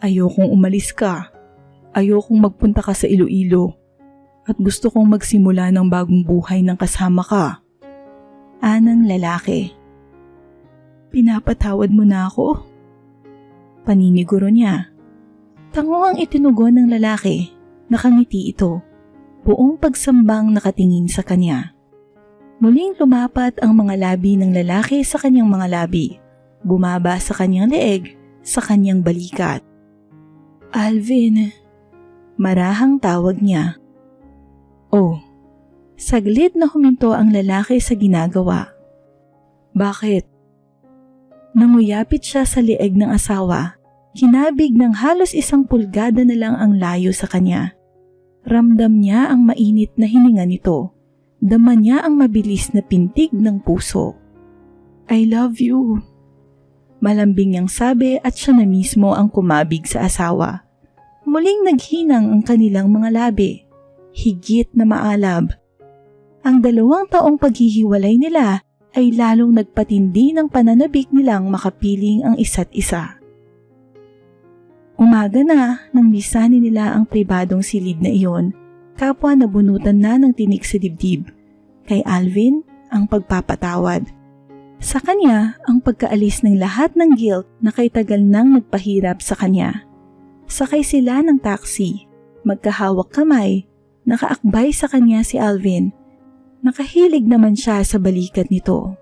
Ayokong umalis ka. Ayokong magpunta ka sa Iloilo. At gusto kong magsimula ng bagong buhay ng kasama ka. Anang lalaki. Pinapatawad mo na ako? Paniniguro niya. Tango ang itinugon ng lalaki. Nakangiti ito. Buong pagsambang nakatingin sa kanya. Muling lumapat ang mga labi ng lalaki sa kanyang mga labi. Bumaba sa kanyang leeg, sa kanyang balikat. Alvin. Marahang tawag niya. Oh. Saglit na huminto ang lalaki sa ginagawa. Bakit? Nanguyapit siya sa leeg ng asawa. Kinabig ng halos 1 pulgada na lang ang layo sa kanya. Ramdam niya ang mainit na hininga nito. Dama niya ang mabilis na pintig ng puso. I love you. Malambing niyang sabi at siya na mismo ang kumabig sa asawa. Muling naghinang ang kanilang mga labi. Higit na maalab. Ang 2 taong paghihiwalay nila ay lalong nagpatindi ng pananabik nilang makapiling ang isa't isa. Umaga na nang lisanin nila ang pribadong silid na iyon, kapwa nabunutan na ng tinik sa dibdib. Kay Alvin, ang pagpapatawad. Sa kanya, ang pagkaalis ng lahat ng guilt na kay tagal nang nagpahirap sa kanya. Sakay sila ng taxi, magkahawak kamay, nakaakbay sa kanya si Alvin. Nakahilig naman siya sa balikat nito.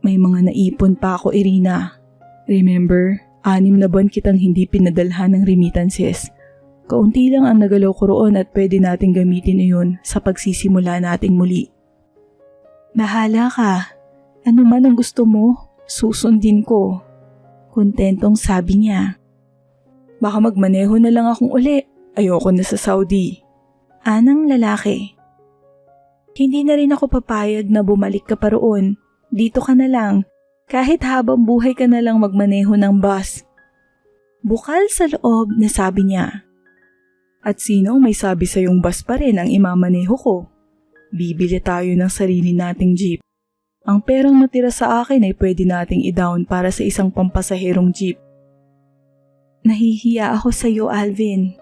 May mga naipon pa ako, Irina. Remember? 6 na buwan kitang hindi pinadalhan ng remittances. Kaunti lang ang nagalaw ko roon at pwede nating gamitin iyon sa pagsisimula nating muli. Bahala ka. Ano man ang gusto mo, susundin ko. Kontentong sabi niya. Baka magmaneho na lang akong uli. Ayoko na sa Saudi. Anang lalaki. Hindi na rin ako papayag na bumalik ka pa roon. Dito ka na lang. Kahit habang buhay ka na lang magmaneho ng bus. Bukal sa loob na sabi niya. At sino may sabi sa yung bus pa rin ang imamaneho ko? Bibili tayo ng sarili nating jeep. Ang perang natira sa akin ay pwede nating i-down para sa isang pampasaherong jeep. Nahihiya ako sa iyo, Alvin.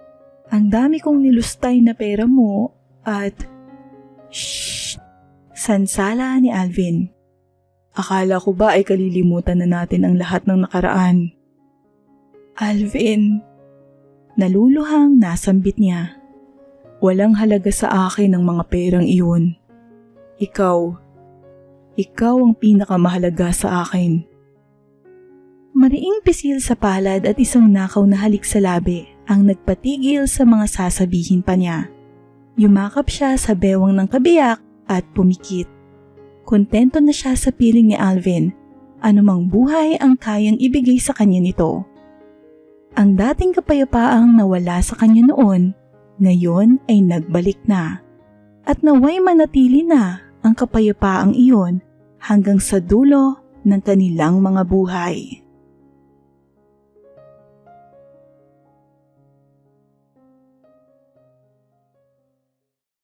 Ang dami kong nilustay na pera mo at... Shhh! Sansala ni Alvin. Akala ko ba ay kalilimutan na natin ang lahat ng nakaraan? Alvin. Naluluhang nasambit niya. Walang halaga sa akin ang mga perang iyon. Ikaw ang pinakamahalaga sa akin. Mariing pisil sa palad at isang nakaw na halik sa labi ang nagpatigil sa mga sasabihin pa niya. Yumakap siya sa bewang ng kabiyak at pumikit. Kontento na siya sa piling ni Alvin. Anumang buhay ang kayang ibigay sa kanya nito. Ang dating kapayapaang nawala sa kanya noon, ngayon ay nagbalik na. At naway manatili na ang kapayapaang iyon hanggang sa dulo ng kanilang mga buhay.